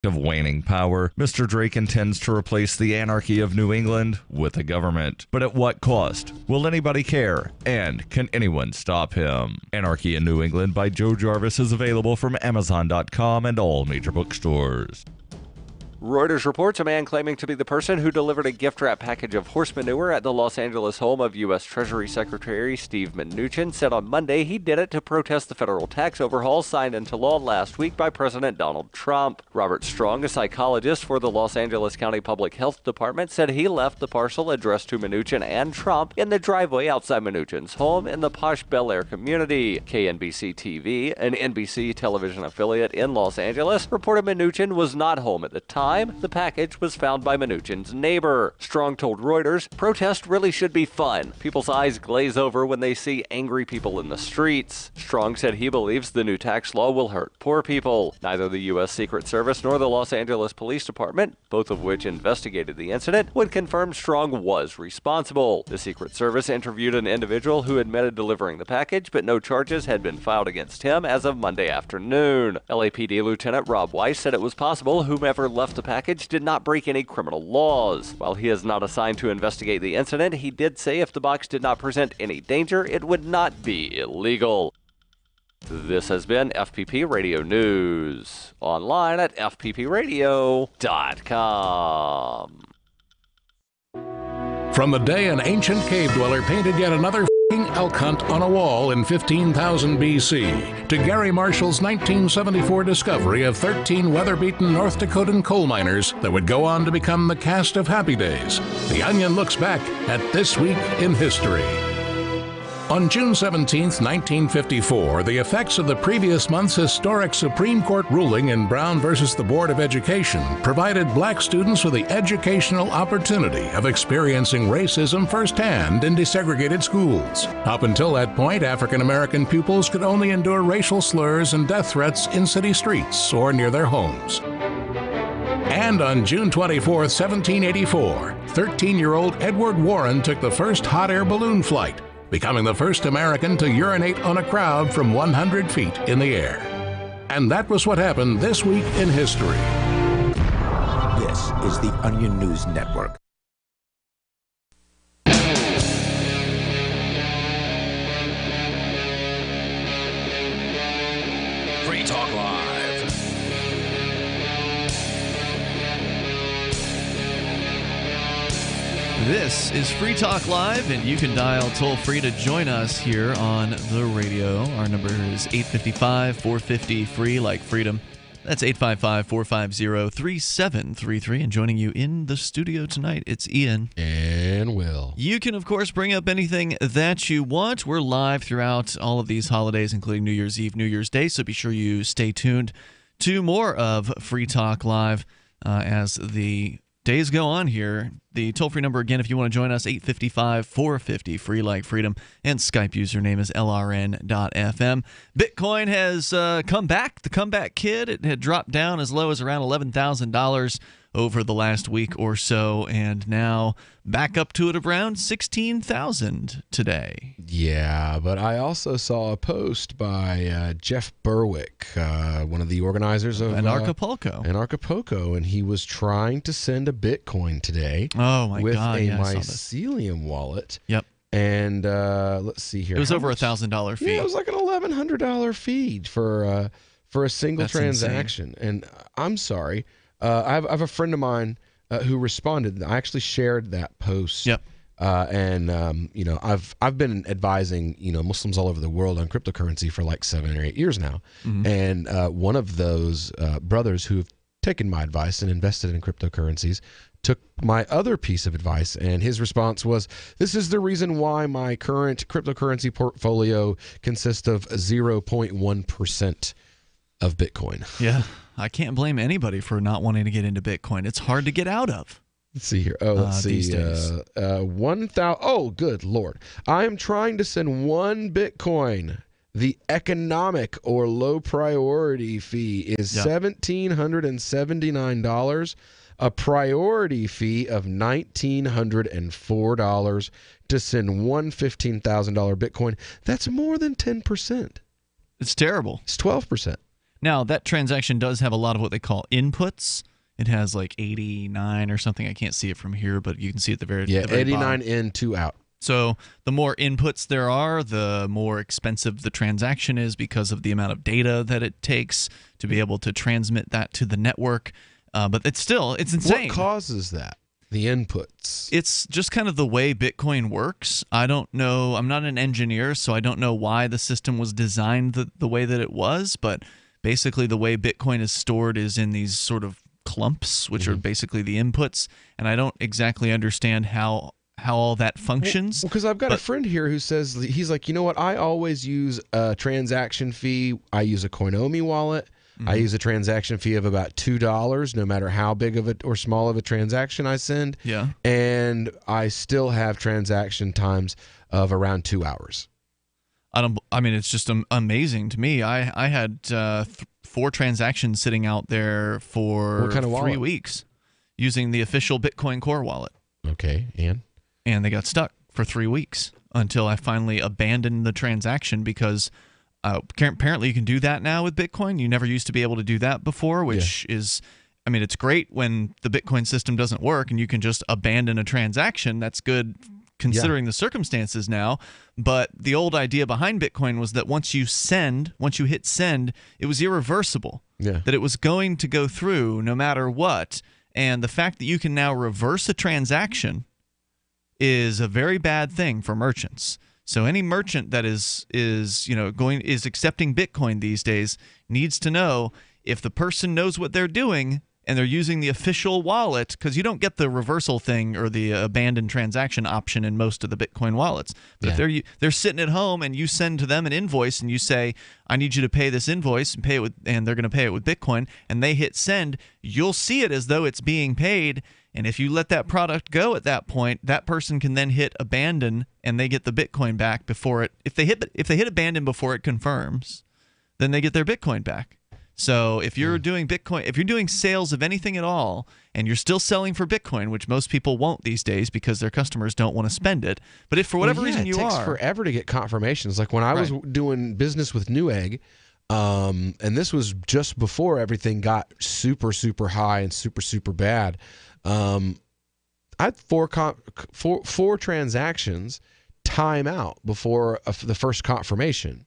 of waning power, Mr. Drake intends to replace the anarchy of New England with a government. But at what cost? Will anybody care? And can anyone stop him? Anarchy in New England by Joe Jarvis is available from Amazon.com and all major bookstores. Reuters reports a man claiming to be the person who delivered a gift-wrap package of horse manure at the Los Angeles home of U.S. Treasury Secretary Steve Mnuchin said on Monday he did it to protest the federal tax overhaul signed into law last week by President Donald Trump. Robert Strong, a psychologist for the Los Angeles County Public Health Department, said he left the parcel addressed to Mnuchin and Trump in the driveway outside Mnuchin's home in the posh Bel Air community. KNBC-TV, an NBC television affiliate in Los Angeles, reported Mnuchin was not home at the time. The package was found by Mnuchin's neighbor. Strong told Reuters, "Protest really should be fun. People's eyes glaze over when they see angry people in the streets." Strong said he believes the new tax law will hurt poor people. Neither the U.S. Secret Service nor the Los Angeles Police Department, both of which investigated the incident, would confirm Strong was responsible. The Secret Service interviewed an individual who admitted delivering the package, but no charges had been filed against him as of Monday afternoon. LAPD Lieutenant Rob Weiss said it was possible whomever left the package did not break any criminal laws. While he is not assigned to investigate the incident, he did say if the box did not present any danger, it would not be illegal. This has been FPP Radio News. Online at fppradio.com. From the day an ancient cave dweller painted yet another elk hunt on a wall in 15,000 BC, to Gary Marshall's 1974 discovery of 13 weather-beaten North Dakotan coal miners that would go on to become the cast of Happy Days, The Onion looks back at This Week in History. On June 17, 1954, the effects of the previous month's historic Supreme Court ruling in Brown versus the Board of Education provided black students with the educational opportunity of experiencing racism firsthand in desegregated schools. Up until that point, African American pupils could only endure racial slurs and death threats in city streets or near their homes. And on June 24, 1784, 13-year-old Edward Warren took the first hot air balloon flight, becoming the first American to urinate on a crowd from 100 feet in the air. And that was what happened this week in history. This is the Onion News Network. Free Talk Live. This is Free Talk Live, and you can dial toll-free to join us here on the radio. Our number is 855-450-FREE, like freedom. That's 855-450-3733. And joining you in the studio tonight, it's Ian. And Will. You can, of course, bring up anything that you want. We're live throughout all of these holidays, including New Year's Eve, New Year's Day, so be sure you stay tuned to more of Free Talk Live as the days go on here. The toll-free number, again, if you want to join us, 855-450-FREE, like freedom, and Skype username is LRN.FM. Bitcoin has come back, the comeback kid. It had dropped down as low as around $11,000 over the last week or so, and now back up to it around $16,000 today. Yeah, but I also saw a post by Jeff Berwick, one of the organizers of Anarchapulco, and he was trying to send a Bitcoin today. Oh my with God! a mycelium wallet. Yep. And let's see here. It was over $1,000 fee. Yeah, it was like an $1,100 fee for a single That's transaction. insane. And I'm sorry. I have a friend of mine who responded. I actually shared that post. Yep. And you know, I've been advising Muslims all over the world on cryptocurrency for like 7 or 8 years now. Mm-hmm. And one of those brothers who've taken my advice and invested in cryptocurrencies took my other piece of advice, and his response was, "This is the reason why my current cryptocurrency portfolio consists of 0.1% of Bitcoin." Yeah, I can't blame anybody for not wanting to get into Bitcoin. It's hard to get out of. Let's see here. Oh, let's see. These days. 1,000. Oh, good Lord. I am trying to send 1 Bitcoin. The economic or low priority fee is $1,779. A priority fee of $1,904 to send one $15,000 Bitcoin. That's more than 10%. It's terrible. It's 12%. Now, that transaction does have a lot of what they call inputs. It has like 89 or something. I can't see it from here, but you can see it at the very, Yeah, the very 89 bottom. in, 2 out. So the more inputs there are, the more expensive the transaction is because of the amount of data that it takes to be able to transmit that to the network. But it's insane. What causes that? The inputs. It's just kind of the way Bitcoin works. I don't know. I'm not an engineer, so I don't know why the system was designed the way that it was. But basically, the way Bitcoin is stored is in these sort of clumps, which are basically the inputs. And I don't exactly understand how all that functions. Because I've got a friend here who says, he's like, you know what? I always use a transaction fee. I use a Coinomi wallet. I use a transaction fee of about $2, no matter how big of it or small of a transaction I send. Yeah. And I still have transaction times of around 2 hours. I mean, it's just amazing to me. I had 4 transactions sitting out there for What kind of 3 wallet? weeks using the official Bitcoin Core wallet. Okay, And they got stuck for 3 weeks until I finally abandoned the transaction because apparently you can do that now with Bitcoin. You never used to be able to do that before, which is, I mean, it's great when the Bitcoin system doesn't work and you can just abandon a transaction. That's good considering the circumstances now. But the old idea behind Bitcoin was that once you hit send, it was irreversible. Yeah. That it was going to go through no matter what. And the fact that you can now reverse a transaction is a very bad thing for merchants. So any merchant that is accepting Bitcoin these days needs to know if the person knows what they're doing and they're using the official wallet, because you don't get the reversal thing or the abandoned transaction option in most of the Bitcoin wallets. But if they're sitting at home and you send to them an invoice and you say, I need you to pay this invoice and pay it and they're going to pay it with Bitcoin, and they hit send, you'll see it as though it's being paid. And if you let that product go at that point, that person can then hit abandon and they get the Bitcoin back before it. If they hit abandon before it confirms, then they get their Bitcoin back. So if you're doing Bitcoin, if you're doing sales of anything at all, and you're still selling for Bitcoin, which most people won't these days because their customers don't want to spend it, but if for whatever reason you it takes are, forever to get confirmations. Like when I was doing business with Newegg, and this was just before everything got super, super high and super, super bad. I had four transactions time out before the first confirmation.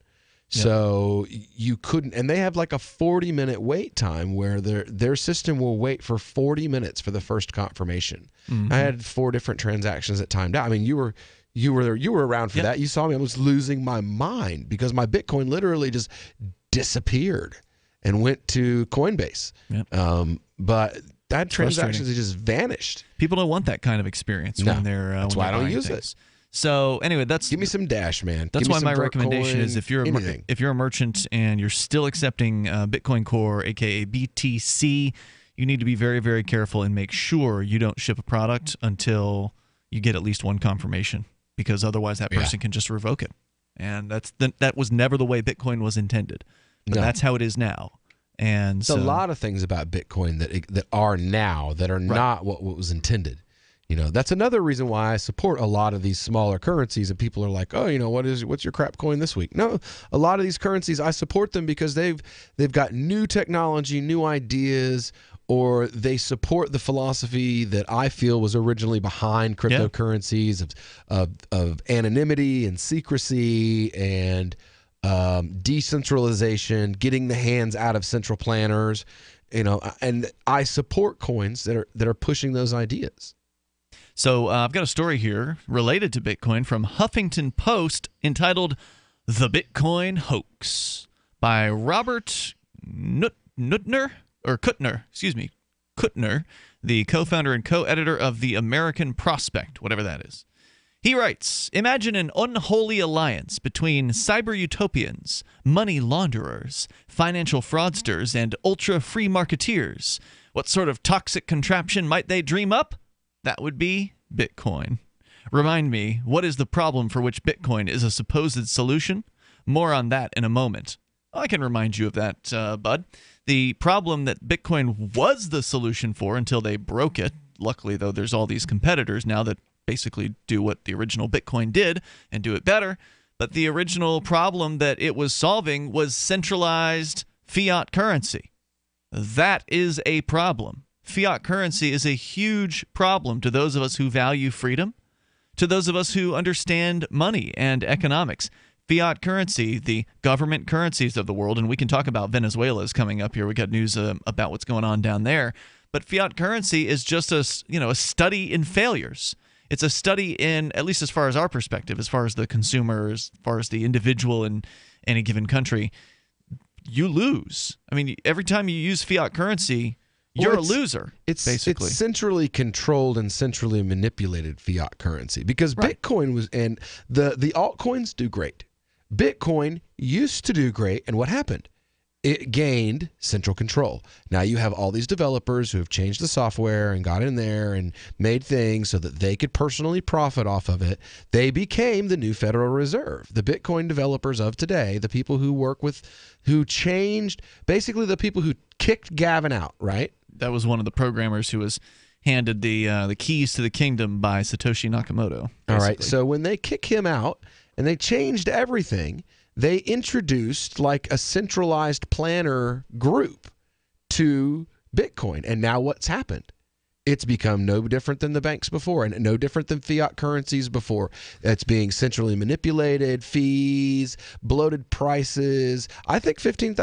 So you couldn't, and they have like a 40-minute wait time where their system will wait for 40 minutes for the first confirmation. I had 4 different transactions that timed out. I mean, you were around for that. You saw me. I was losing my mind because my Bitcoin literally just disappeared and went to Coinbase. But that transactions it just vanished. People don't want that kind of experience when they're that's why I don't use it. So anyway, give me some Dash, man. That's why my recommendation is if you're a merchant and you're still accepting Bitcoin Core, aka BTC, you need to be very, very careful and make sure you don't ship a product until you get at least one confirmation, because otherwise that person can just revoke it, and that was never the way Bitcoin was intended. But that's how it is now. And there's a lot of things about Bitcoin that are now that are not what was intended. You know, that's another reason why I support a lot of these smaller currencies. And people are like, oh, what's your crap coin this week? No, a lot of these currencies, I support them because they've got new technology, new ideas, or they support the philosophy that I feel was originally behind cryptocurrencies of anonymity and secrecy and decentralization, getting the hands out of central planners. And I support coins that are pushing those ideas. So I've got a story here related to Bitcoin from Huffington Post entitled "The Bitcoin Hoax" by Robert Kuttner, the co-founder and co-editor of the American Prospect, whatever that is. He writes, imagine an unholy alliance between cyber utopians, money launderers, financial fraudsters, and ultra-free marketeers. What sort of toxic contraption might they dream up? That would be Bitcoin. Remind me, what is the problem for which Bitcoin is a supposed solution? More on that in a moment. I can remind you of that, Bud. The problem that Bitcoin was the solution for until they broke it. Luckily, though, there's all these competitors now that basically do what the original Bitcoin did and do it better. But the original problem that it was solving was centralized fiat currency. That is a problem. Fiat currency is a huge problem to those of us who value freedom, to those of us who understand money and economics. Fiat currency, the government currencies of the world, and we can talk about Venezuela's coming up here. We got news about what's going on down there. But fiat currency is just a study in failures. It's a study in, at least as far as our perspective, as far as the consumer, as far as the individual in any given country, you lose. I mean, every time you use fiat currency, you're a loser, basically. It's centrally controlled and centrally manipulated fiat currency because Bitcoin was, and the altcoins do great. Bitcoin used to do great, and what happened? It gained central control. Now you have all these developers who have changed the software and got in there and made things so that they could personally profit off of it. They became the new Federal Reserve. The Bitcoin developers of today, the people who changed, basically the people who kicked Gavin out, right? That was one of the programmers who was handed the keys to the kingdom by Satoshi Nakamoto. Basically. All right, so when they kick him out and they changed everything, they introduced like a centralized planner group to Bitcoin. And now what's happened? It's become no different than the banks before and no different than fiat currencies before. It's being centrally manipulated, fees, bloated prices. I think $15,000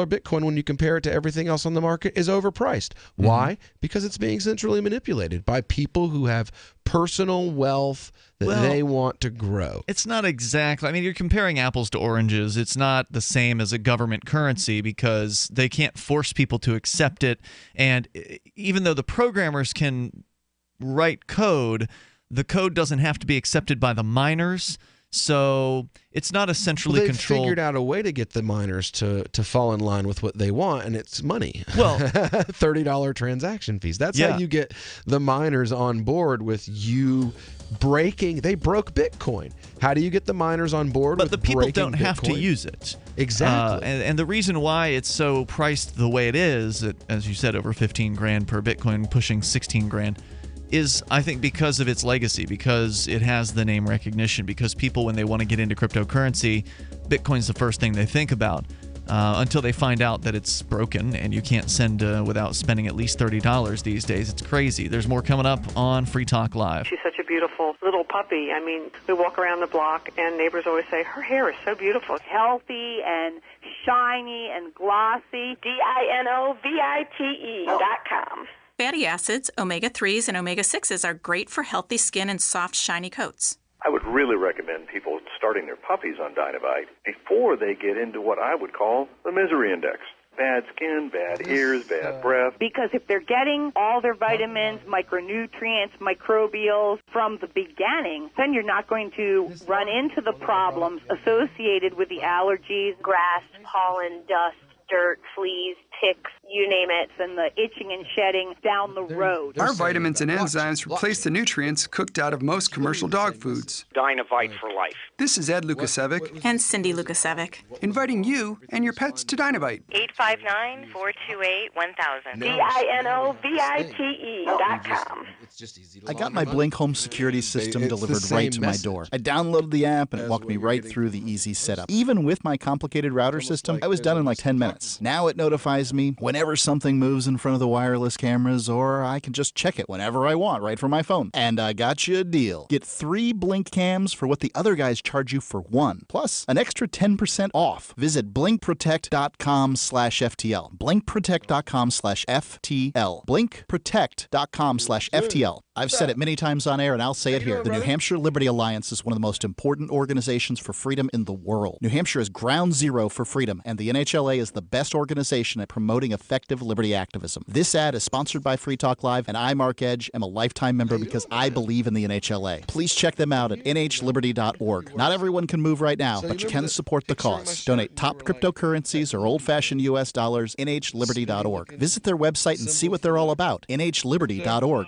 Bitcoin, when you compare it to everything else on the market, is overpriced. Mm-hmm. Why? Because it's being centrally manipulated by people who have personal wealth that they want to grow. It's not exactly. I mean, you're comparing apples to oranges. It's not the same as a government currency because they can't force people to accept it. And even though the programmers can write code, the code doesn't have to be accepted by the miners. So it's not a centrally controlled. They've figured out a way to get the miners to fall in line with what they want, and it's money. Well, $30 transaction fees. That's how you get the miners on board with you breaking. They broke Bitcoin. How do you get the miners on board? But the people don't have to use it. Exactly. And the reason why it's so priced the way it is, as you said, over $15,000 per Bitcoin, pushing $16,000. Is, I think, because of its legacy, because it has the name recognition, because people, when they want to get into cryptocurrency, Bitcoin's the first thing they think about until they find out that it's broken and you can't send without spending at least $30 these days. It's crazy. There's more coming up on Free Talk Live. She's such a beautiful little puppy. I mean, we walk around the block and neighbors always say, her hair is so beautiful. Healthy and shiny and glossy. DINOVITE.com. Fatty acids, omega-3s, and omega-6s are great for healthy skin and soft, shiny coats. I would really recommend people starting their puppies on Dinovite before they get into what I would call the misery index. Bad skin, bad ears, bad breath. Because if they're getting all their vitamins, micronutrients, microbials from the beginning, then you're not going to run into the problems associated with the allergies, grass, pollen, dust, dirt, fleas, ticks, you name it, and the itching and shedding down the road. Our vitamins and enzymes replace the nutrients cooked out of most commercial dog foods. Dinovite for life. This is Ed Lukasevic. And Cindy Lukasevic. Inviting you and your pets to Dinovite. 859-428-1000. DINOVITE.com. I got my Blink home security system delivered right to my door. I downloaded the app and it walked me right through the easy setup. Even with my complicated router system, I was done in like 10 minutes. Now it notifies me whenever something moves in front of the wireless cameras, or I can just check it whenever I want right from my phone. And I got you a deal. Get 3 Blink cams for what the other guys charge you for 1, plus an extra 10% off. Visit blinkprotect.com/FTL. blinkprotect.com/FTL. blinkprotect.com/FTL. I've said it many times on air, and I'll say it here. The New Hampshire Liberty Alliance is one of the most important organizations for freedom in the world. New Hampshire is ground zero for freedom, and the NHLA is the best organization at promoting effective liberty activism. This ad is sponsored by Free Talk Live, and I, Mark Edge, am a lifetime member because I believe in the NHLA. Please check them out at nhliberty.org. Not everyone can move right now, but you can support the cause. Donate top cryptocurrencies or old-fashioned U.S. dollars, nhliberty.org. Visit their website and see what they're all about, nhliberty.org.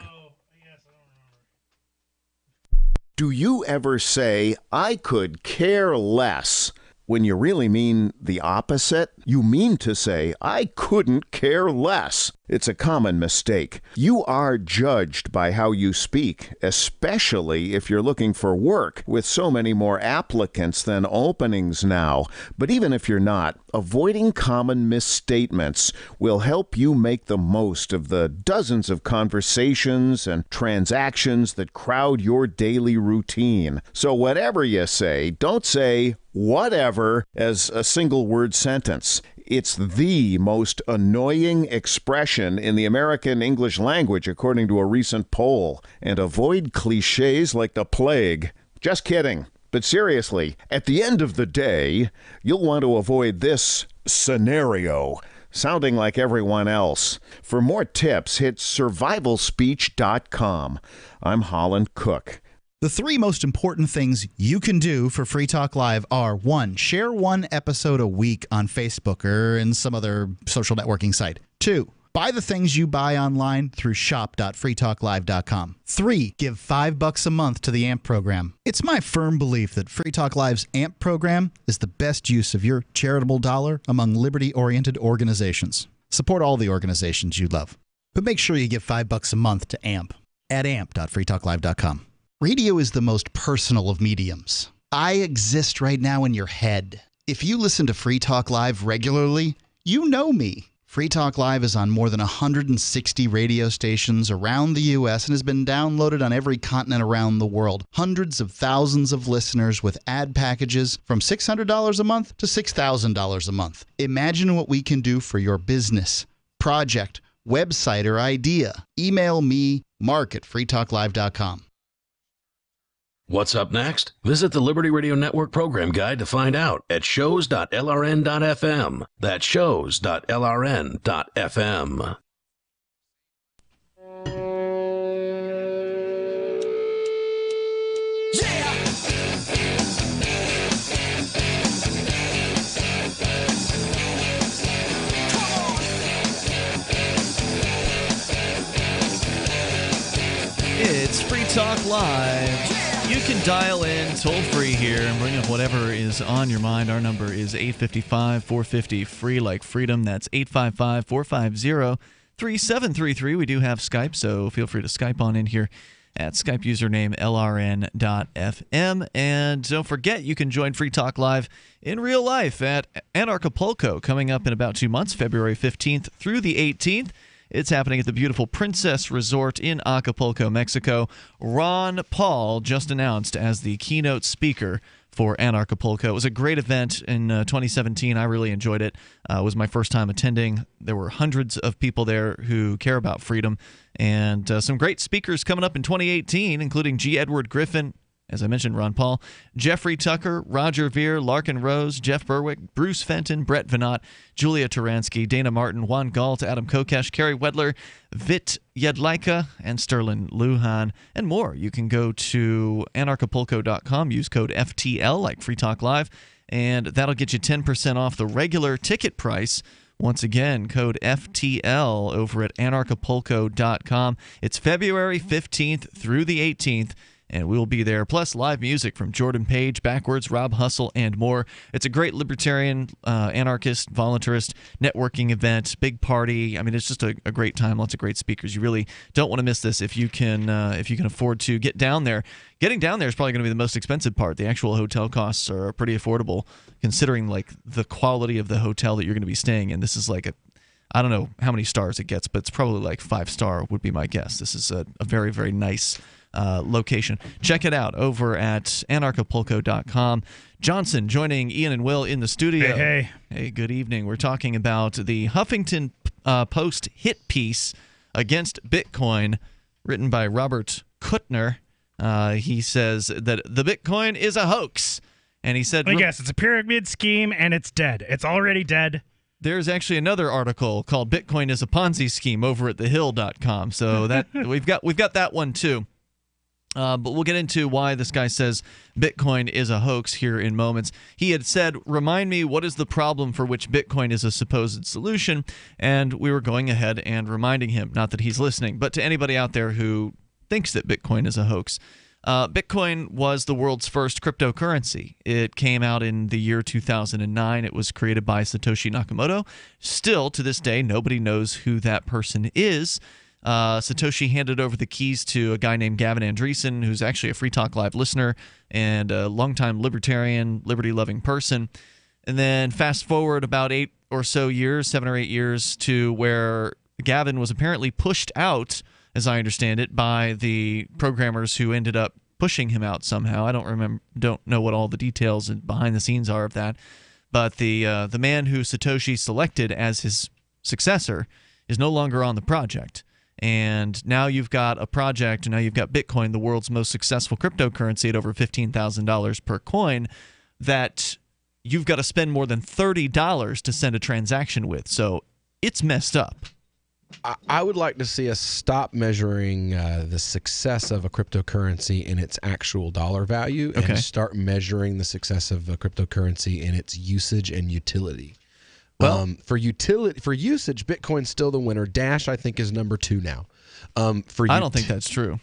Do you ever say, I could care less when you really mean the opposite. You mean to say, I couldn't care less. It's a common mistake. You are judged by how you speak, especially if you're looking for work, with so many more applicants than openings now. But even if you're not, avoiding common misstatements will help you make the most of the dozens of conversations and transactions that crowd your daily routine. So whatever you say, don't say whatever as a single word sentence. It's the most annoying expression in the American English language, according to a recent poll. And avoid cliches like the plague. Just kidding. But seriously, at the end of the day, you'll want to avoid this scenario, sounding like everyone else. For more tips, hit survivalspeech.com. I'm Holland Cook. The three most important things you can do for Free Talk Live are: 1, share one episode a week on Facebook or in some other social networking site. 2, buy the things you buy online through shop.freetalklive.com. 3, give $5 a month to the AMP program. It's my firm belief that Free Talk Live's AMP program is the best use of your charitable dollar among liberty-oriented organizations. Support all the organizations you love, but make sure you give $5 a month to AMP at amp.freetalklive.com. Radio is the most personal of mediums. I exist right now in your head. If you listen to Free Talk Live regularly, you know me. Free Talk Live is on more than 160 radio stations around the U.S. and has been downloaded on every continent around the world. Hundreds of thousands of listeners with ad packages from $600 a month to $6,000 a month. Imagine what we can do for your business, project, website, or idea. Email me, mark@freetalklive.com. What's up next? Visit the Liberty Radio Network program guide to find out at shows.lrn.fm. That's shows.lrn.fm. It's Free Talk Live. You can dial in toll-free here and bring up whatever is on your mind. Our number is 855-450-FREE, like freedom. That's 855-450-3733. We do have Skype, so feel free to Skype on in here at Skype username LRN.FM. And don't forget, you can join Free Talk Live in real life at Anarchapulco coming up in about 2 months, February 15th through the 18th. It's happening at the beautiful Princess Resort in Acapulco, Mexico. Ron Paul just announced as the keynote speaker for Anarchapulco. It was a great event in 2017. I really enjoyed it. It was my first time attending. There were hundreds of people there who care about freedom, and some great speakers coming up in 2018, including G. Edward Griffin, as I mentioned, Ron Paul, Jeffrey Tucker, Roger Ver, Larkin Rose, Jeff Berwick, Bruce Fenton, Brett Venat, Julia Taransky, Dana Martin, Juan Galt, Adam Kokesh, Kerry Wedler, Vit Yedlaika, and Sterling Lujan, and more. You can go to anarchapulco.com, use code FTL, like Free Talk Live, and that'll get you 10% off the regular ticket price. Once again, code FTL over at anarchapulco.com. It's February 15th through the 18th. And we'll be there, plus live music from Jordan Page, Backwards, Rob Hustle, and more. It's a great libertarian, anarchist, voluntarist networking event, big party. I mean, it's just a great time, lots of great speakers. You really don't want to miss this if you can afford to get down there. Getting down there is probably going to be the most expensive part. The actual hotel costs are pretty affordable, considering like the quality of the hotel that you're going to be staying in. This is like I don't know how many stars it gets, but it's probably like 5-star would be my guess. This is a very, very nice location. Check it out over at anarchapulco.com. Johnson joining Ian and Will in the studio. Hey, good evening. We're talking about the Huffington Post hit piece against Bitcoin written by Robert Kuttner. He says that the Bitcoin is a hoax. And he said, yes, it's a pyramid scheme and it's dead. It's already dead. There's actually another article called Bitcoin is a Ponzi Scheme over at thehill.com. So that we've got that one too. But we'll get into why this guy says Bitcoin is a hoax here in moments. He had said, remind me, what is the problem for which Bitcoin is a supposed solution? And we were going ahead and reminding him, not that he's listening, but to anybody out there who thinks that Bitcoin is a hoax. Bitcoin was the world's first cryptocurrency. It came out in the year 2009. It was created by Satoshi Nakamoto. Still, to this day, nobody knows who that person is. Satoshi handed over the keys to a guy named Gavin Andresen, who's actually a Free Talk Live listener and a longtime libertarian, liberty-loving person. And then fast forward about 7 or 8 years, to where Gavin was apparently pushed out, as I understand it, by the programmers who ended up pushing him out somehow. I don't know what all the details and behind the scenes are of that. But the man who Satoshi selected as his successor is no longer on the project. And now you've got a project, and now you've got Bitcoin, the world's most successful cryptocurrency at over $15,000 per coin, that you've got to spend more than $30 to send a transaction with. So it's messed up. I would like to see us stop measuring the success of a cryptocurrency in its actual dollar value and start measuring the success of a cryptocurrency in its usage and utility. Well, for usage, Bitcoin's still the winner. Dash, I think, is number 2 now. I don't think that's true.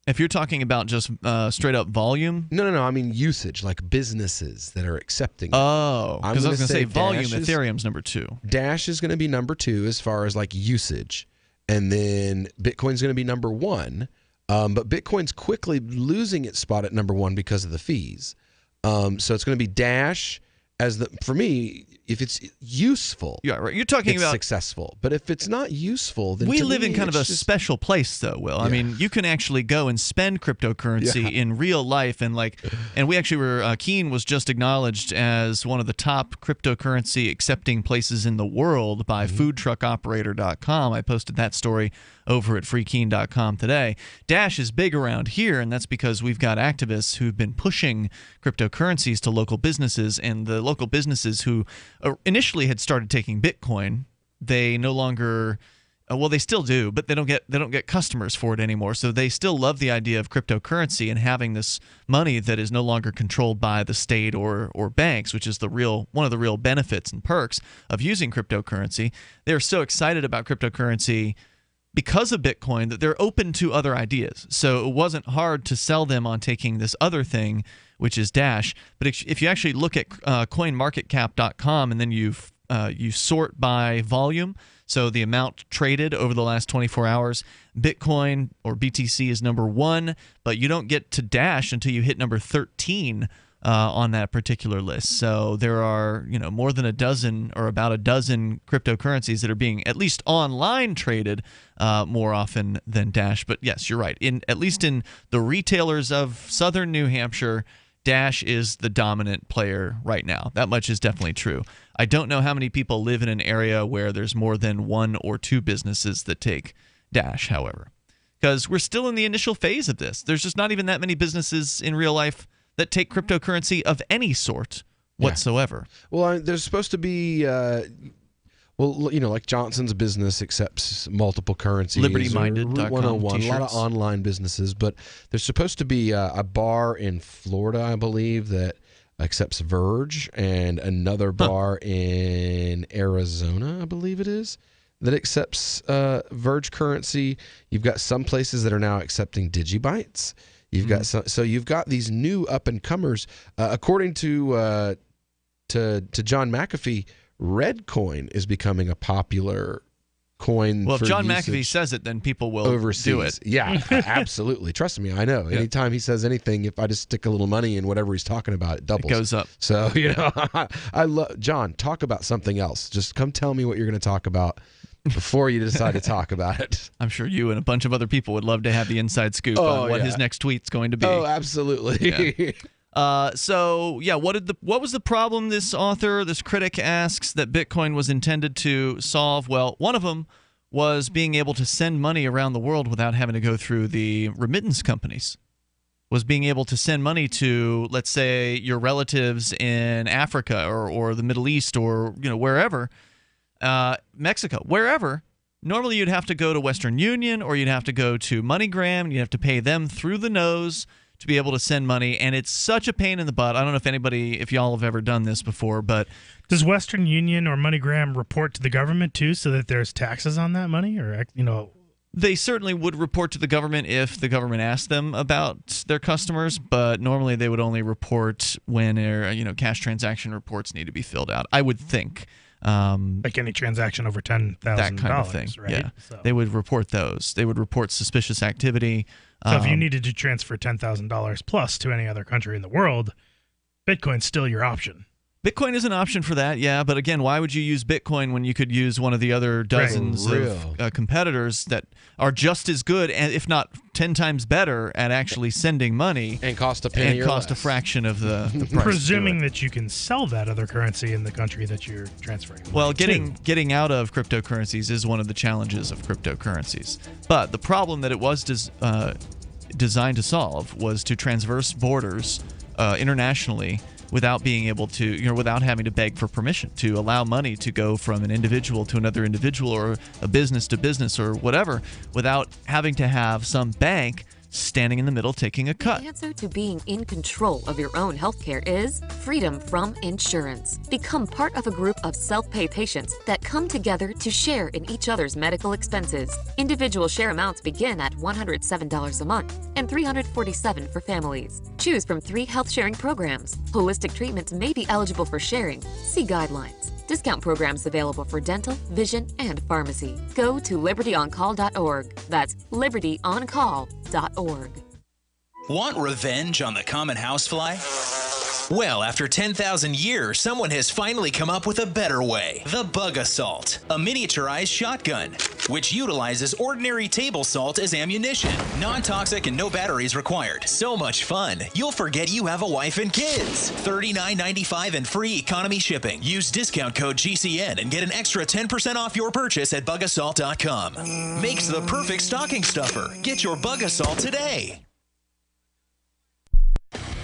If you're talking about just straight up volume, no. I mean usage, like businesses that are accepting. Oh, because I was going to say volume. Ethereum's number 2. Dash is going to be number 2 as far as like usage, and then Bitcoin's going to be number 1. But Bitcoin's quickly losing its spot at number 1 because of the fees. So it's going to be Dash as for me. If it's useful, right. You're talking about successful. But if it's not useful, then we live in kind of a special place, though, Will. Yeah. I mean, you can actually go and spend cryptocurrency in real life, and we actually were. Keen was just acknowledged as one of the top cryptocurrency accepting places in the world by foodtruckoperator.com. I posted that story over at freekeen.com today. Dash is big around here, and that's because we've got activists who've been pushing cryptocurrencies to local businesses, and the local businesses who initially had started taking Bitcoin, they no longer they still do, but they don't get customers for it anymore. So they still love the idea of cryptocurrency and having this money that is no longer controlled by the state or banks, which is one of the real benefits and perks of using cryptocurrency. They're so excited about cryptocurrency because of Bitcoin that they're open to other ideas. So it wasn't hard to sell them on taking this other thing, which is Dash. But if you actually look at coinmarketcap.com and then you sort by volume, so the amount traded over the last 24 hours, Bitcoin or BTC is number 1, but you don't get to Dash until you hit number 13 on that particular list. So there are more than a dozen or about a dozen cryptocurrencies that are being at least online traded more often than Dash. But yes, you're right. At least in the retailers of southern New Hampshire, Dash is the dominant player right now. That much is definitely true. I don't know how many people live in an area where there's more than 1 or 2 businesses that take Dash, however, because we're still in the initial phase of this. There's just not even that many businesses in real life that take cryptocurrency of any sort whatsoever. Well, there's supposed to be, like Johnson's business accepts multiple currencies. LibertyMinded.com 101, a lot of online businesses, but there's supposed to be a bar in Florida, I believe, that accepts Verge, and another bar in Arizona, I believe it is, that accepts Verge currency. You've got some places that are now accepting Digibytes. You've got so you've got these new up and comers. According to John McAfee, Redcoin is becoming a popular coin. Well, if for John usage McAfee says it, then people will overseas. Do it. Yeah, absolutely. Trust me, I know. Anytime he says anything, if I just stick a little money in whatever he's talking about, it doubles. It goes up. So I love John. Talk about something else. Just come tell me what you're going to talk about before you decide to talk about it. I'm sure you and a bunch of other people would love to have the inside scoop on what his next tweet's going to be. Oh, absolutely. What was the problem this critic asks that Bitcoin was intended to solve? Well, one of them was being able to send money around the world without having to go through the remittance companies. Was being able to send money to, let's say, your relatives in Africa or the Middle East or wherever. Mexico, wherever. Normally you'd have to go to Western Union or you'd have to go to MoneyGram and you'd have to pay them through the nose to be able to send money, and it's such a pain in the butt. I don't know if y'all have ever done this before, but does Western Union or MoneyGram report to the government too, so that there's taxes on that money, or They certainly would report to the government if the government asked them about their customers, but normally they would only report when cash transaction reports need to be filled out, I would think. Like any transaction over $10,000, that kind of thing, right? Yeah. So. They would report those. They would report suspicious activity. So if you needed to transfer $10,000 plus to any other country in the world, Bitcoin's still your option. Bitcoin is an option for that, yeah. But again, why would you use Bitcoin when you could use one of the other dozens of competitors that are just as good, and if not 10 times better, at actually sending money and cost a penny and cost a fraction of the price? Presuming that you can sell that other currency in the country that you're transferring. Well, getting out of cryptocurrencies is one of the challenges of cryptocurrencies. But the problem that it was designed to solve was to transverse borders internationally without being able to, without having to beg for permission, to allow money to go from an individual to another individual or a business to business or whatever, without having to have some bank standing in the middle taking a cut. The answer to being in control of your own healthcare is freedom from insurance. Become part of a group of self-pay patients that come together to share in each other's medical expenses. Individual share amounts begin at $107 a month and $347 for families. Choose from 3 health-sharing programs. Holistic treatments may be eligible for sharing. See guidelines. Discount programs available for dental, vision, and pharmacy. Go to libertyoncall.org. That's libertyoncall.org. Want revenge on the common housefly? Well, after 10,000 years, someone has finally come up with a better way. The Bug Assault, a miniaturized shotgun, which utilizes ordinary table salt as ammunition. Non-toxic and no batteries required. So much fun, you'll forget you have a wife and kids. $39.95 and free economy shipping. Use discount code GCN and get an extra 10% off your purchase at bugassault.com. Makes the perfect stocking stuffer. Get your Bug Assault today.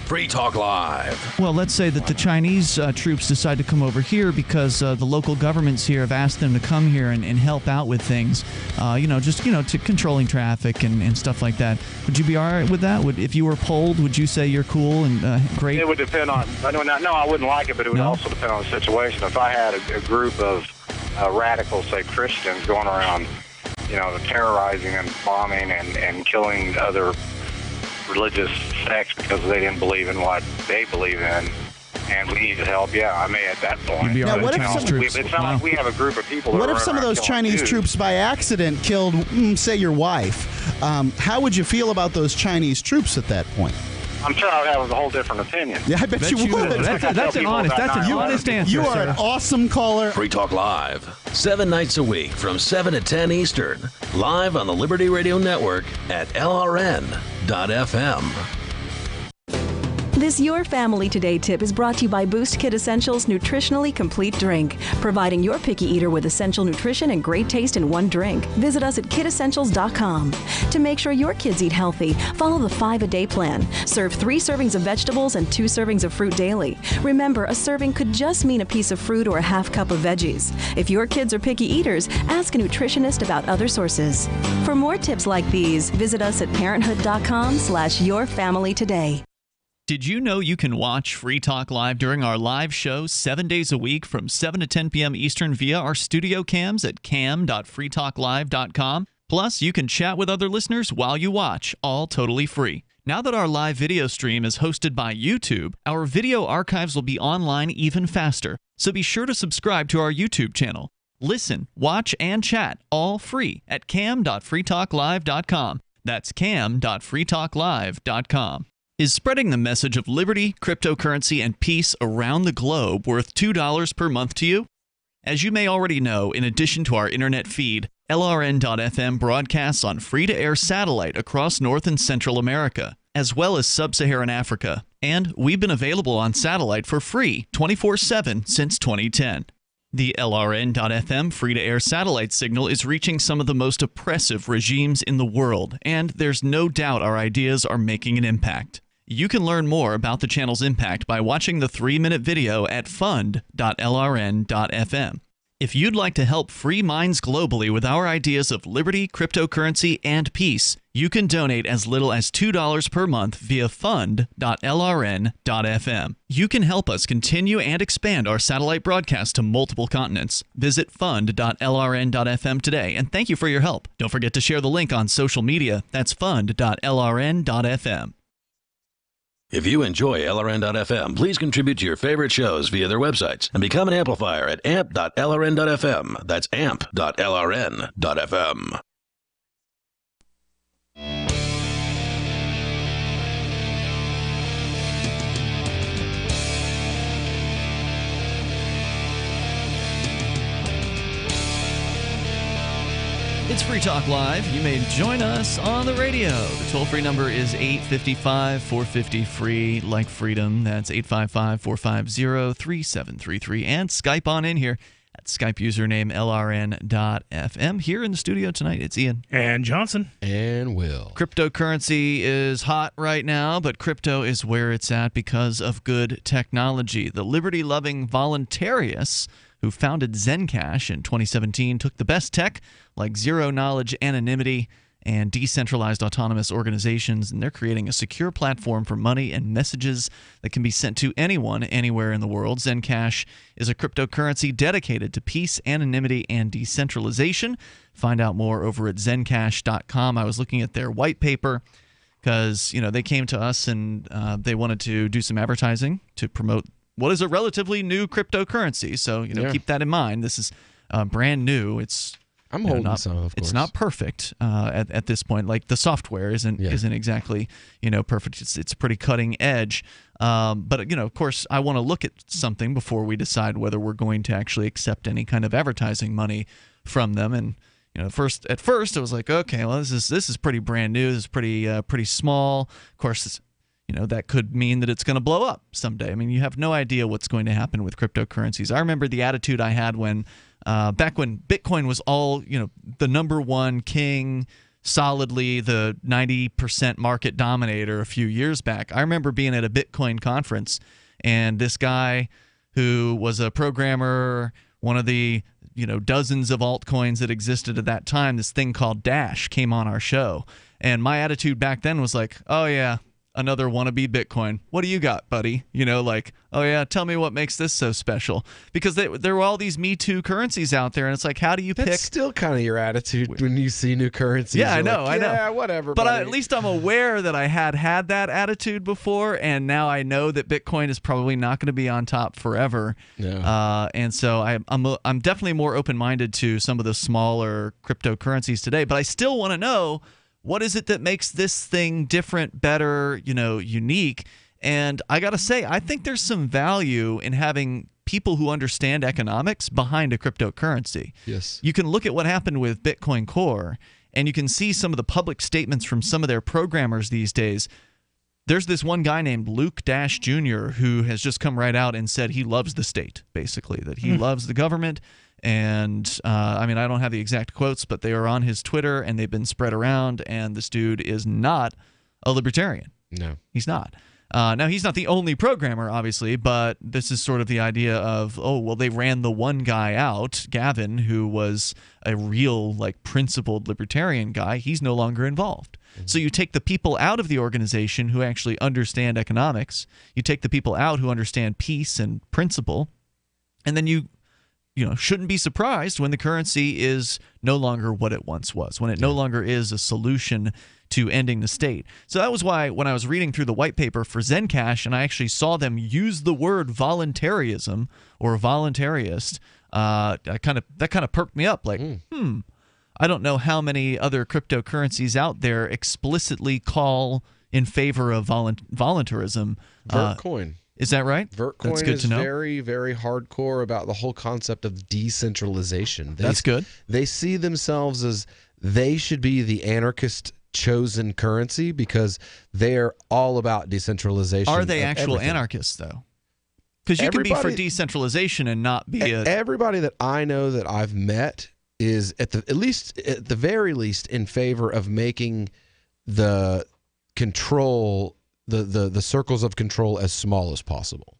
Free Talk Live. Well, let's say that the Chinese troops decide to come over here because the local governments here have asked them to come here and help out with things, to controlling traffic and stuff like that. Would you be all right with that? If you were polled, would you say you're cool and great? It would depend on, I wouldn't like it, but it would also depend on the situation. If I had a group of radical, say Christians, going around, terrorizing and bombing and killing other religious sects because they didn't believe in what they believe in, and we needed help. Yeah, I may at that point. Now, what if it's not like we have a group of people. What if some of those Chinese troops by accident killed, say, your wife? How would you feel about those Chinese troops at that point? I'm sure I would have a whole different opinion. Yeah, I bet you would. That's an honest answer. You are an awesome caller. Free Talk Live, 7 nights a week from 7 to 10 Eastern, live on the Liberty Radio Network at LRN.FM. This Your Family Today tip is brought to you by Boost Kid Essentials Nutritionally Complete Drink, providing your picky eater with essential nutrition and great taste in one drink. Visit us at kidessentials.com. To make sure your kids eat healthy, follow the 5-a-day plan. Serve 3 servings of vegetables and 2 servings of fruit daily. Remember, a serving could just mean a piece of fruit or a half cup of veggies. If your kids are picky eaters, ask a nutritionist about other sources. For more tips like these, visit us at parenthood.com/yourfamilytoday. Did you know you can watch Free Talk Live during our live show 7 days a week from 7 to 10 p.m. Eastern via our studio cams at cam.freetalklive.com? Plus, you can chat with other listeners while you watch, all totally free. Now that our live video stream is hosted by YouTube, our video archives will be online even faster. So be sure to subscribe to our YouTube channel. Listen, watch, and chat all free at cam.freetalklive.com. That's cam.freetalklive.com. Is spreading the message of liberty, cryptocurrency, and peace around the globe worth $2 per month to you? As you may already know, in addition to our internet feed, LRN.FM broadcasts on free-to-air satellite across North and Central America, as well as Sub-Saharan Africa. And we've been available on satellite for free 24/7 since 2010. The LRN.FM free-to-air satellite signal is reaching some of the most oppressive regimes in the world, and there's no doubt our ideas are making an impact. You can learn more about the channel's impact by watching the 3-minute video at fund.lrn.fm. If you'd like to help free minds globally with our ideas of liberty, cryptocurrency, and peace, you can donate as little as $2 per month via fund.lrn.fm. You can help us continue and expand our satellite broadcast to multiple continents. Visit fund.lrn.fm today, and thank you for your help. Don't forget to share the link on social media. That's fund.lrn.fm. If you enjoy LRN.FM, please contribute to your favorite shows via their websites and become an amplifier at amp.lrn.fm. That's amp.lrn.fm. It's Free Talk Live. You may join us on the radio. The toll-free number is 855-450-FREE, like freedom. That's 855-450-3733. And Skype on in here at Skype username LRN.FM. Here in the studio tonight, it's Ian. And Johnson. And Will. Cryptocurrency is hot right now, but crypto is where it's at because of good technology. The liberty-loving voluntarists who founded Zencash in 2017 took the best tech like zero-knowledge anonymity and decentralized autonomous organizations, and they're creating a secure platform for money and messages that can be sent to anyone, anywhere in the world. Zencash is a cryptocurrency dedicated to peace, anonymity, and decentralization. Find out more over at zencash.com. I was looking at their white paper because, they came to us and they wanted to do some advertising to promote what is a relatively new cryptocurrency. So, keep that in mind. This is brand new. I'm holding some, of course. It's not perfect at this point. Like the software isn't exactly perfect. It's pretty cutting edge. But of course, I want to look at something before we decide whether we're going to actually accept any kind of advertising money from them. And at first it was like, okay, well this is pretty brand new. This is pretty small. Of course, that could mean that it's going to blow up someday. I mean, you have no idea what's going to happen with cryptocurrencies. I remember the attitude I had when back when Bitcoin was all, the number one king, solidly the 90% market dominator a few years back. I remember being at a Bitcoin conference, and this guy who was a programmer, one of the dozens of altcoins that existed at that time, this thing called Dash, came on our show. And my attitude back then was like, oh yeah, another wannabe Bitcoin. What do you got, buddy? Oh yeah, tell me what makes this so special. Because there were all these Me Too currencies out there, and it's like, how do you pick? That's still kind of your attitude when you see new currencies. Yeah, I know. Yeah, whatever. But at least I'm aware that I had that attitude before, and now I know that Bitcoin is probably not going to be on top forever. Yeah. And so I'm definitely more open-minded to some of the smaller cryptocurrencies today. But I still want to know, what is it that makes this thing different, better, unique? And I got to say, I think there's some value in having people who understand economics behind a cryptocurrency. Yes. You can look at what happened with Bitcoin Core, and you can see some of the public statements from some of their programmers these days. There's this one guy named Luke Dash Jr. who has just come right out and said he loves the state, basically, that he loves the government. And I don't have the exact quotes, but they are on his Twitter and they've been spread around. And this dude is not a libertarian. No, he's not. Now, he's not the only programmer, obviously, but this is sort of the idea of, they ran the one guy out, Gavin, who was a real, principled libertarian guy. He's no longer involved. So you take the people out of the organization who actually understand economics. You take the people out who understand peace and principle. And then you shouldn't be surprised when the currency is no longer what it once was, when it no longer is a solution to ending the state. So that was why when I was reading through the white paper for Zencash and I actually saw them use the word voluntarism or voluntarist, that kind of perked me up. I don't know how many other cryptocurrencies out there explicitly call in favor of voluntarism. Vertcoin. Is that right? Vertcoin That's good is to know. very, very hardcore about the whole concept of decentralization. That's good. They see themselves as they should be the anarchist chosen currency because they're all about decentralization. Are they actual anarchists, though? Because you can be for decentralization and not be everybody that I know that I've met is at the very least in favor of making the control the circles of control as small as possible.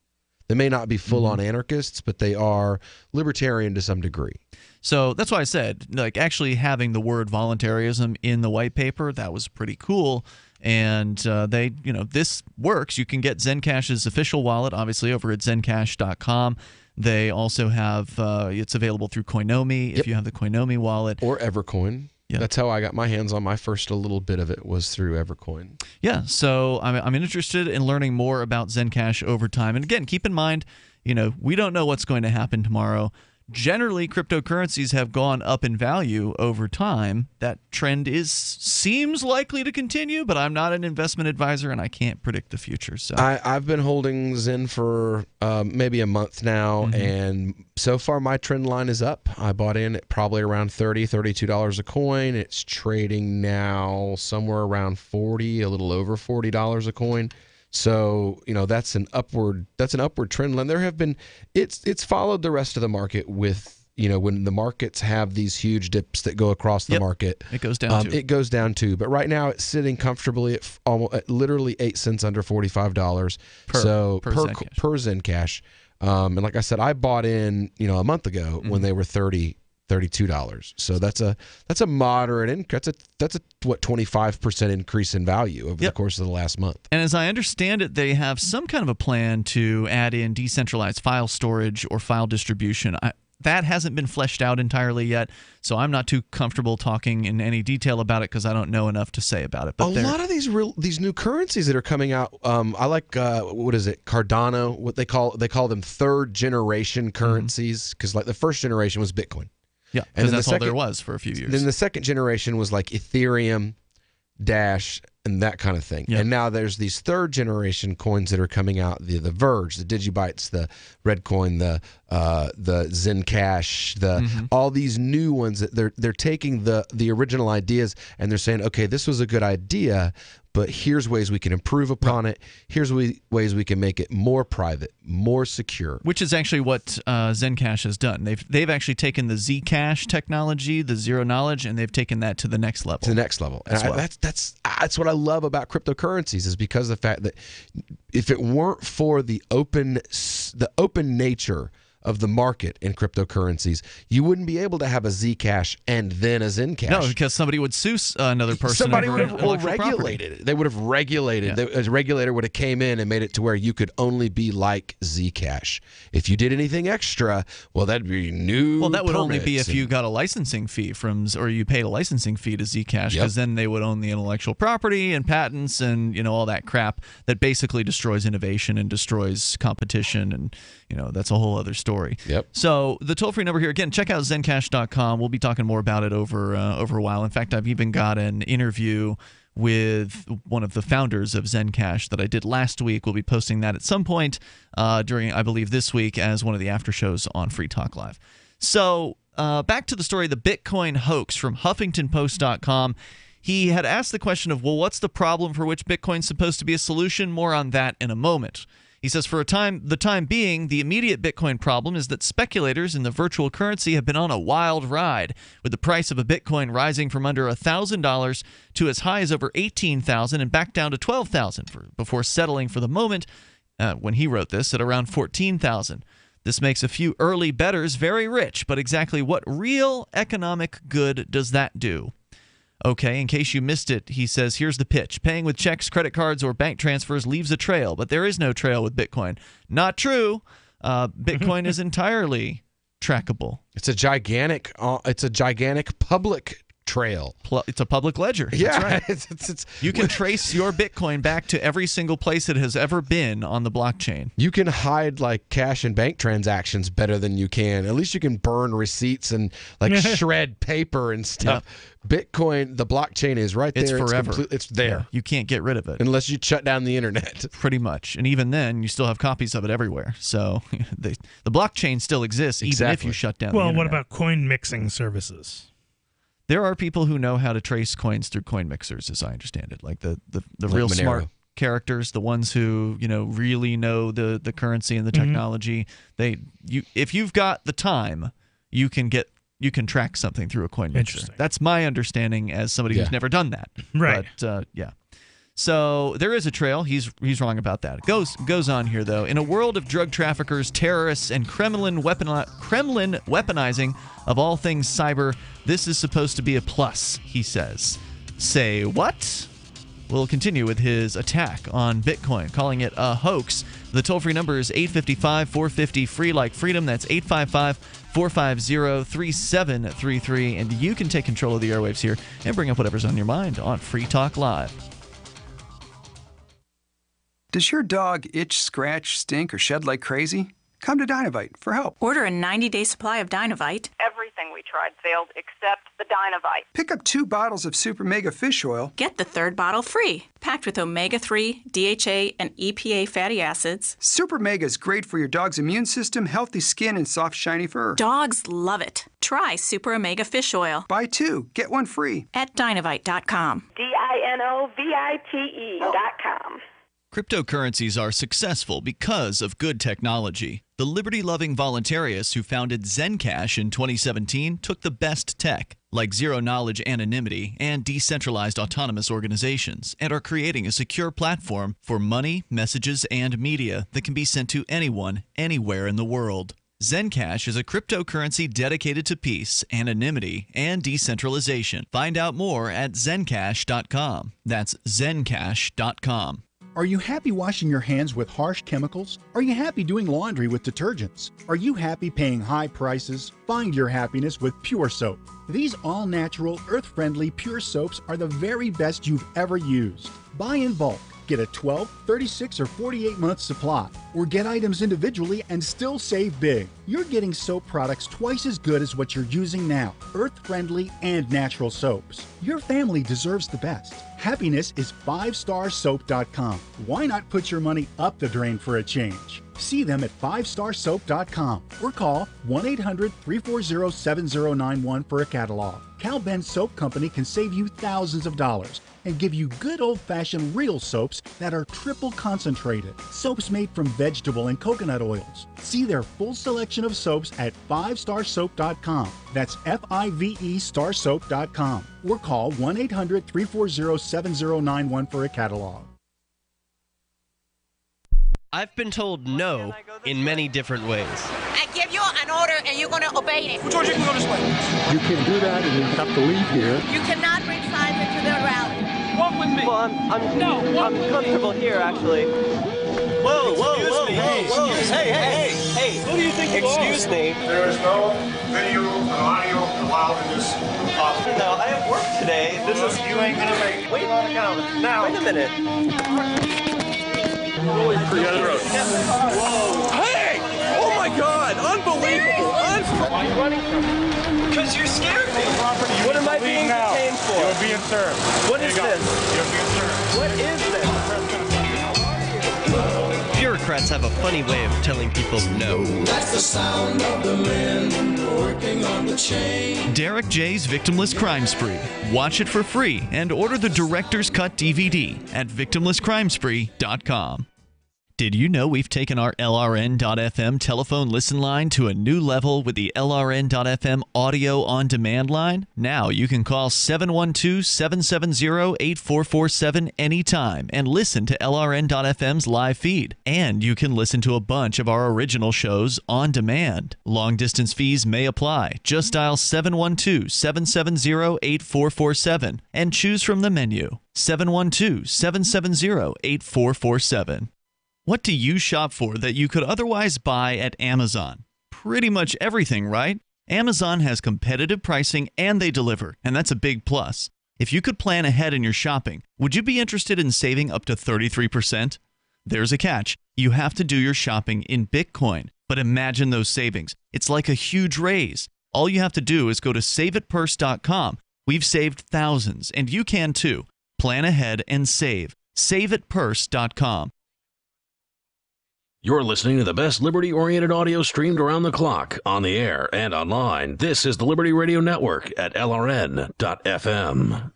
They may not be full-on anarchists, but they are libertarian to some degree. So that's why I said, like, actually having the word voluntarism in the white paper, that was pretty cool. And they, this works. You can get Zencash's official wallet, obviously, over at zencash.com. They also have, it's available through Coinomi if you have the Coinomi wallet. Or Evercoin. Yep. That's how I got my hands on my first little bit of it, was through Evercoin. Yeah, so I'm interested in learning more about Zencash over time. And again, keep in mind, we don't know what's going to happen tomorrow. Generally, cryptocurrencies have gone up in value over time. That trend seems likely to continue, but I'm not an investment advisor and I can't predict the future. So I've been holding Zen for maybe a month now, and so far my trend line is up. I bought in at probably around $32 a coin. It's trading now somewhere around $40, a little over $40 a coin. So, that's an upward trend line. There have been, it's followed the rest of the market with, when the markets have these huge dips that go across the market, it goes down too. It goes down too. But right now it's sitting comfortably at literally 8 cents under $45 per Zencash. And like I said, I bought in, a month ago when they were $32. So that's a moderate that's a 25% increase in value over the course of the last month. And as I understand it, they have some kind of a plan to add in decentralized file storage or file distribution. That hasn't been fleshed out entirely yet, so I'm not too comfortable talking in any detail about it because I don't know enough to say about it. But a lot of these new currencies that are coming out, I like what is it, Cardano? What they call them third generation currencies, because like the first generation was Bitcoin. Yeah, because that's all there was for a few years. Then the second generation was like Ethereum, Dash, and that kind of thing. Yep. And now there's these third generation coins that are coming out: the Verge, the Digibytes, the Redcoin, the Zencash, all these new ones that they're taking the original ideas and they're saying, okay, this was a good idea, but here's ways we can improve upon it. Here's ways we can make it more private, more secure. Which is actually what Zencash has done. They've actually taken the Zcash technology, the zero knowledge, and they've taken that to the next level. To the next level. That's what I love about cryptocurrencies, is because of the fact that if it weren't for the open nature of the market in cryptocurrencies, you wouldn't be able to have a Zcash and then a Zencash. No, because somebody would sue another person. Somebody would have regulated it. They would have regulated. A regulator would have came in and made it to where you could only be like Zcash. If you did anything extra, well, that'd be new. Well, that would only be if you got a licensing fee or you paid a licensing fee to Zcash, because then they would own the intellectual property and patents and all that crap that basically destroys innovation and destroys competition, and that's a whole other story. Yep. So the toll-free number here, again, check out zencash.com. We'll be talking more about it over a while. In fact, I've even got an interview with one of the founders of Zencash that I did last week. We'll be posting that at some point during, I believe, this week as one of the after shows on Free Talk Live. So back to the story, the Bitcoin hoax from HuffingtonPost.com. He had asked the question of, well, what's the problem for which Bitcoin's supposed to be a solution? More on that in a moment. He says, for the time being, the immediate Bitcoin problem is that speculators in the virtual currency have been on a wild ride, with the price of a Bitcoin rising from under $1,000 to as high as over $18,000 and back down to $12,000 before settling for the moment, when he wrote this, at around $14,000. This makes a few early bettors very rich, but exactly what real economic good does that do? Okay, in case you missed it, he says, here's the pitch. Paying with checks, credit cards, or bank transfers leaves a trail, but there is no trail with Bitcoin. Not true. Bitcoin is entirely trackable. It's a gigantic public trail. It's a public ledger. Yeah. That's right. You can trace your Bitcoin back to every single place it has ever been on the blockchain. You can hide like cash and bank transactions better than you can. At least you can burn receipts and like shred paper and stuff. Yep. Bitcoin, the blockchain is right there. It's forever. It's there. Yeah, you can't get rid of it. Unless you shut down the internet. Pretty much. And even then, you still have copies of it everywhere. So the blockchain still exists even if you shut down the internet. Well, what about coin mixing services? There are people who know how to trace coins through coin mixers, as I understand it. Like the real smart characters, the ones who really know the currency and the technology. If you've got the time, you can track something through a coin mixer. That's my understanding as somebody who's never done that. Right. But yeah. So there is a trail. He's wrong about that. It goes on here, though. In a world of drug traffickers, terrorists, and Kremlin weaponizing of all things cyber, this is supposed to be a plus, he says. Say what? We'll continue with his attack on Bitcoin, calling it a hoax. The toll-free number is 855-450-FREE like freedom. That's 855-450-3733. And you can take control of the airwaves here and bring up whatever's on your mind on Free Talk Live. Does your dog itch, scratch, stink, or shed like crazy? Come to Dynovite for help. Order a 90-day supply of Dynovite. Everything we tried failed except the Dynovite. Pick up 2 bottles of Super Mega Fish Oil. Get the 3rd bottle free. Packed with omega-3, DHA, and EPA fatty acids. Super Mega is great for your dog's immune system, healthy skin, and soft, shiny fur. Dogs love it. Try Super Omega Fish Oil. Buy 2, get 1 free. At Dynovite.com. DINOVITE.com. Cryptocurrencies are successful because of good technology. The liberty-loving voluntarists who founded Zencash in 2017 took the best tech, like zero-knowledge anonymity and decentralized autonomous organizations, and are creating a secure platform for money, messages, and media that can be sent to anyone, anywhere in the world. Zencash is a cryptocurrency dedicated to peace, anonymity, and decentralization. Find out more at Zencash.com. That's Zencash.com. Are you happy washing your hands with harsh chemicals? Are you happy doing laundry with detergents? Are you happy paying high prices? Find your happiness with Pure Soap. These all-natural, earth-friendly Pure Soaps are the very best you've ever used. Buy in bulk. Get a 12, 36, or 48-month supply, or get items individually and still save big. You're getting soap products twice as good as what you're using now, earth-friendly and natural soaps. Your family deserves the best. Happiness is 5starsoap.com. Why not put your money up the drain for a change? See them at 5starsoap.com or call 1-800-340-7091 for a catalog. Cal Ben Soap Company can save you thousands of dollars and give you good old-fashioned real soaps that are triple concentrated. Soaps made from vegetable and coconut oils. See their full selection of soaps at 5starsoap.com. That's F-I-V-E starsoap.com. Or call 1-800-340-7091 for a catalog. I've been told no in many different ways. I give you an order and you're going to obey it. George, you can go this way. You can't do that and you have to leave here. You cannot bring signs into the rally. Walk with me. Well, I'm comfortable here, actually. Whoa, hey, who do you think you are? Excuse me. There is no video and audio allowed in this office. No, I have work today. This is... You ain't gonna make it. Wait a minute. Really Hey! Oh my God! Unbelievable! Why are you running from me? Because you're scared me. What am I being detained for? You're being served. What is this? You're being served. What is this? Bureaucrats have a funny way of telling people no. That's the sound of the men working on the chain. Derek J's Victimless Crime Spree. Watch it for free and order the Director's Cut DVD at victimlesscrimespree.com. Did you know we've taken our LRN.FM telephone listen line to a new level with the LRN.FM audio on demand line? Now you can call 712-770-8447 anytime and listen to LRN.FM's live feed. And you can listen to a bunch of our original shows on demand. Long distance fees may apply. Just dial 712-770-8447 and choose from the menu. 712-770-8447. What do you shop for that you could otherwise buy at Amazon? Pretty much everything, right? Amazon has competitive pricing and they deliver, and that's a big plus. If you could plan ahead in your shopping, would you be interested in saving up to 33%? There's a catch. You have to do your shopping in Bitcoin. But imagine those savings. It's like a huge raise. All you have to do is go to SaveItPurse.com. We've saved thousands, and you can too. Plan ahead and save. SaveItPurse.com. You're listening to the best liberty-oriented audio streamed around the clock, on the air, and online. This is the Liberty Radio Network at LRN.FM.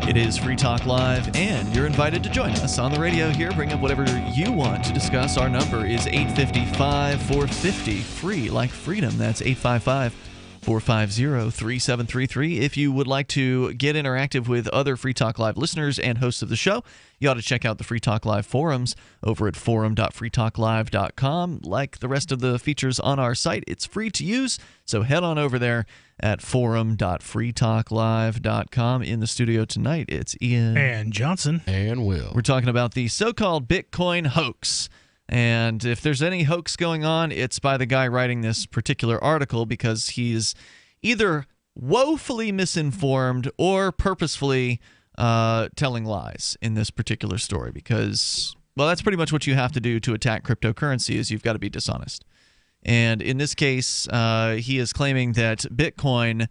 It is Free Talk Live, and you're invited to join us on the radio here. Bring up whatever you want to discuss. Our number is 855-450-FREE, like freedom. That's 855 450-3733. If you would like to get interactive with other Free Talk Live listeners and hosts of the show, you ought to check out the Free Talk Live forums over at forum.freetalklive.com. Like the rest of the features on our site, it's free to use, so head on over there at forum.freetalklive.com. In the studio tonight, it's Ian. And Johnson. And Will. We're talking about the so-called Bitcoin hoax. And if there's any hoax going on, it's by the guy writing this particular article, because he's either woefully misinformed or purposefully telling lies in this particular story. Because, well, that's pretty much what you have to do to attack cryptocurrency, is you've got to be dishonest. And in this case, he is claiming that Bitcoin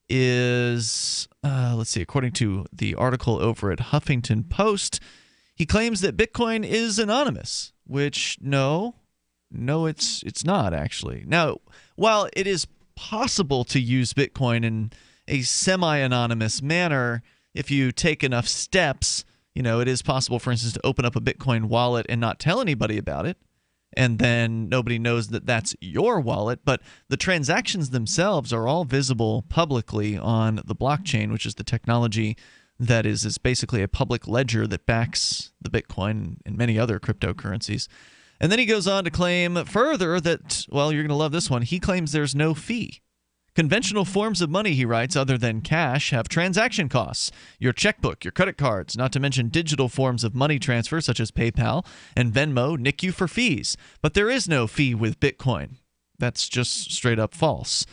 is, let's see, according to the article over at Huffington Post, he claims that Bitcoin is anonymous. Which, no, it's not, actually. Now, while it is possible to use Bitcoin in a semi-anonymous manner, if you take enough steps, it is possible, for instance, to open up a Bitcoin wallet and not tell anybody about it, and then nobody knows that that's your wallet. But the transactions themselves are all visible publicly on the blockchain, which is the technology that is basically a public ledger that backs the Bitcoin and many other cryptocurrencies. And then he goes on to claim further that, well, you're going to love this one, he claims there's no fee. Conventional forms of money, he writes, other than cash, have transaction costs. Your checkbook, your credit cards, not to mention digital forms of money transfer such as PayPal and Venmo nick you for fees. But there is no fee with Bitcoin. That's just straight up false.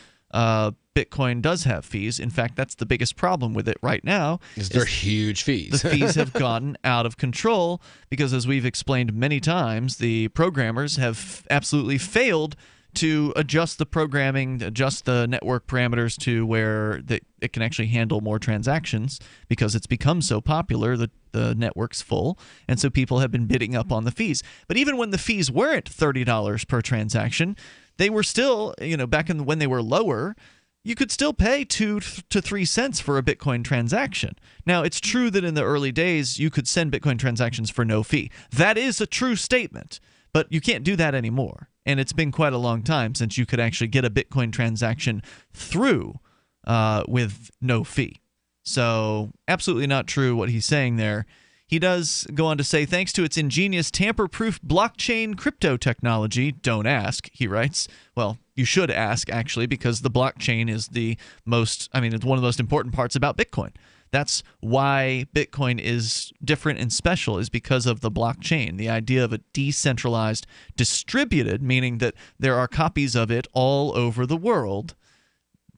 Bitcoin does have fees. In fact, that's the biggest problem with it right now. They're huge fees. The fees have gotten out of control because, as we've explained many times, the programmers have absolutely failed to adjust the programming, adjust the network parameters to where it can actually handle more transactions, because it's become so popular, the network's full, and so people have been bidding up on the fees. But even when the fees weren't $30 per transaction, they were still, back when they were lower, you could still pay 2 to 3 cents for a Bitcoin transaction. Now, it's true that in the early days, you could send Bitcoin transactions for no fee. That is a true statement, but you can't do that anymore. And it's been quite a long time since you could actually get a Bitcoin transaction through with no fee. So, absolutely not true what he's saying there. He does go on to say, thanks to its ingenious tamper-proof blockchain crypto technology, don't ask, he writes. Well, you should ask, actually, because the blockchain is it's one of the most important parts about Bitcoin. That's why Bitcoin is different and special, is because of the blockchain, the idea of a decentralized, distributed, meaning that there are copies of it all over the world,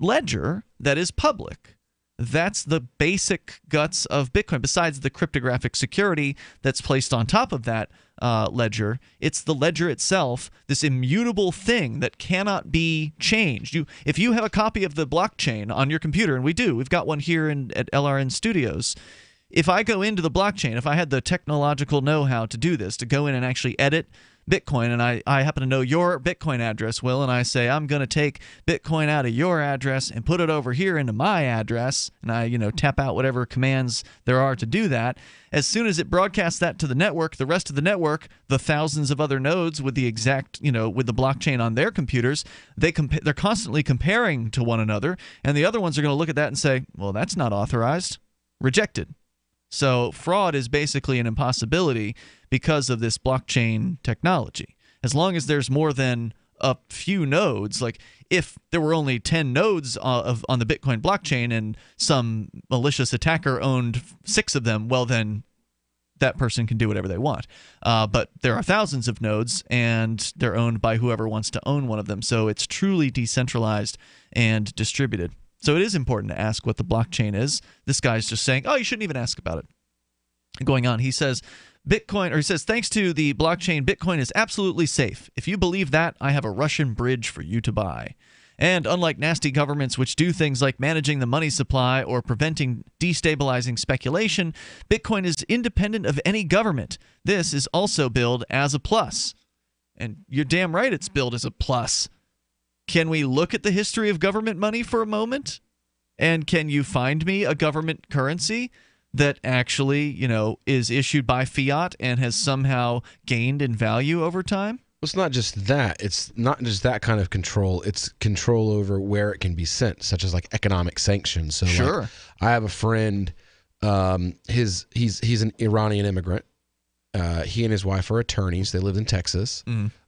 ledger that is public. That's the basic guts of Bitcoin. Besides the cryptographic security that's placed on top of that ledger, it's the ledger itself, this immutable thing that cannot be changed. If you have a copy of the blockchain on your computer, and we've got one here at LRN Studios. If I go into the blockchain, if I had the technological know-how to do this, to go in and actually edit Bitcoin, and I happen to know your Bitcoin address, Will, and I say I'm going to take Bitcoin out of your address and put it over here into my address, and I tap out whatever commands there are to do that. As soon as it broadcasts that to the network, the rest of the network, the thousands of other nodes with the exact with the blockchain on their computers, they're constantly comparing to one another, and the other ones are going to look at that and say, well, that's not authorized, rejected. So fraud is basically an impossibility because of this blockchain technology. As long as there's more than a few nodes, like if there were only 10 nodes on the Bitcoin blockchain and some malicious attacker owned 6 of them, well, then that person can do whatever they want. But there are thousands of nodes, and they're owned by whoever wants to own one of them. So it's truly decentralized and distributed. So it is important to ask what the blockchain is. This guy's just saying, oh, you shouldn't even ask about it. Going on, he says, thanks to the blockchain, Bitcoin is absolutely safe. If you believe that, I have a Russian bridge for you to buy. And unlike nasty governments which do things like managing the money supply or preventing destabilizing speculation, Bitcoin is independent of any government. This is also billed as a plus. And you're damn right it's billed as a plus. Can we look at the history of government money for a moment? And can you find me a government currency that actually, is issued by fiat and has somehow gained in value over time? it's not just that. It's not just that kind of control. It's control over where it can be sent, such as like economic sanctions. So Sure. like, I have a friend, he's an Iranian immigrant. He and his wife are attorneys. They live in Texas.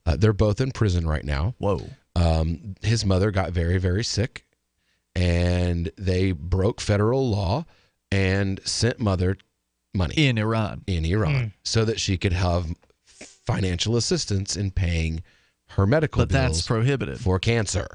They're both in prison right now. Whoa. His mother got very, very sick, and they broke federal law and sent mother money in Iran, so that she could have financial assistance in paying her medical bills. But that's prohibited for cancer.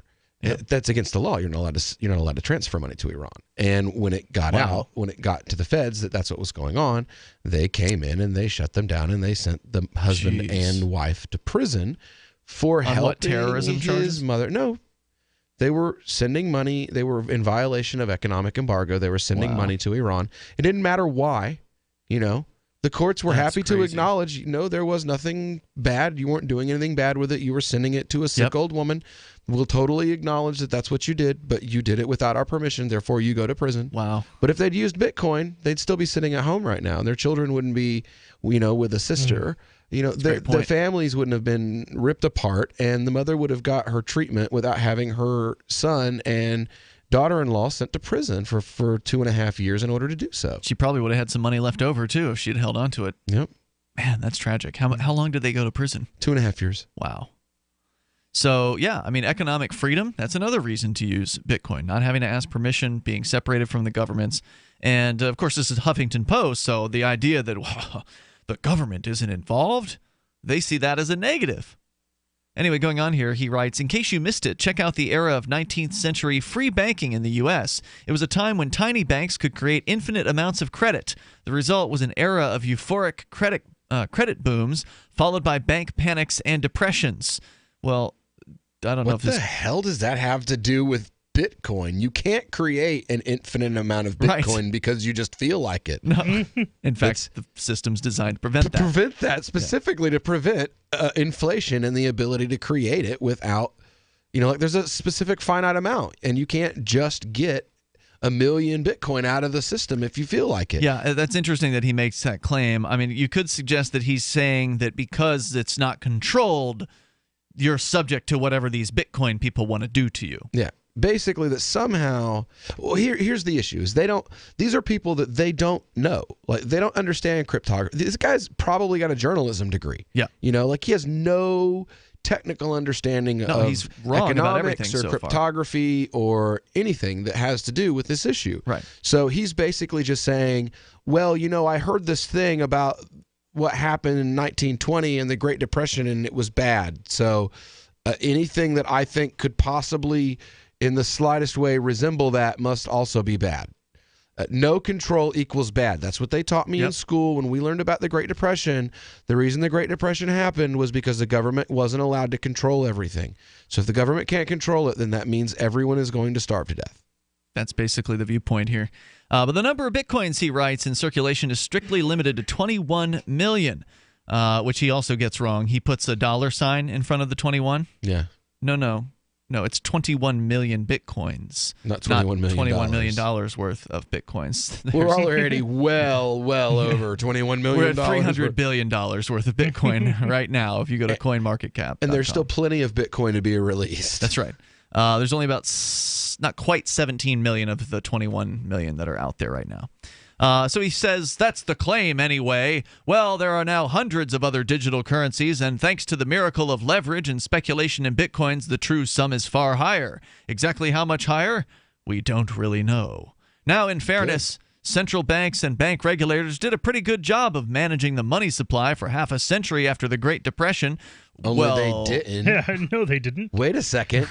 That's against the law. You're not allowed to transfer money to Iran. And when it got out, when it got to the feds that that's what was going on, they came in and they shut them down and they sent the husband and wife to prison for helping what, terrorism his charges? mother. No, they were sending money. They were in violation of economic embargo. They were sending money to Iran. It didn't matter why. The courts were happy to acknowledge, there was nothing bad. You weren't doing anything bad with it. You were sending it to a sick old woman. We'll totally acknowledge that that's what you did, but you did it without our permission. Therefore, you go to prison. Wow. But if they'd used Bitcoin, they'd still be sitting at home right now. And their children wouldn't be, with a sister. The families wouldn't have been ripped apart, and the mother would have got her treatment without having her son and daughter-in-law sent to prison for 2.5 years in order to do so. She probably would have had some money left over, too, if she'd held on to it. Yep. Man, that's tragic. How long did they go to prison? 2.5 years. Wow. So, yeah, economic freedom, that's another reason to use Bitcoin. Not having to ask permission, being separated from the governments. And, of course, this is Huffington Post, so the idea that the government isn't involved, they see that as a negative. Anyway, going on here, he writes, in case you missed it, check out the era of 19th century free banking in the U.S. It was a time when tiny banks could create infinite amounts of credit. The result was an era of euphoric credit booms, followed by bank panics and depressions. Well, I don't know if What the hell does that have to do with Bitcoin? You can't create an infinite amount of Bitcoin because you just feel like it. No. In fact, the system's designed to prevent that. Specifically to prevent inflation and the ability to create it without, there's a specific finite amount, and you can't just get 1 million Bitcoin out of the system if you feel like it. Yeah, that's interesting that he makes that claim. You could suggest that he's saying that because it's not controlled, you're subject to whatever these Bitcoin people want to do to you. Yeah. Basically, that somehow, here's the issue: is these are people that they don't know, like they don't understand cryptography. This guy's probably got a journalism degree. Yeah, he has no technical understanding of he's wrong about everything economics or so far. cryptography or anything that has to do with this issue. Right. So he's basically just saying, well, I heard this thing about what happened in 1920 and the Great Depression, and it was bad. So anything that I think could possibly in the slightest way resemble that must also be bad. No control equals bad. That's what they taught me in school when we learned about the Great Depression. The reason the Great Depression happened was because the government wasn't allowed to control everything. So if the government can't control it, then that means everyone is going to starve to death. That's basically the viewpoint here. But the number of Bitcoins, he writes, in circulation is strictly limited to 21 million, which he also gets wrong. He puts a $sign in front of the 21. Yeah. No, it's 21 million Bitcoins. Not $21 million. $21 million worth of Bitcoins. We're already well over $21 million. We're at $300 billion worth of Bitcoin right now if you go to CoinMarketCap. And there's still plenty of Bitcoin to be released. That's right. There's only about not quite 17 million of the 21 million that are out there right now. So he says, that's the claim anyway. Well, there are now hundreds of other digital currencies, and thanks to the miracle of leverage and speculation in Bitcoins, the true sum is far higher. Exactly how much higher? We don't really know. Now, in fairness, central banks and bank regulators did a pretty good job of managing the money supply for half a century after the Great Depression. They didn't. Yeah, no, they didn't. Wait a second.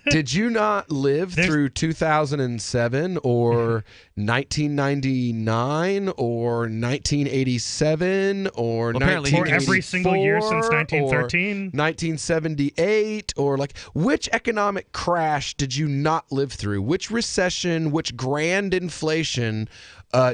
Did you not live through 2007 or 1999 or 1987 or apparently every single year since 1913? 1978 or which economic crash did you not live through? Which recession, which grand inflation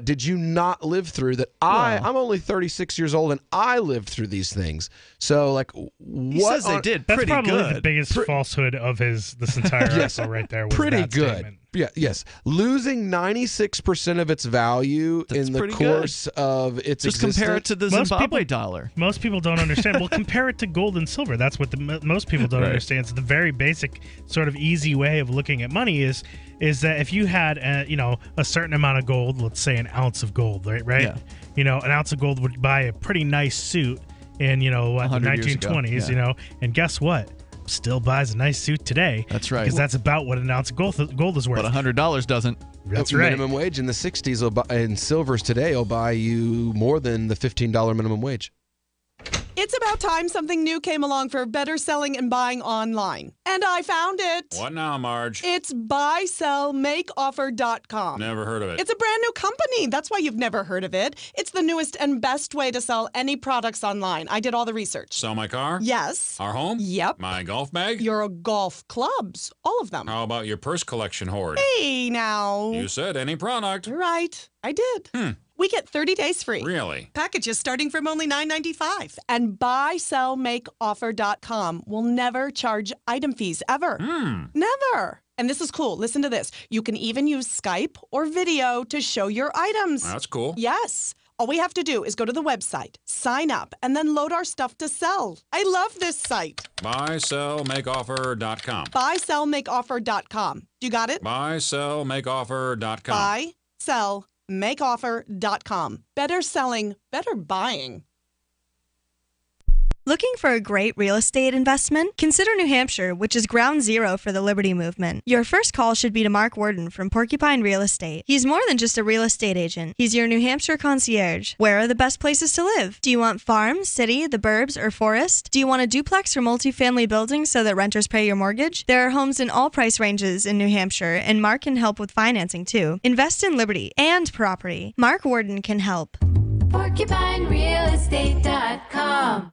did you not live through that I'm only 36 years old and I lived through these things. So he says they did that's pretty probably good. The biggest falsehood of this entire article right there was pretty that good. statement. Yes. Losing 96% of its value in the course of its existence. Compare it to the Zimbabwe dollar. Most people don't understand. Well, compare it to gold and silver. That's what most people don't understand. So the very basic sort of easy way of looking at money is that if you had a certain amount of gold, let's say an ounce of gold, right? Yeah. An ounce of gold would buy a pretty nice suit in the 1920s, and guess what? Still buys a nice suit today. That's right. Because that's about what an ounce of gold is worth. But $100 doesn't. That's right. Minimum wage in the 60s and silvers today will buy you more than the $15 minimum wage. It's about time something new came along for better selling and buying online. And I found it. What now, Marge? It's buysellmakeoffer.com. Never heard of it. It's a brand new company. That's why you've never heard of it. It's the newest and best way to sell any products online. I did all the research. Sell my car? Yes. Our home? Yep. My golf bag? Your golf clubs. All of them. How about your purse collection hoard? Hey, now. You said any product. Right. I did. We get 30 days free. Really? Packages starting from only $9.95. And buysellmakeoffer.com will never charge item fees, ever. Never. And this is cool. Listen to this. You can even use Skype or video to show your items. That's cool. Yes. All we have to do is go to the website, sign up, and then load our stuff to sell. I love this site. Buysellmakeoffer.com. Buysellmakeoffer.com. You got it? Buysellmakeoffer.com. Buysellmakeoffer.com. Better selling, better buying. Looking for a great real estate investment? Consider New Hampshire, which is ground zero for the Liberty Movement. Your first call should be to Mark Worden from Porcupine Real Estate. He's more than just a real estate agent. He's your New Hampshire concierge. Where are the best places to live? Do you want farm, city, the burbs, or forest? Do you want a duplex or multifamily building so that renters pay your mortgage? There are homes in all price ranges in New Hampshire, and Mark can help with financing too. Invest in Liberty and property. Mark Worden can help. PorcupineRealEstate.com.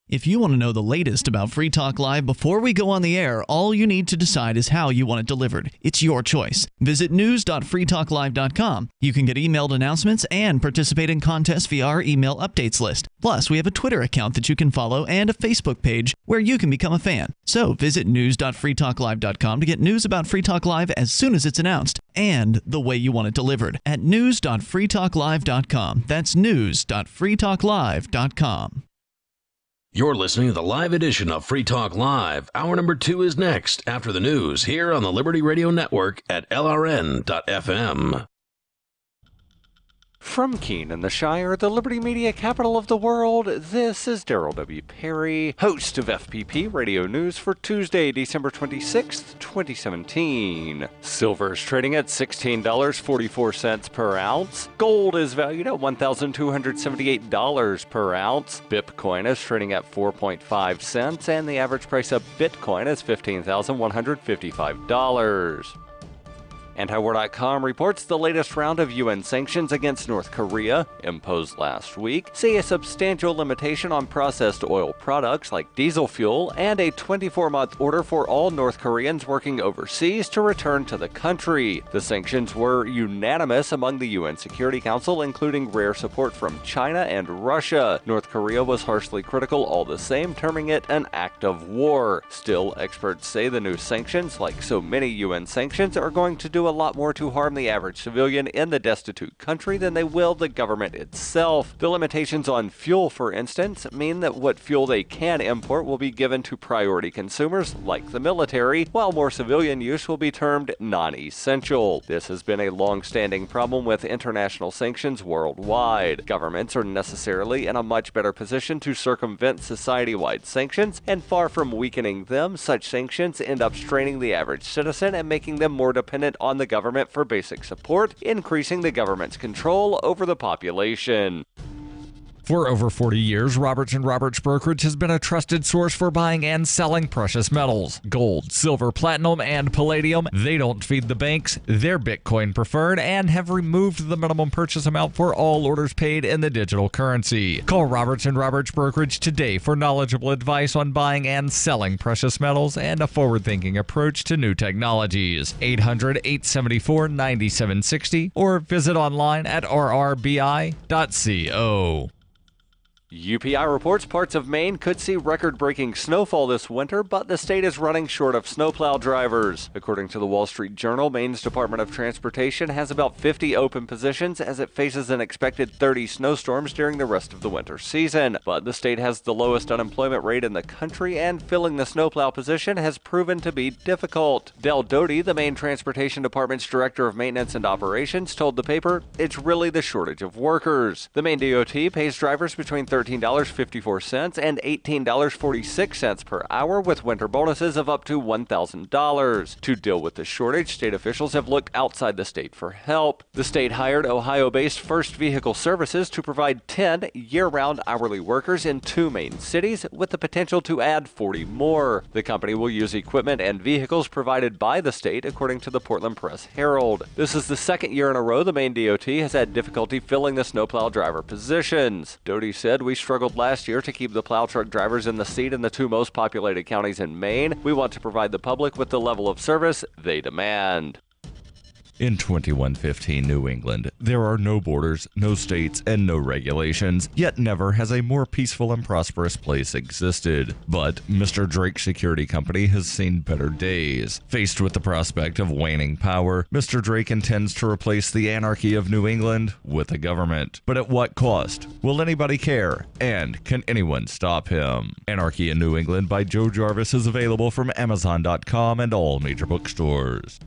If you want to know the latest about Free Talk Live before we go on the air, all you need to decide is how you want it delivered. It's your choice. Visit news.freetalklive.com. You can get emailed announcements and participate in contests via our email updates list. Plus, we have a Twitter account that you can follow and a Facebook page where you can become a fan. So visit news.freetalklive.com to get news about Free Talk Live as soon as it's announced and the way you want it delivered at news.freetalklive.com. That's news.freetalklive.com. You're listening to the live edition of Free Talk Live. Hour number 2 is next after the news here on the Liberty Radio Network at LRN.FM. From Keene in the Shire, the Liberty Media capital of the world, this is Daryl W. Perry, host of FPP Radio News for Tuesday, December 26th, 2017. Silver is trading at $16.44 per ounce. Gold is valued at $1,278 per ounce. Bitcoin is trading at 4.5 cents, and the average price of Bitcoin is $15,155. Antiwar.com reports the latest round of UN sanctions against North Korea, imposed last week, see a substantial limitation on processed oil products like diesel fuel and a 24-month order for all North Koreans working overseas to return to the country. The sanctions were unanimous among the UN Security Council, including rare support from China and Russia. North Korea was harshly critical all the same, terming it an act of war. Still, experts say the new sanctions, like so many UN sanctions, are going to do a lot more to harm the average civilian in the destitute country than they will the government itself. The limitations on fuel, for instance, mean that what fuel they can import will be given to priority consumers like the military, while more civilian use will be termed non-essential. This has been a long-standing problem with international sanctions worldwide. Governments are necessarily in a much better position to circumvent society-wide sanctions, and far from weakening them, such sanctions end up straining the average citizen and making them more dependent on the government for basic support, increasing the government's control over the population. For over 40 years, Roberts & Roberts Brokerage has been a trusted source for buying and selling precious metals. Gold, silver, platinum, and palladium. They don't feed the banks. They're Bitcoin preferred and have removed the minimum purchase amount for all orders paid in the digital currency. Call Roberts & Roberts Brokerage today for knowledgeable advice on buying and selling precious metals and a forward-thinking approach to new technologies. 800-874-9760 or visit online at rrbi.co. UPI reports parts of Maine could see record-breaking snowfall this winter, but the state is running short of snowplow drivers. According to the Wall Street Journal, Maine's Department of Transportation has about 50 open positions as it faces an expected 30 snowstorms during the rest of the winter season. But the state has the lowest unemployment rate in the country, and filling the snowplow position has proven to be difficult. Del Doty, the Maine Transportation Department's Director of Maintenance and Operations, told the paper, "It's really the shortage of workers." The Maine DOT pays drivers between $13.54 and $18.46 per hour, with winter bonuses of up to $1,000. To deal with the shortage, state officials have looked outside the state for help. The state hired Ohio-based First Vehicle Services to provide 10 year-round hourly workers in 2 Maine cities, with the potential to add 40 more. The company will use equipment and vehicles provided by the state, according to the Portland Press-Herald. This is the second year in a row the Maine DOT has had difficulty filling the snowplow driver positions. Doty said, "We struggled last year to keep the plow truck drivers in the seat in the 2 most populated counties in Maine. We want to provide the public with the level of service they demand." In 2115 New England, there are no borders, no states, and no regulations, yet never has a more peaceful and prosperous place existed. But Mr. Drake Security Company has seen better days. Faced with the prospect of waning power, Mr. Drake intends to replace the anarchy of New England with a government. But at what cost? Will anybody care? And can anyone stop him? Anarchy in New England by Joe Jarvis is available from Amazon.com and all major bookstores.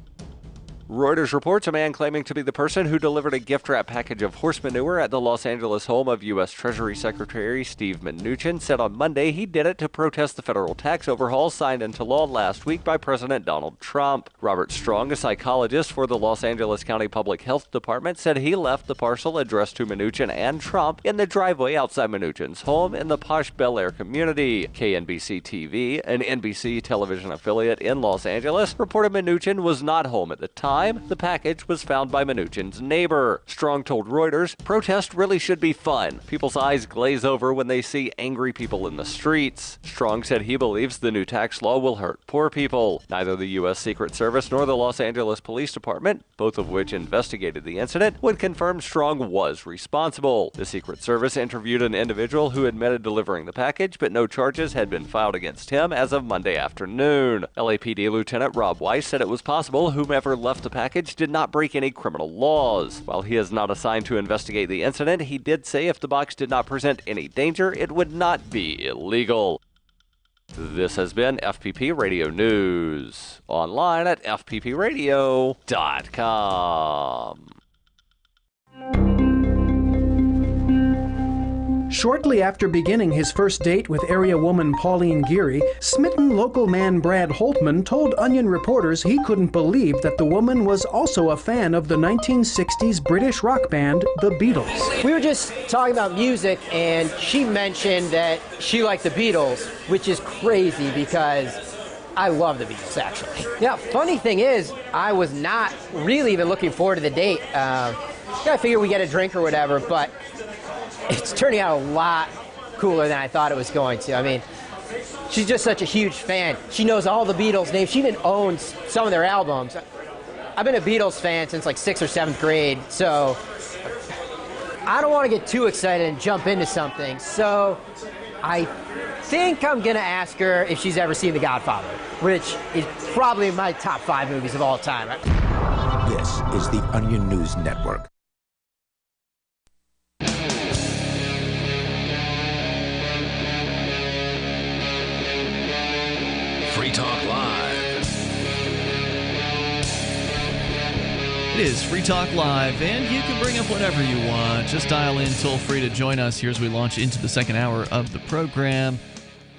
Reuters reports a man claiming to be the person who delivered a gift-wrap package of horse manure at the Los Angeles home of U.S. Treasury Secretary Steve Mnuchin said on Monday he did it to protest the federal tax overhaul signed into law last week by President Donald Trump. Robert Strong, a psychologist for the Los Angeles County Public Health Department, said he left the parcel addressed to Mnuchin and Trump in the driveway outside Mnuchin's home in the posh Bel Air community. KNBC-TV, an NBC television affiliate in Los Angeles, reported Mnuchin was not home at the time. The package was found by Mnuchin's neighbor. Strong told Reuters, "Protest really should be fun. People's eyes glaze over when they see angry people in the streets." Strong said he believes the new tax law will hurt poor people. Neither the U.S. Secret Service nor the Los Angeles Police Department, both of which investigated the incident, would confirm Strong was responsible. The Secret Service interviewed an individual who admitted delivering the package, but no charges had been filed against him as of Monday afternoon. LAPD Lieutenant Rob Weiss said it was possible whomever left the package did not break any criminal laws. While he is not assigned to investigate the incident, he did say if the box did not present any danger, it would not be illegal. This has been FPP Radio News. Online at fppradio.com. Shortly after beginning his first date with area woman Pauline Geary, smitten local man Brad Holtman told Onion reporters he couldn't believe that the woman was also a fan of the 1960s British rock band, the Beatles. We were just talking about music, and she mentioned that she liked the Beatles, which is crazy because I love the Beatles, actually. Yeah, funny thing is, I was not really even looking forward to the date. I figured we get a drink or whatever, but it's turning out a lot cooler than I thought it was going to. I mean, she's just such a huge fan. She knows all the Beatles names. She even owns some of their albums. I've been a Beatles fan since like 6th or 7th grade, so I don't want to get too excited and jump into something. So I think I'm going to ask her if she's ever seen The Godfather, which is probably my top 5 movies of all time. This is the Onion News Network. Free Talk Live. It is Free Talk Live, and you can bring up whatever you want. Just dial in toll free to join us here as we launch into the second hour of the program.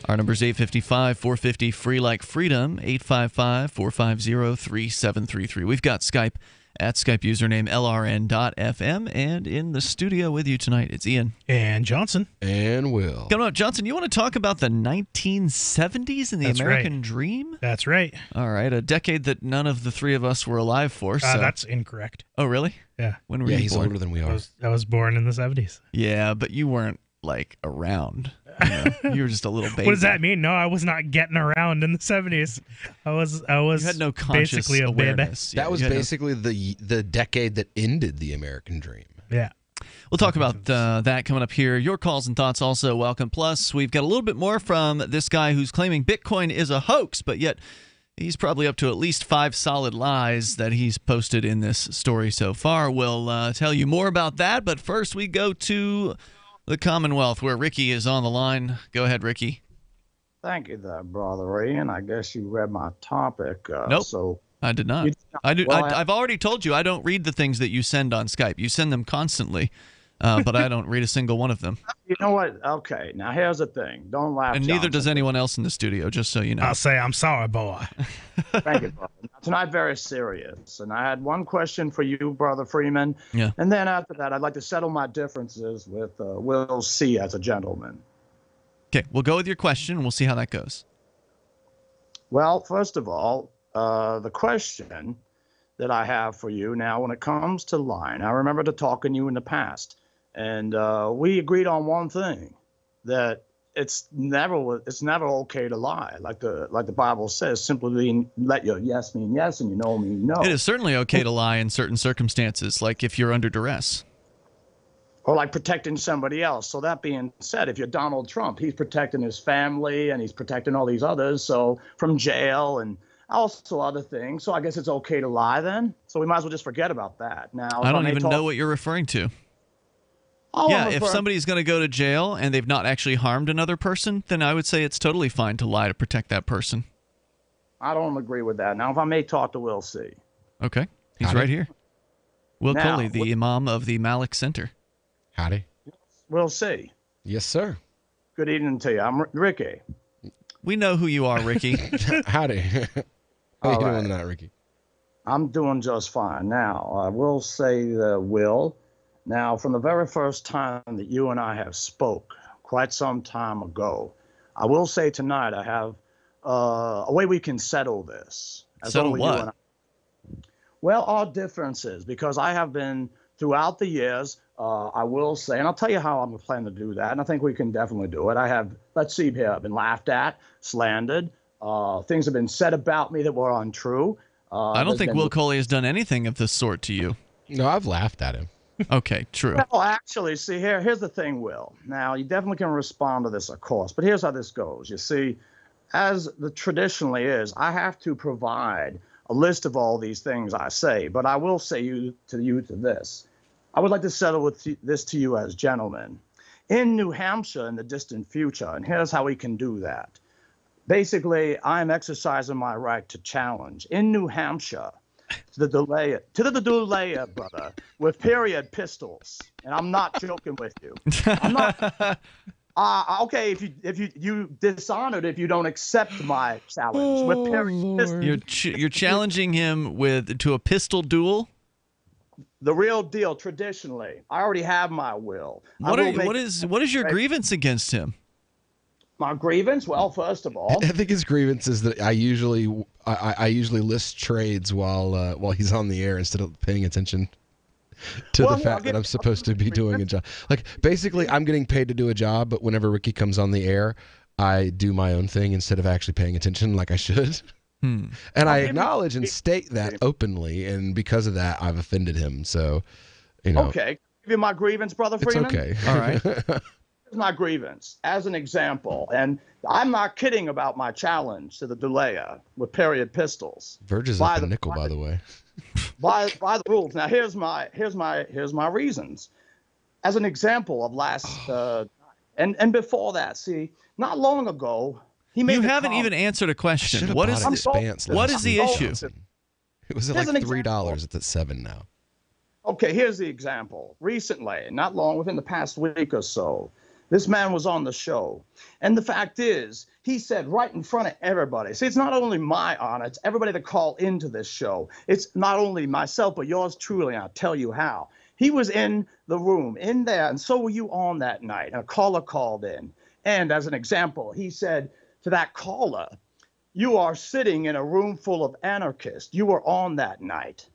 Our number is 855-450 free like freedom, 855-450-3733. We've got Skype at Skype username LRN.FM, and in the studio with you tonight, it's Ian. And Johnson. And Will. Coming up, Johnson, you want to talk about the 1970s and the American Dream? That's right. All right, a decade that none of the three of us were alive for. So. That's incorrect. Oh, really? Yeah. When were you he's born? older than we are. I was born in the 70s. Yeah, but you weren't, like, around. You know? You were just a little baby. What does that mean? No, I was not getting around in the 70s. I was you had no conscious basically a awareness. baby. That was basically the decade that ended the American Dream. Yeah. We'll talk about that coming up here. Your calls and thoughts also welcome. Plus, we've got a little bit more from this guy who's claiming Bitcoin is a hoax, but yet he's probably up to at least 5 solid lies that he's posted in this story so far. We'll tell you more about that, but first we go to the Commonwealth where Ricky is on the line. Go ahead, Ricky. Thank you there, Brother Ian. I guess you read my topic. Nope. So I did not. I've already told you I don't read the things that you send on Skype. You send them constantly, but I don't read a single one of them. You know what? Okay, now here's the thing. Don't laugh. And neither does anyone else in the studio, just so you know. I'll say I'm sorry, boy. Thank you, brother. Now, tonight, very serious. And I had one question for you, Brother Freeman. Yeah. And then after that, I'd like to settle my differences with Will C. as a gentleman. Okay, we'll go with your question, and we'll see how that goes. Well, first of all, the question that I have for you now, when it comes to lying, I remember talking to you in the past, and we agreed on one thing, that it's never okay to lie, like the Bible says. Simply let your yes mean yes and your no mean no. It is certainly okay to lie in certain circumstances, like if you're under duress. Or like protecting somebody else. So that being said, if you're Donald Trump, he's protecting his family and he's protecting all these others, so from jail and also other things. So I guess it's okay to lie then. So we might as well just forget about that. Now, I don't even know what you're referring to. Yeah, if somebody's going to go to jail and they've not actually harmed another person, then I would say it's totally fine to lie to protect that person. I don't agree with that. Now, if I may talk to Will C. Okay, he's right here. Will Coley, the Imam of the Malik Center. Howdy. Will C. Yes, sir. Good evening to you. I'm Ricky. We know who you are, Ricky. Howdy. How you doing tonight, Ricky? I'm doing just fine. Now, I will say, Will, now, from the very first time that you and I have spoke, quite some time ago, I will say tonight I have a way we can settle this. Settle what? Well, our differences, because I have been, throughout the years, I will say, and I'll tell you how I'm planning to do that, and I think we can definitely do it. I have, let's see here, I've been laughed at, slandered. Things have been said about me that were untrue. I don't think Will Coley has done anything of this sort to you. No, I've laughed at him. Okay, true. Well, actually, see, here's the thing, Will. Now, you definitely can respond to this, of course, but here's how this goes. You see, as the traditionally is, I have to provide a list of all these things I say, but I will say to this. I would like to settle with this to you as gentlemen. In New Hampshire in the distant future, and here's how we can do that. Basically, I'm exercising my right to challenge. In New Hampshire, to the Delayah, brother, with period pistols. And I'm not joking with you. I'm not. Okay, if you dishonored if you don't accept my challenge with period pistols. You're challenging him to a pistol duel? The real deal, traditionally. I already have my will. What is your grievance against him? My grievance? Well, first of all, I think his grievance is that I usually list trades while he's on the air instead of paying attention to the fact that I'm supposed to be doing a job. Like, basically, I'm getting paid to do a job, but whenever Ricky comes on the air, I do my own thing instead of actually paying attention like I should. And I acknowledge and state that openly, and because of that, I've offended him. So, Okay, give you my grievance, Brother Freeman. It's okay. All right. Here's my grievance, as an example, and I'm not kidding about my challenge to the Delayah with period pistols. Verge is up a nickel, by the way. By the rules. Now, here's my reasons. As an example of last and before that, see, not long ago. You haven't even answered a question. What is the issue? It was at like $3. It's at $7 now. Okay, here's the example. Recently, not long, within the past week or so, this man was on the show. And the fact is, he said right in front of everybody, see, it's not only my honor, it's everybody that called into this show. It's not only myself, but yours truly, and I'll tell you how. He was in the room, in there, and so were you on that night. And a caller called in. And as an example, he said to that caller, you are sitting in a room full of anarchists. You were on that night.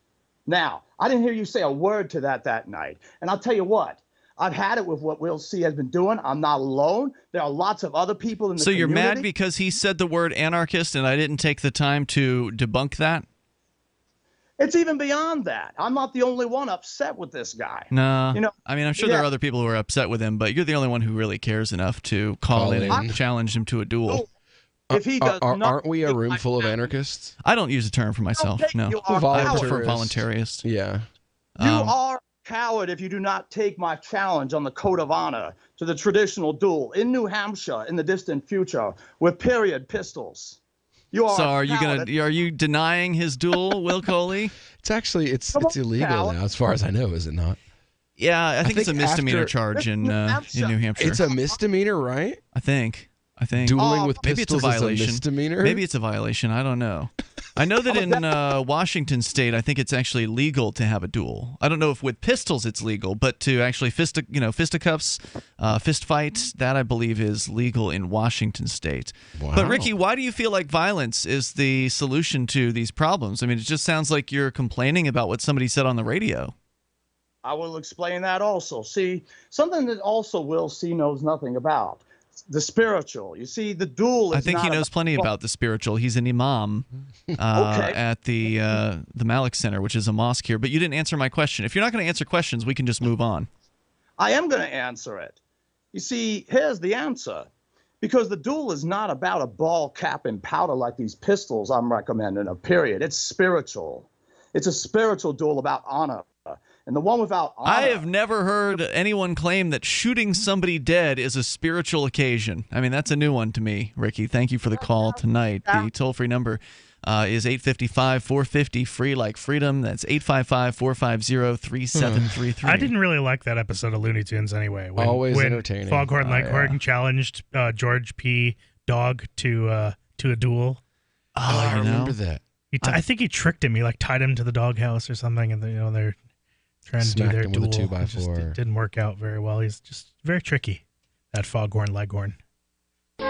Now, I didn't hear you say a word to that night. And I'll tell you what, I've had it with what Will C has been doing. I'm not alone. There are lots of other people in the community. So you're mad because he said the word anarchist and I didn't take the time to debunk that? It's even beyond that. I'm not the only one upset with this guy. No, You know, I mean, I'm sure there are other people who are upset with him, but you're the only one who really cares enough to call in and challenge him to a duel. If he does not, aren't we a room full of anarchists? I don't use a term for myself. No, you are I prefer cowards. voluntarist. Yeah. You are a coward if you do not take my challenge on the code of honor to the traditional duel in New Hampshire in the distant future with period pistols. You are. So are you denying his duel, Will Coley? It's actually it's illegal now, as far as I know, is it not? Yeah, I think it's a misdemeanor charge in New Hampshire. It's a misdemeanor, right? I think. Dueling with maybe it's a pistols is a violation. misdemeanor? Maybe it's a violation. I don't know. I know that in Washington State, I think it's actually legal to have a duel. I don't know if with pistols it's legal, but to actually fisticuffs, fist fight, that I believe is legal in Washington State. Wow. But Ricky, why do you feel like violence is the solution to these problems? I mean, it just sounds like you're complaining about what somebody said on the radio. I will explain that also. See, something that also Will C knows nothing about. The spiritual. You see, the duel is I think he knows plenty about the spiritual. He's an imam at the Malik Center, which is a mosque here. But you didn't answer my question. If you're not going to answer questions, we can just move on. I am going to answer it. You see, here's the answer. Because the duel is not about a ball, cap, and powder like these pistols I'm recommending, period. It's spiritual. It's a spiritual duel about honor. And the one without honor. I have never heard anyone claim that shooting somebody dead is a spiritual occasion. I mean, that's a new one to me, Ricky. Thank you for the call tonight. The toll-free number is 855-450-FREE like freedom. That's 855-450-3733. I didn't really like that episode of Looney Tunes anyway. Always entertaining. Foghorn Leghorn challenged George P. Dog to a duel. Oh, I remember that. I think he tricked him. He tied him to the doghouse or something, and they're trying to do their him duel. with a 2x4. It didn't work out very well. He's just very tricky, that Foghorn Leghorn.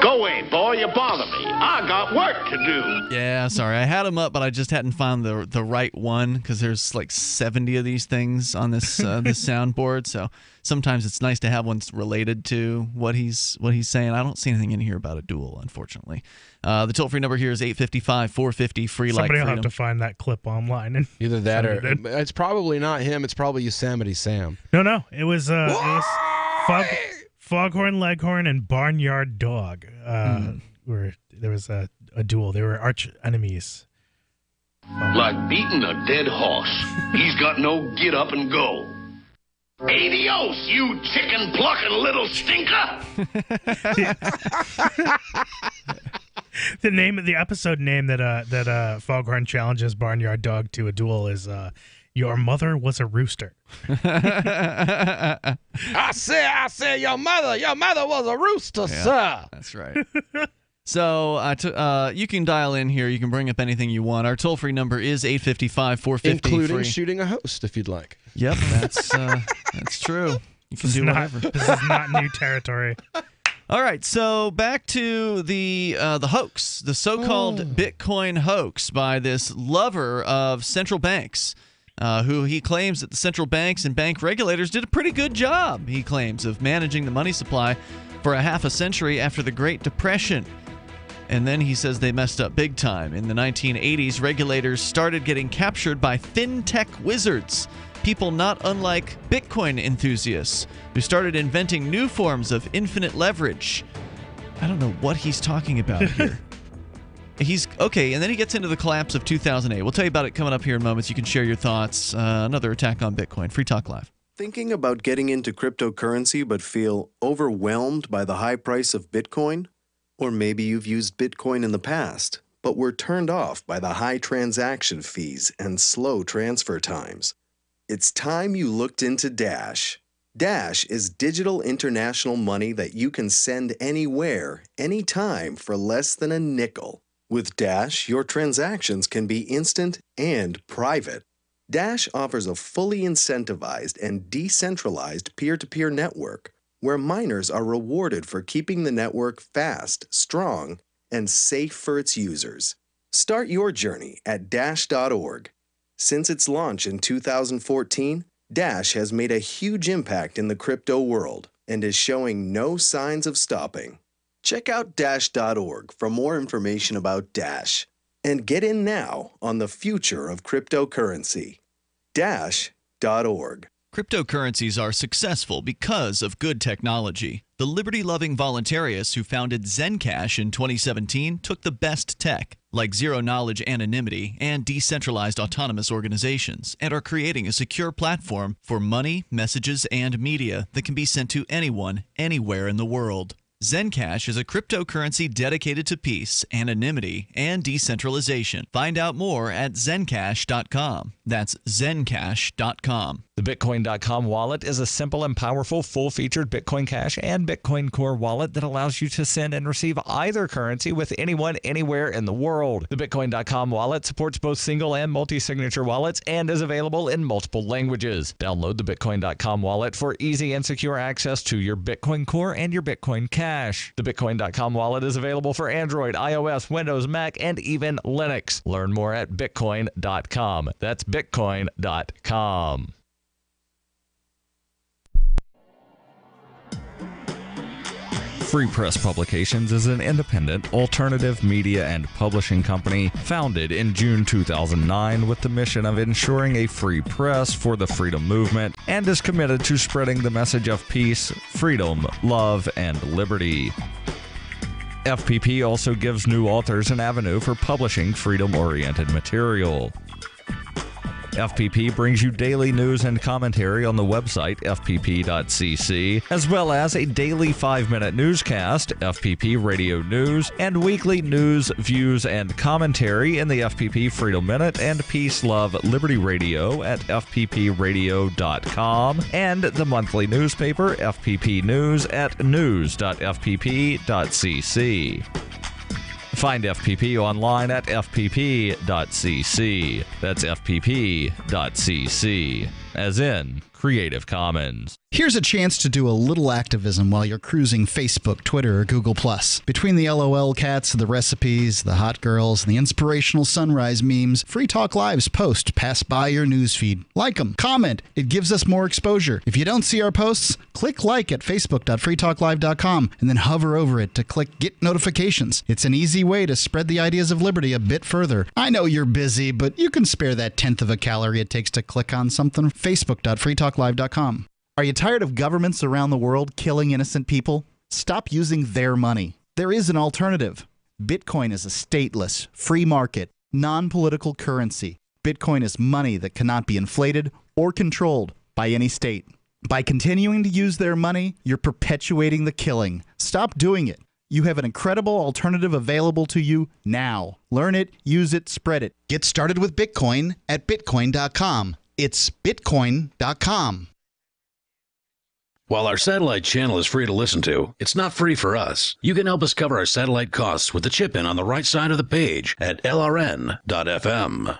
Go away, boy. You bother me. I got work to do. Yeah, sorry. I had him up, but I just hadn't found the right one because there's like 70 of these things on this this soundboard. So sometimes it's nice to have one related to what he's saying. I don't see anything in here about a duel, unfortunately. The toll-free number here is 855-450-FREE like Somebody will freedom. have to find that clip online. And either that or it's probably not him. It's probably Yosemite Sam. No. It was Foghorn Leghorn and Barnyard Dog. Where there was a duel. They were arch enemies. Like beating a dead horse. He's got no get up and go. Adios, you chicken plucking little stinker! The episode name that Foghorn challenges Barnyard Dog to a duel is "Your Mother Was a Rooster." I say, your mother was a rooster, sir. That's right. So you can dial in here. You can bring up anything you want. Our toll-free number is 855-450-FREE. Including shooting a host, if you'd like. Yep, that's true. You can do whatever. This is not new territory. All right, so back to the hoax, the so-called Bitcoin hoax by this lover of central banks, who he claims that the central banks and bank regulators did a pretty good job, he claims, of managing the money supply for a half a century after the Great Depression. And then he says they messed up big time. In the 1980s, regulators started getting captured by fintech wizards, people not unlike Bitcoin enthusiasts, who started inventing new forms of infinite leverage. I don't know what he's talking about here. And then he gets into the collapse of 2008. We'll tell you about it coming up here in moments. You can share your thoughts. Another attack on Bitcoin. Free Talk Live. Thinking about getting into cryptocurrency but feel overwhelmed by the high price of Bitcoin? Or maybe you've used Bitcoin in the past, but were turned off by the high transaction fees and slow transfer times. It's time you looked into Dash. Dash is digital international money that you can send anywhere, anytime for less than a nickel. With Dash, your transactions can be instant and private. Dash offers a fully incentivized and decentralized peer-to-peer network where miners are rewarded for keeping the network fast, strong, and safe for its users. Start your journey at Dash.org. Since its launch in 2014, Dash has made a huge impact in the crypto world and is showing no signs of stopping. Check out Dash.org for more information about Dash. And get in now on the future of cryptocurrency. Dash.org. Cryptocurrencies are successful because of good technology. The liberty-loving voluntarists who founded Zencash in 2017 took the best tech, like zero-knowledge anonymity and decentralized autonomous organizations, and are creating a secure platform for money, messages, and media that can be sent to anyone, anywhere in the world. Zencash is a cryptocurrency dedicated to peace, anonymity, and decentralization. Find out more at zencash.com. That's zencash.com. The Bitcoin.com wallet is a simple and powerful full-featured Bitcoin Cash and Bitcoin Core wallet that allows you to send and receive either currency with anyone, anywhere in the world. The Bitcoin.com wallet supports both single and multi-signature wallets and is available in multiple languages. Download the Bitcoin.com wallet for easy and secure access to your Bitcoin Core and your Bitcoin Cash. The Bitcoin.com wallet is available for Android, iOS, Windows, Mac, and even Linux. Learn more at Bitcoin.com. That's Bitcoin.com. Free Press Publications is an independent, alternative media and publishing company founded in June 2009 with the mission of ensuring a free press for the freedom movement and is committed to spreading the message of peace, freedom, love, and liberty. FPP also gives new authors an avenue for publishing freedom-oriented material. FPP brings you daily news and commentary on the website fpp.cc, as well as a daily 5-minute newscast, FPP Radio News, and weekly news, views, and commentary in the FPP Freedom Minute and Peace, Love, Liberty Radio at fppradio.com, and the monthly newspaper FPP News at news.fpp.cc. Find FPP online at fpp.cc. That's fpp.cc, as in Creative Commons. Here's a chance to do a little activism while you're cruising Facebook, Twitter, or Google+. Between the LOL cats, the recipes, the hot girls, and the inspirational sunrise memes, Free Talk Live's posts pass by your newsfeed. Like them, comment. It gives us more exposure. If you don't see our posts, click like at facebook.freetalklive.com and then hover over it to click Get Notifications. It's an easy way to spread the ideas of liberty a bit further. I know you're busy, but you can spare that 1/10 of a calorie it takes to click on something. Facebook.freetalklive.com. Are you tired of governments around the world killing innocent people? Stop using their money. There is an alternative. Bitcoin is a stateless, free market, non-political currency. Bitcoin is money that cannot be inflated or controlled by any state. By continuing to use their money, you're perpetuating the killing. Stop doing it. You have an incredible alternative available to you now. Learn it, use it, spread it. Get started with Bitcoin at bitcoin.com. It's bitcoin.com. While our satellite channel is free to listen to, it's not free for us. You can help us cover our satellite costs with the chip-in on the right side of the page at lrn.fm.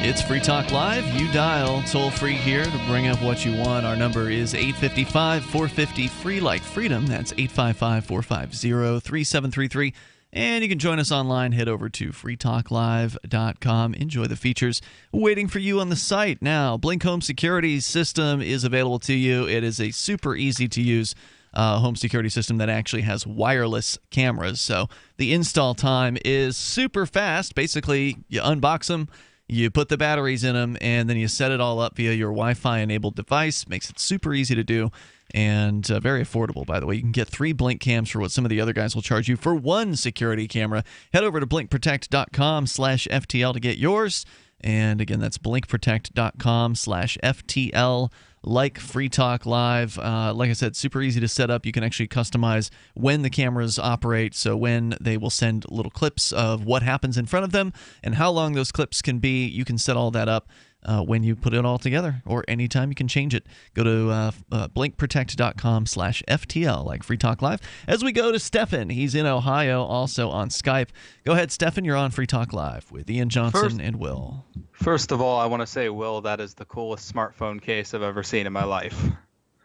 It's Free Talk Live. You dial toll-free here to bring up what you want. Our number is 855-450-FREE like freedom. That's 855-450-3733. And you can join us online. Head over to freetalklive.com. Enjoy the features waiting for you on the site. Now, Blink Home Security System is available to you. It is a super easy-to-use home security system that actually has wireless cameras. So the install time is super fast. Basically, you unbox them, you put the batteries in them, and then you set it all up via your Wi-Fi enabled device. Makes it super easy to do and very affordable, by the way. You can get 3 Blink cams for what some of the other guys will charge you for 1 security camera. Head over to blinkprotect.com/FTL to get yours. And again, that's blinkprotect.com/FTL. Like Free Talk Live. Like I said, super easy to set up. You can actually customize when the cameras operate, so when they will send little clips of what happens in front of them and how long those clips can be. You can set all that up when you put it all together, or anytime you can change it. Go to blinkprotect.com/FTL, like Free Talk Live. As we go to Stefan, he's in Ohio, also on Skype. Go ahead, Stefan, you're on Free Talk Live with Ian Johnson and Will. First of all, I want to say, Will, that is the coolest smartphone case I've ever seen in my life.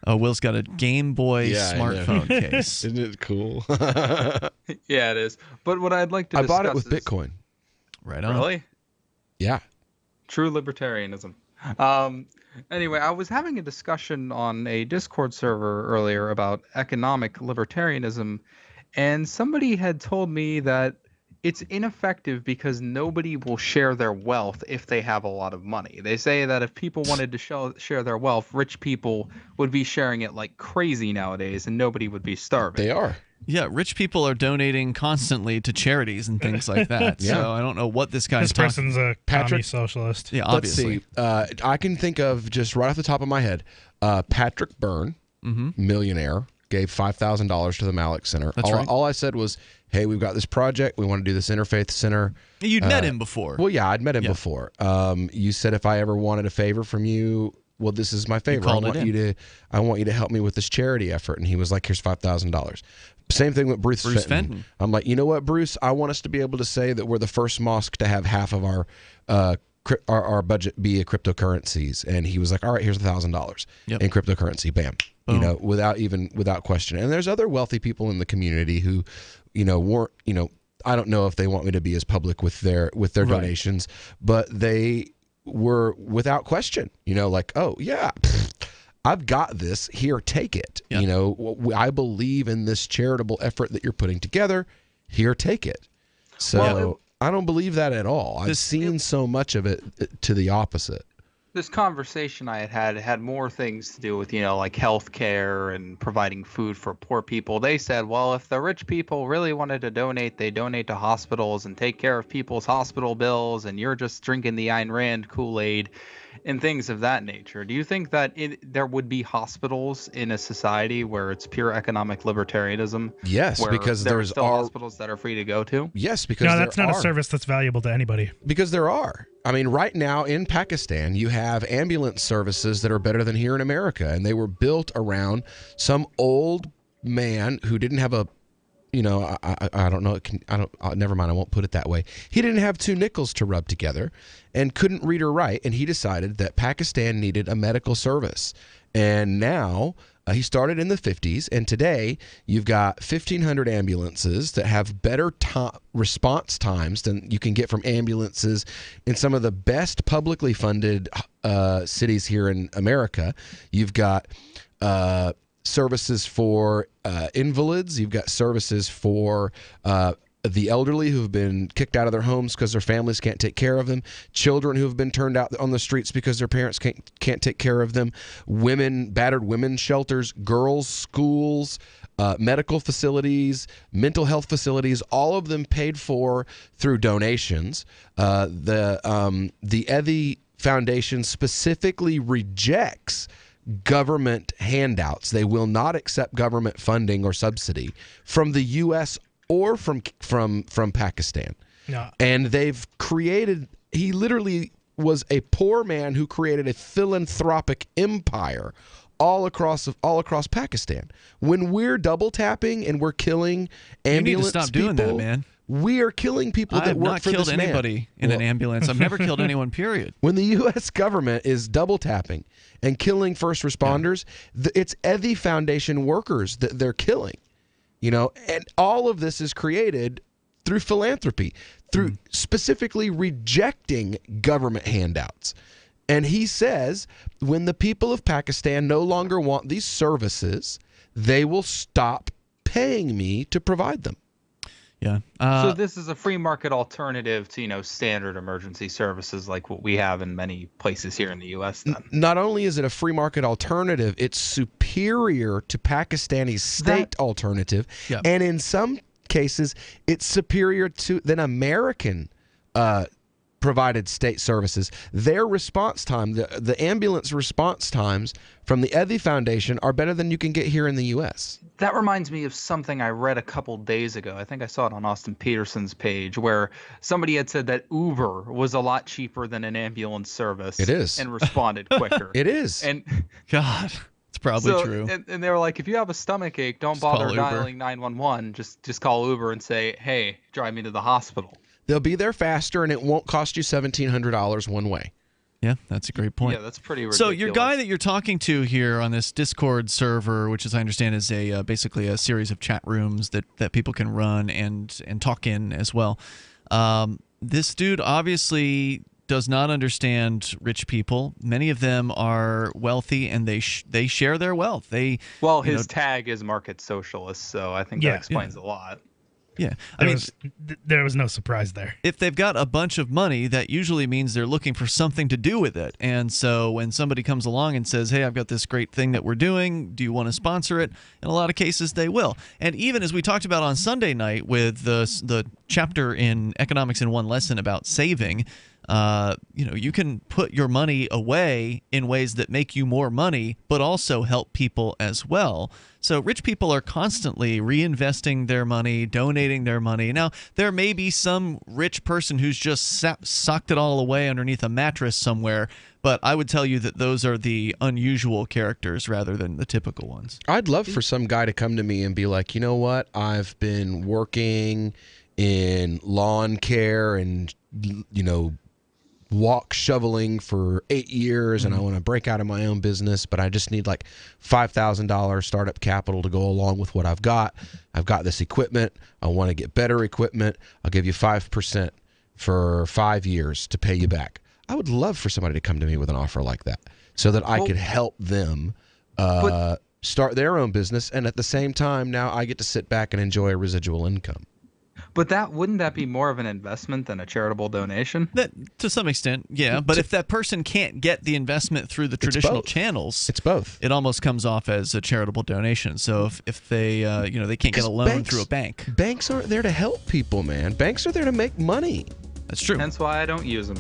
Oh, Will's got a Game Boy smartphone case. Isn't it cool? Yeah, it is. But what I'd like to discuss bought it with Bitcoin. Right on. Really? Yeah. True libertarianism. Anyway, I was having a discussion on a Discord server earlier about economic libertarianism, and somebody had told me that it's ineffective because nobody will share their wealth if they have a lot of money. They say that if people wanted to share their wealth, rich people would be sharing it like crazy nowadays, and nobody would be starving. They are. Yeah, rich people are donating constantly to charities and things like that. Yeah. So I don't know what this guy's This person's a commie socialist. Yeah, obviously. Let's see. I can think of, just right off the top of my head, Patrick Byrne, millionaire, gave $5,000 to the Malik Center. That's right. All I said was, hey, we've got this project. We want to do this interfaith center. You'd met him before. Well, yeah, I'd met him before. You said if I ever wanted a favor from you, well, this is my favor. I want you to help me with this charity effort. And he was like, here's $5,000. Same thing with Bruce Fenton. I'm like, you know what, Bruce? I want us to be able to say that we're the first mosque to have half of our budget be cryptocurrencies. And he was like, all right, here's $1,000 in cryptocurrency. Bam. Boom. You know, without question. And there's other wealthy people in the community who, weren't, I don't know if they want me to be as public with their donations, but they were without question, like, oh yeah, I've got this here, take it. I believe in this charitable effort that you're putting together, here, take it. So I don't believe that at all. I've seen so much of it to the opposite. This conversation I had more things to do with, like healthcare and providing food for poor people. They said, well, if the rich people really wanted to donate, they donate to hospitals and take care of people's hospital bills, and you're just drinking the Ayn Rand Kool-Aid and things of that nature. Do you think that there would be hospitals in a society where it's pure economic libertarianism? Yes, because there's still hospitals that are free to go to? Yes, because no, that's not a service that's valuable to anybody. Because there are. I mean, right now in Pakistan, you have ambulance services that are better than here in America, and they were built around some old man who didn't have a, I don't know. Never mind. I won't put it that way. He didn't have two nickels to rub together, and couldn't read or write, and he decided that Pakistan needed a medical service, and now. He started in the 50s, and today you've got 1,500 ambulances that have better response times than you can get from ambulances in some of the best publicly funded cities here in America. You've got services for invalids. You've got services for the elderly who have been kicked out of their homes because their families can't take care of them, children who have been turned out on the streets because their parents can't take care of them, battered women shelters, girls' schools, medical facilities, mental health facilities, all of them paid for through donations. The Ethi Foundation specifically rejects government handouts. They will not accept government funding or subsidy from the U.S. or from Pakistan. No. And they've created, he literally was a poor man who created a philanthropic empire all across Pakistan. When we're double tapping and we're killing ambulance you need to stop people, doing that, man. We are killing people that work for this man. I've not killed anybody in an ambulance. I've never killed anyone, period. When the U.S. government is double tapping and killing first responders, it's Ethi Foundation workers that they're killing. And all of this is created through philanthropy, through specifically rejecting government handouts. And he says when the people of Pakistan no longer want these services, they will stop paying me to provide them. Yeah. So this is a free market alternative to, standard emergency services like what we have in many places here in the U.S. then. Not only is it a free market alternative, it's superior to Pakistani state alternative. Yeah. And in some cases, it's superior than American provided state services. Their response time, the ambulance response times from the Ethi Foundation are better than you can get here in the U.S. That reminds me of something I read a couple days ago. I think I saw it on Austin Peterson's page where somebody had said that Uber was a lot cheaper than an ambulance service. It is. And responded quicker. It is. And God, it's probably true. And they were like, if you have a stomach ache, don't bother dialing 911. Just call Uber and say, hey, drive me to the hospital. They'll be there faster, and it won't cost you $1,700 one way. Yeah, that's a great point. Yeah, that's pretty ridiculous. So your guy that you're talking to here on this Discord server, which as I understand is basically a series of chat rooms that people can run and talk in as well. This dude obviously does not understand rich people. Many of them are wealthy, and they share their wealth. His tag is market socialist, so I think that explains a lot. Yeah, there was no surprise there. If they've got a bunch of money, that usually means they're looking for something to do with it. And so when somebody comes along and says, hey, I've got this great thing that we're doing, do you want to sponsor it? In a lot of cases, they will. And even as we talked about on Sunday night with the chapter in Economics in One Lesson about saving, you can put your money away in ways that make you more money, but also help people as well. So rich people are constantly reinvesting their money, donating their money. Now, there may be some rich person who's just socked it all away underneath a mattress somewhere, but I would tell you that those are the unusual characters rather than the typical ones. I'd love for some guy to come to me and be like, you know what? I've been working in lawn care and, walk shoveling for 8 years, and I want to break out of my own business, but I just need like $5,000 startup capital to go along with what I've got. I've got this equipment. I want to get better equipment. I'll give you 5% for 5 years to pay you back. I would love for somebody to come to me with an offer like that so that I could help them start their own business, and at the same time, now I get to sit back and enjoy a residual income. But wouldn't that be more of an investment than a charitable donation? That, to some extent, yeah. But if that person can't get the investment through the traditional channels, it's both. It almost comes off as a charitable donation. So if they they can't get a loan through a bank, banks aren't there to help people, man. Banks are there to make money. That's true. Hence why I don't use them.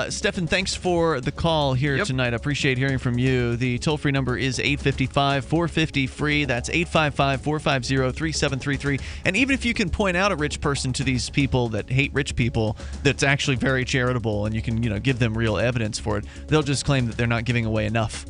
Stefan, thanks for the call here tonight. I appreciate hearing from you. The toll-free number is 855-450-FREE. That's 855-450-3733. And even if you can point out a rich person to these people that hate rich people that's actually very charitable, and you can give them real evidence for it, they'll just claim that they're not giving away enough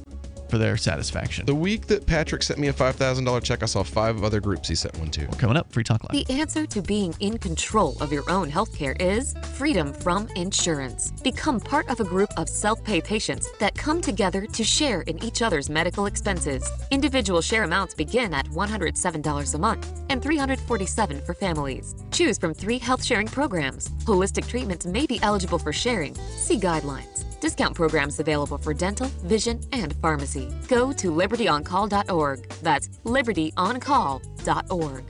for their satisfaction. The week that Patrick sent me a $5,000 check, I saw 5 other groups he sent one to. Coming up, Free Talk Live. The answer to being in control of your own healthcare is freedom from insurance. Become part of a group of self-pay patients that come together to share in each other's medical expenses. Individual share amounts begin at $107 a month and $347 for families. Choose from 3 health sharing programs. Holistic treatments may be eligible for sharing. See guidelines. Discount programs available for dental, vision, and pharmacy. Go to libertyoncall.org. That's libertyoncall.org.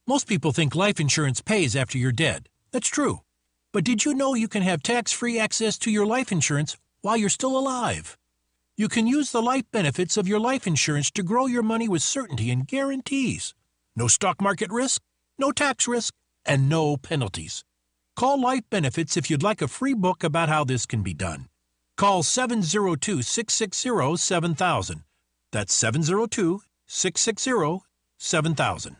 Most people think life insurance pays after you're dead. That's true. But did you know you can have tax-free access to your life insurance while you're still alive? You can use the life benefits of your life insurance to grow your money with certainty and guarantees. No stock market risk, no tax risk, and no penalties. Call Life Benefits if you'd like a free book about how this can be done. Call 702-660-7000. That's 702-660-7000.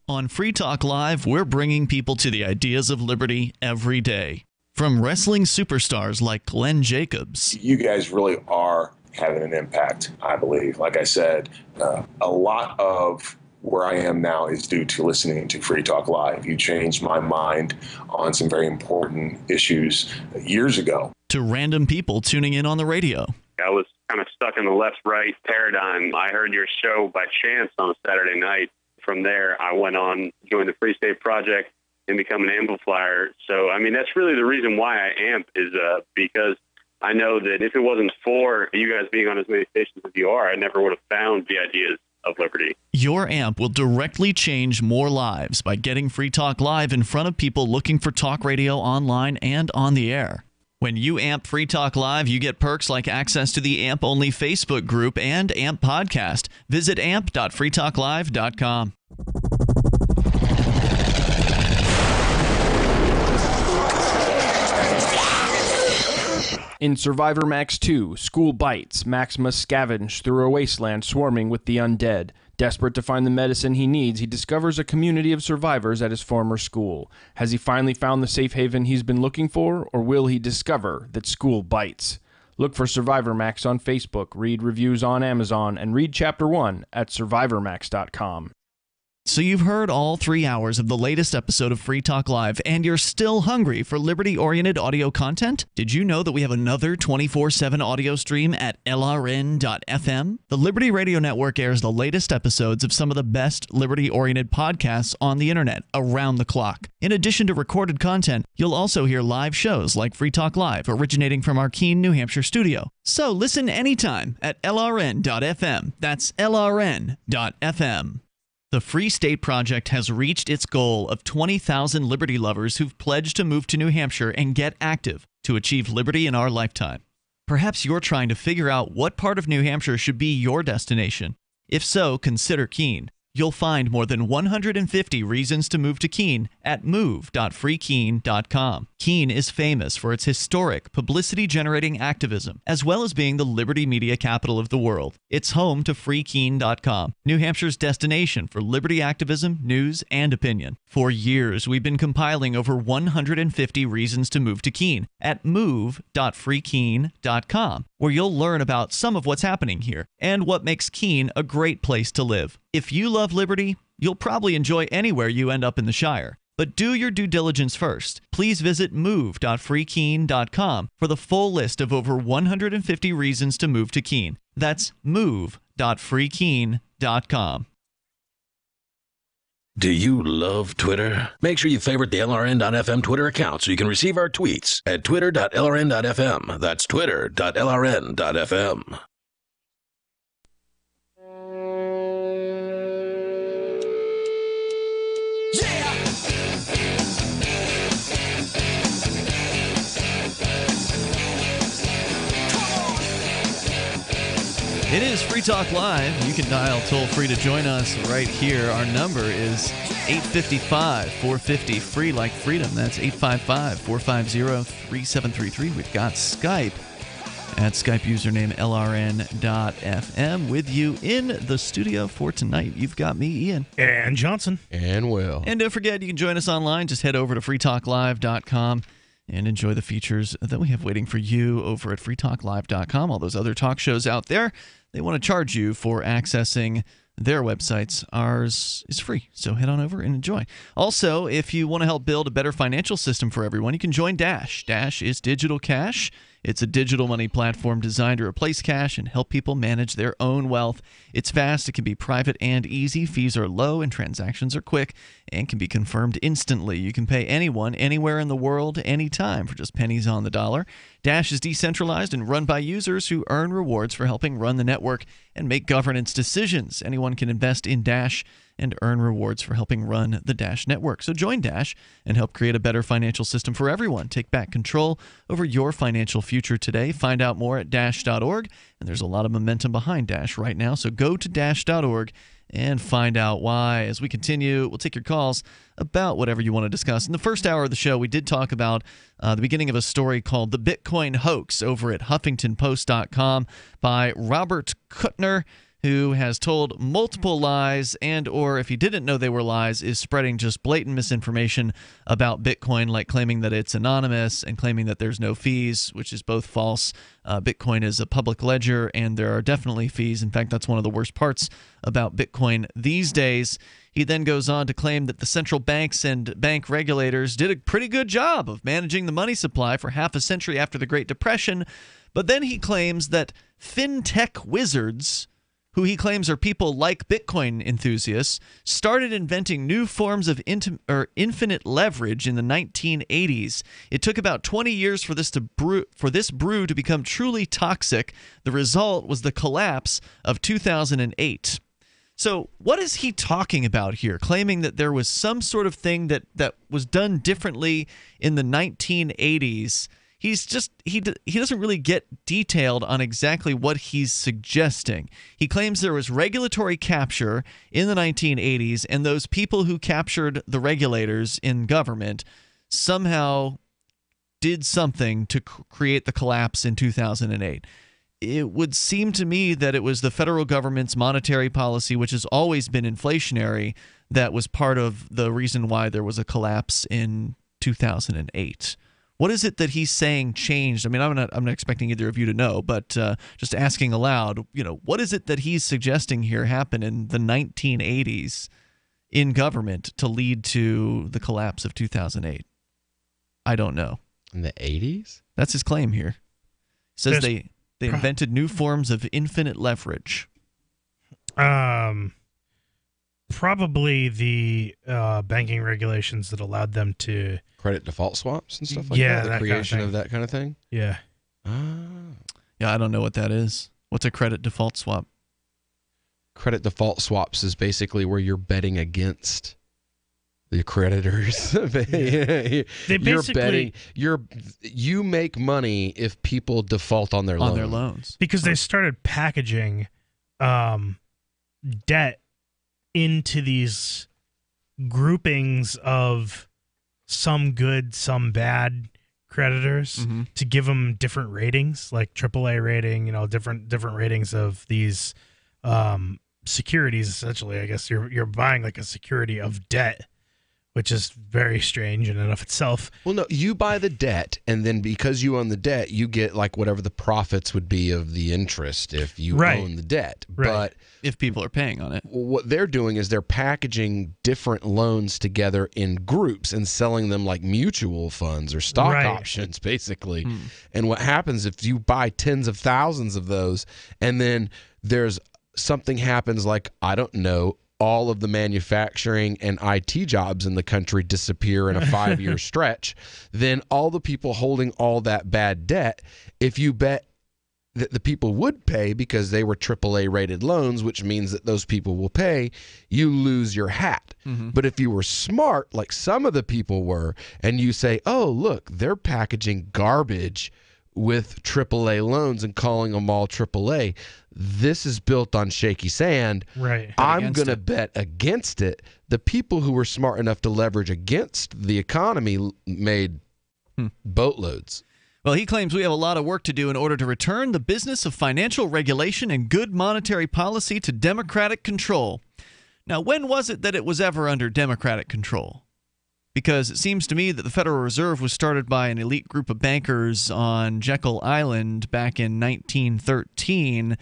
On Free Talk Live, we're bringing people to the ideas of liberty every day. From wrestling superstars like Glenn Jacobs. You guys really are having an impact, I believe. Like I said, a lot of where I am now is due to listening to Free Talk Live. You changed my mind on some very important issues years ago. To random people tuning in on the radio. I was kind of stuck in the left-right paradigm. I heard your show by chance on a Saturday night. From there, I went on, joined the Free State Project, and become an amplifier. So, I mean, that's really the reason why I amp is because I know that if it wasn't for you guys being on as many stations as you are, I never would have found the ideas of liberty. Your amp will directly change more lives by getting Free Talk Live in front of people looking for talk radio online and on the air. When you amp Free Talk Live, you get perks like access to the AMP-only Facebook group and AMP podcast. Visit amp.freetalklive.com. In Survivor Max 2, School Bites, Max must scavenge through a wasteland swarming with the undead. Desperate to find the medicine he needs, he discovers a community of survivors at his former school. Has he finally found the safe haven he's been looking for, or will he discover that school bites? Look for Survivor Max on Facebook, read reviews on Amazon, and read Chapter 1 at survivormax.com. So you've heard all 3 hours of the latest episode of Free Talk Live, and you're still hungry for liberty-oriented audio content? Did you know that we have another 24/7 audio stream at LRN.FM? The Liberty Radio Network airs the latest episodes of some of the best liberty-oriented podcasts on the internet around the clock. In addition to recorded content, you'll also hear live shows like Free Talk Live, originating from our Keene, New Hampshire studio. So listen anytime at LRN.FM. That's LRN.FM. The Free State Project has reached its goal of 20,000 liberty lovers who've pledged to move to New Hampshire and get active to achieve liberty in our lifetime. Perhaps you're trying to figure out what part of New Hampshire should be your destination. If so, consider Keene. You'll find more than 150 reasons to move to Keene at move.freekeene.com. Keene is famous for its historic, publicity-generating activism, as well as being the liberty media capital of the world. It's home to freekeene.com, New Hampshire's destination for liberty activism, news, and opinion. For years, we've been compiling over 150 reasons to move to Keene at move.freekeene.com, where you'll learn about some of what's happening here and what makes Keene a great place to live. If you love liberty, you'll probably enjoy anywhere you end up in the Shire. But do your due diligence first. Please visit move.freekeene.com for the full list of over 150 reasons to move to Keene. That's move.freekeene.com. Do you love Twitter? Make sure you favorite the LRN.FM Twitter account so you can receive our tweets at twitter.lrn.fm. That's twitter.lrn.fm. It is Free Talk Live. You can dial toll-free to join us right here. Our number is 855-450-FREE, like freedom. That's 855-450-3733. We've got Skype at Skype username LRN.FM with you in the studio for tonight. You've got me, Ian. And Johnson. And Will. And don't forget, you can join us online. Just head over to freetalklive.com and enjoy the features that we have waiting for you over at freetalklive.com. All those other talk shows out there, they want to charge you for accessing their websites. Ours is free, so head on over and enjoy. Also, if you want to help build a better financial system for everyone, you can join Dash. Dash is digital cash. It's a digital money platform designed to replace cash and help people manage their own wealth. It's fast, it can be private and easy, fees are low, and transactions are quick and can be confirmed instantly. You can pay anyone, anywhere in the world, anytime for just pennies on the dollar. Dash is decentralized and run by users who earn rewards for helping run the network and make governance decisions. Anyone can invest in Dash and earn rewards for helping run the Dash network. So join Dash and help create a better financial system for everyone. Take back control over your financial future today. Find out more at Dash.org, and there's a lot of momentum behind Dash right now. So go to Dash.org and find out why. As we continue, we'll take your calls about whatever you want to discuss. In the first hour of the show, we did talk about the beginning of a story called The Bitcoin Hoax over at HuffingtonPost.com by Robert Kuttner, who has told multiple lies and or, if he didn't know they were lies, is spreading just blatant misinformation about Bitcoin, like claiming that it's anonymous and claiming that there's no fees, which is both false. Bitcoin is a public ledger, and there are definitely fees. In fact, that's one of the worst parts about Bitcoin these days. He then goes on to claim that the central banks and bank regulators did a pretty good job of managing the money supply for half a century after the Great Depression. But then he claims that fintech wizards, who he claims are people like Bitcoin enthusiasts, started inventing new forms of infinite leverage in the 1980s. It took about 20 years for this brew to become truly toxic. The result was the collapse of 2008. So what is he talking about here, claiming that there was some sort of thing that was done differently in the 1980s? He doesn't really get detailed on exactly what he's suggesting. He claims there was regulatory capture in the 1980s, and those people who captured the regulators in government somehow did something to create the collapse in 2008. It would seem to me that it was the federal government's monetary policy, which has always been inflationary, that was part of the reason why there was a collapse in 2008. What is it that he's saying changed? I mean, I'm not expecting either of you to know, but just asking aloud, what is it that he's suggesting here happened in the 1980s in government to lead to the collapse of 2008? I don't know. In the 80s? That's his claim here. He says they invented new forms of infinite leverage. Probably the banking regulations that allowed them to credit default swaps and stuff like that. The that creation kind of that kind of thing. Yeah. Yeah, I don't know what that is. What's a credit default swap? Credit default swaps is basically where you're betting against the creditors. They You're betting. You make money if people default on their loans. Because they started packaging debt into these groupings of some good, some bad creditors to give them different ratings, like AAA rating, different ratings of these securities. Essentially, I guess you're buying like a security of debt, which is very strange in and of itself. Well, no, you buy the debt, and then because you own the debt, you get like whatever the profits would be of the interest if you own the debt. Right. But if people are paying on it, what they're doing is they're packaging different loans together in groups and selling them like mutual funds or stock options, basically. And what happens if you buy tens of thousands of those, and then there's something happens like, I don't know, all of the manufacturing and IT jobs in the country disappear in a 5-year stretch, then all the people holding all that bad debt, if you bet that the people would pay because they were AAA rated loans, which means that those people will pay, you lose your hat. But if you were smart, like some of the people were, and you say, oh, look, they're packaging garbage with AAA loans and calling them all AAA. This is built on shaky sand. Right. I'm going to bet against it. The people who were smart enough to leverage against the economy made boatloads. Well, he claims we have a lot of work to do in order to return the business of financial regulation and good monetary policy to Democratic control. Now, when was it that it was ever under Democratic control? Because it seems to me that the Federal Reserve was started by an elite group of bankers on Jekyll Island back in 1913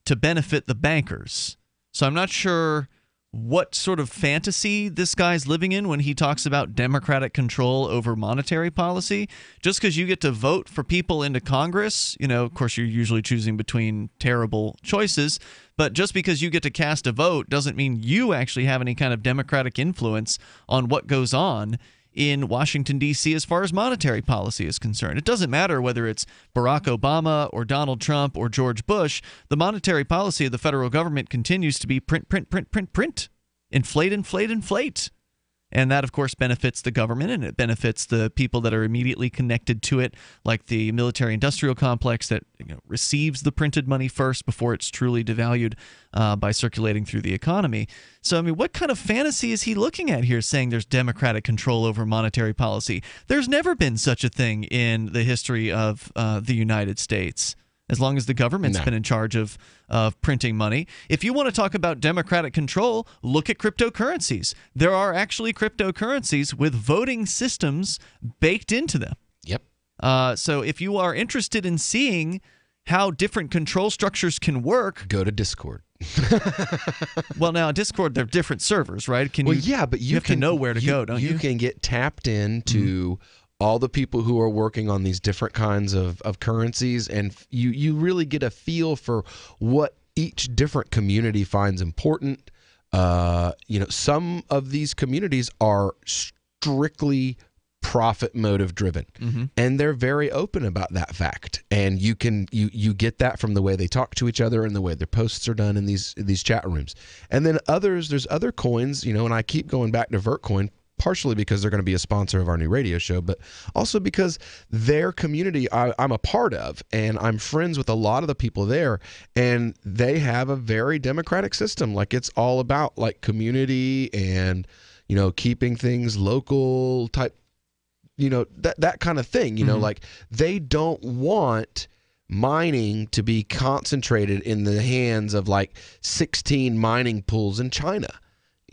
to benefit the bankers. So I'm not sure what sort of fantasy this guy's living in when he talks about democratic control over monetary policy. Just because you get to vote for people into Congress, of course you're usually choosing between terrible choices, but just because you get to cast a vote doesn't mean you actually have any kind of democratic influence on what goes on in Washington, D.C. as far as monetary policy is concerned. It doesn't matter whether it's Barack Obama or Donald Trump or George Bush. The monetary policy of the federal government continues to be print, inflate, inflate, inflate. And that, of course, benefits the government, and it benefits the people that are immediately connected to it, like the military-industrial complex that receives the printed money first before it's truly devalued by circulating through the economy. So, I mean, what kind of fantasy is he looking at here, saying there's democratic control over monetary policy? There's never been such a thing in the history of the United States. As long as the government's been in charge of printing money. If you want to talk about democratic control, look at cryptocurrencies. There are actually cryptocurrencies with voting systems baked into them. Yep. So if you are interested in seeing how different control structures can work, go to Discord. Well, now Discord, they're different servers, right? But you have to know where to go, don't you? You can get tapped into all the people who are working on these different kinds of currencies, and you really get a feel for what each different community finds important. Some of these communities are strictly profit motive driven, and they're very open about that fact. And you get that from the way they talk to each other and the way their posts are done in these chat rooms. And then there's other coins, and I keep going back to Vertcoin, partially because they're going to be a sponsor of our new radio show, but also because their community I'm a part of, and I'm friends with a lot of the people there, and they have a very democratic system. Like, it's all about like community and, keeping things local type, that kind of thing, like they don't want mining to be concentrated in the hands of like 16 mining pools in China.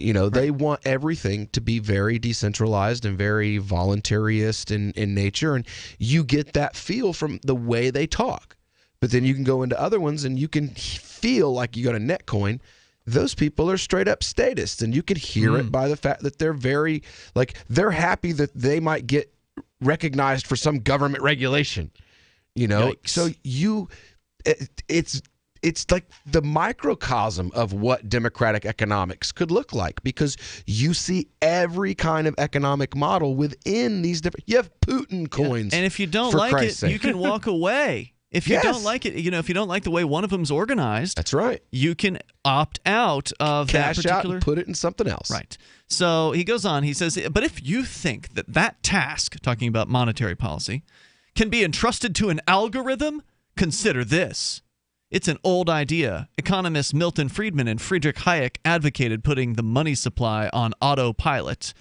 They want everything to be very decentralized and very voluntarist in nature. And you get that feel from the way they talk. But then you can go into other ones and you can feel like you go to Netcoin. those people are straight up statists, and you could hear it by the fact that they're very, like, they're happy that they might get recognized for some government regulation, you know. Yikes. So it's like the microcosm of what democratic economics could look like, because you see every kind of economic model within these different. You have Putin coins, and if you don't for like Christ's it, sake. you can walk away. If you don't like it, you know, if you don't like the way one of them's organized, that's right. You can opt out of Cash that particular. out and put it in something else. Right. So he goes on. He says, but if you think that task, talking about monetary policy, can be entrusted to an algorithm, consider this. It's an old idea. Economists Milton Friedman and Friedrich Hayek advocated putting the money supply on autopilot.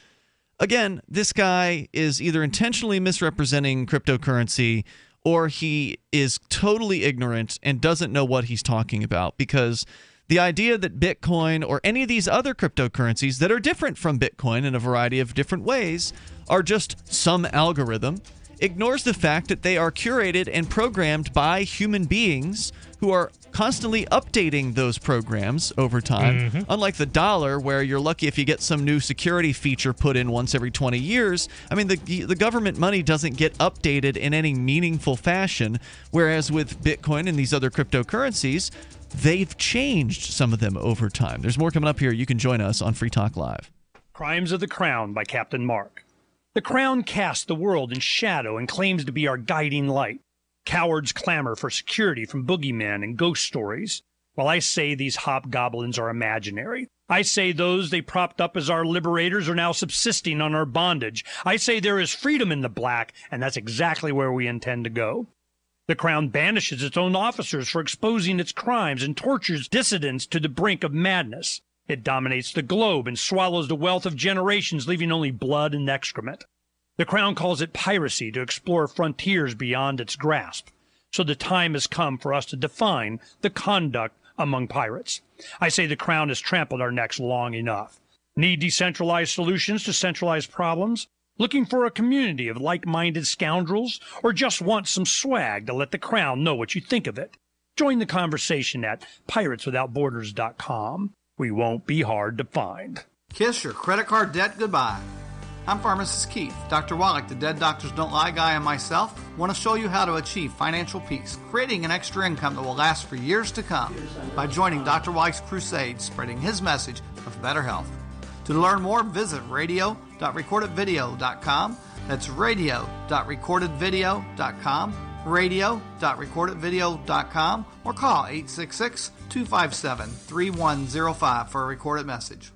Again, this guy is either intentionally misrepresenting cryptocurrency, or he is totally ignorant and doesn't know what he's talking about, because the idea that Bitcoin or any of these other cryptocurrencies that are different from Bitcoin in a variety of different ways are just some algorithm ignores the fact that they are curated and programmed by human beings who are constantly updating those programs over time. Unlike the dollar, where you're lucky if you get some new security feature put in once every 20 years. I mean, the government money doesn't get updated in any meaningful fashion, whereas with Bitcoin and these other cryptocurrencies, they've changed some of them over time. There's more coming up here. You can join us on Free Talk Live. Crimes of the Crown by Captain Mark. The Crown casts the world in shadow and claims to be our guiding light. Cowards clamor for security from boogeymen and ghost stories, while I say these hobgoblins are imaginary. I say those they propped up as our liberators are now subsisting on our bondage. I say there is freedom in the black, and that's exactly where we intend to go. The Crown banishes its own officers for exposing its crimes and tortures dissidents to the brink of madness. It dominates the globe and swallows the wealth of generations, leaving only blood and excrement. The Crown calls it piracy to explore frontiers beyond its grasp. So the time has come for us to define the conduct among pirates. I say the Crown has trampled our necks long enough. Need decentralized solutions to centralized problems? Looking for a community of like-minded scoundrels? Or just want some swag to let the Crown know what you think of it? Join the conversation at pirateswithoutborders.com. We won't be hard to find. Kiss your credit card debt goodbye. I'm Pharmacist Keith. Dr. Wallach, the Dead Doctors Don't Lie guy, and myself want to show you how to achieve financial peace, creating an extra income that will last for years to come by joining Dr. Wallach's crusade, spreading his message of better health. To learn more, visit radio.recordedvideo.com. That's radio.recordedvideo.com, radio.recordedvideo.com, or call 866-257-3105 for a recorded message.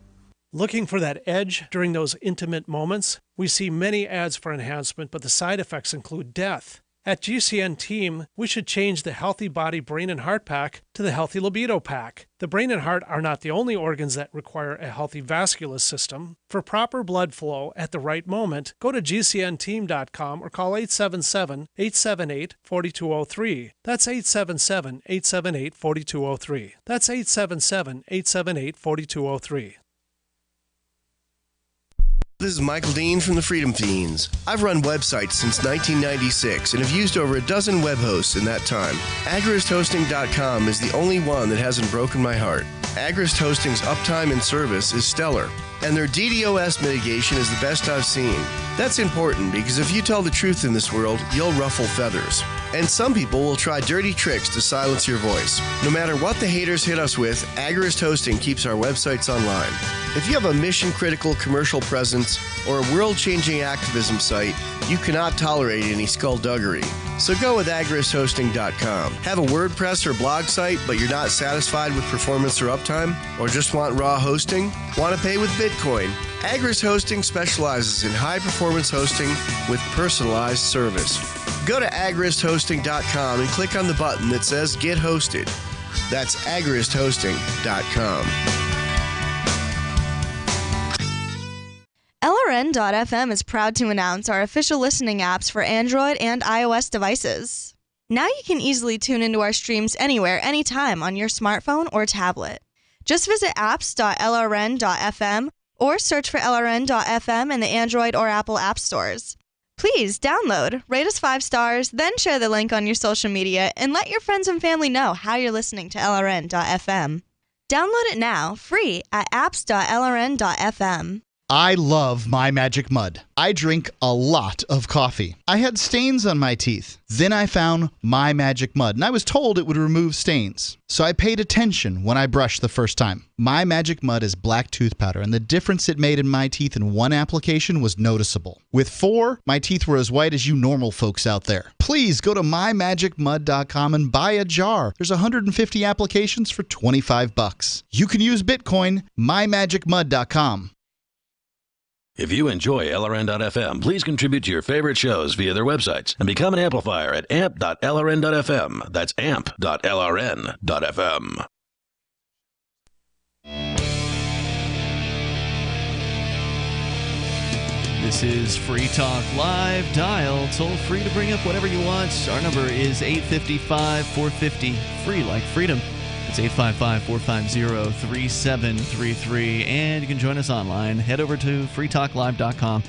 Looking for that edge during those intimate moments? We see many ads for enhancement, but the side effects include death. At GCN Team, we should change the Healthy Body, Brain, and Heart Pack to the Healthy Libido Pack. The brain and heart are not the only organs that require a healthy vascular system. For proper blood flow at the right moment, go to GCNteam.com or call 877-878-4203. That's 877-878-4203. That's 877-878-4203. This is Michael Dean from the Freedom Fiends. I've run websites since 1996 and have used over a dozen web hosts in that time. AgristHosting.com is the only one that hasn't broken my heart. Agrist Hosting's uptime and service is stellar, and their DDoS mitigation is the best I've seen. That's important because if you tell the truth in this world, you'll ruffle feathers. And some people will try dirty tricks to silence your voice. No matter what the haters hit us with, Agrist Hosting keeps our websites online. If you have a mission-critical commercial presence or a world-changing activism site, you cannot tolerate any skullduggery. So go with agristhosting.com. Have a WordPress or blog site, but you're not satisfied with performance or uptime? Or just want raw hosting? Want to pay with Bitcoin? Agrist Hosting specializes in high-performance hosting with personalized service. Go to agristhosting.com and click on the button that says Get Hosted. That's agristhosting.com. LRN.FM is proud to announce our official listening apps for Android and iOS devices. Now you can easily tune into our streams anywhere, anytime on your smartphone or tablet. Just visit apps.lrn.fm or search for LRN.FM in the Android or Apple app stores. Please download, rate us 5 stars, then share the link on your social media and let your friends and family know how you're listening to LRN.FM. Download it now, free at apps.lrn.fm. I love My Magic Mud. I drink a lot of coffee. I had stains on my teeth. Then I found My Magic Mud, and I was told it would remove stains. So I paid attention when I brushed the first time. My Magic Mud is black tooth powder, and the difference it made in my teeth in one application was noticeable. With 4, my teeth were as white as you normal folks out there. Please go to mymagicmud.com and buy a jar. There's 150 applications for $25. You can use Bitcoin, mymagicmud.com. If you enjoy LRN.FM, please contribute to your favorite shows via their websites and become an amplifier at amp.lrn.fm. That's amp.lrn.fm. This is Free Talk Live. Dial toll free to bring up whatever you want. Our number is 855-450, free like freedom. It's 855-450-3733. And you can join us online. Head over to freetalklive.com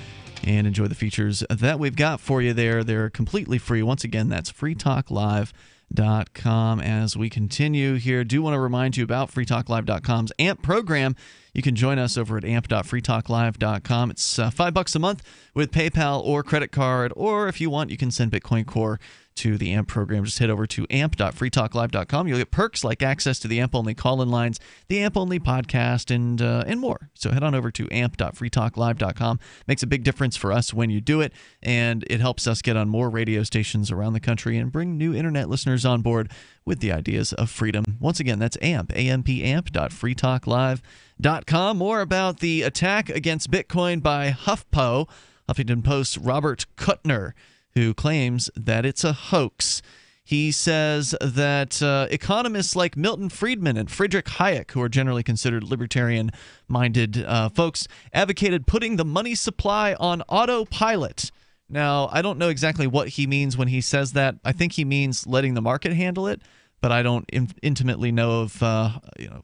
and enjoy the features that we've got for you there. They're completely free. Once again, that's freetalklive.com. As we continue here, do want to remind you about freetalklive.com's AMP program. You can join us over at amp.freetalklive.com. It's $5 a month with PayPal or credit card, or if you want, you can send Bitcoin Core to the AMP program. Just head over to amp.freetalklive.com. You'll get perks like access to the AMP-only call-in lines, the AMP-only podcast, and more. So head on over to amp.freetalklive.com. Makes a big difference for us when you do it, and it helps us get on more radio stations around the country and bring new internet listeners on board with the ideas of freedom. Once again, that's amp.freetalklive.com. More about the attack against Bitcoin by HuffPo, Huffington Post's Robert Kuttner, who claims that it's a hoax. He says that economists like Milton Friedman and Friedrich Hayek, who are generally considered libertarian-minded folks, advocated putting the money supply on autopilot. Now, I don't know exactly what he means when he says that. I think he means letting the market handle it, but I don't intimately know of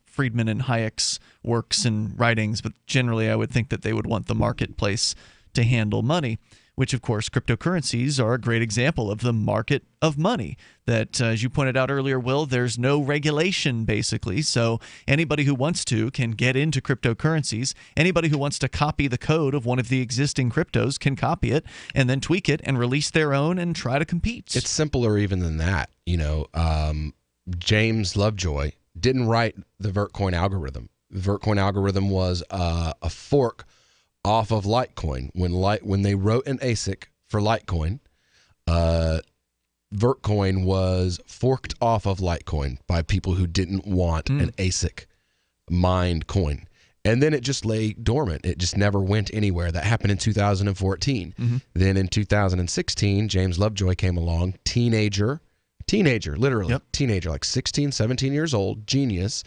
Friedman and Hayek's works and writings. But generally, I would think that they would want the marketplace to handle money, which, of course, cryptocurrencies are a great example of the market of money. That, as you pointed out earlier, Will, there's no regulation, basically. So anybody who wants to can get into cryptocurrencies. Anybody who wants to copy the code of one of the existing cryptos can copy it and then tweak it and release their own and try to compete. It's simpler even than that. James Lovejoy didn't write the Vertcoin algorithm. The Vertcoin algorithm was a fork off of Litecoin. When they wrote an ASIC for Litecoin, Vertcoin was forked off of Litecoin by people who didn't want an ASIC mined coin. And then it just lay dormant. It just never went anywhere. That happened in 2014. Then in 2016, James Lovejoy came along, teenager, literally, teenager, like 16, 17 years old, genius,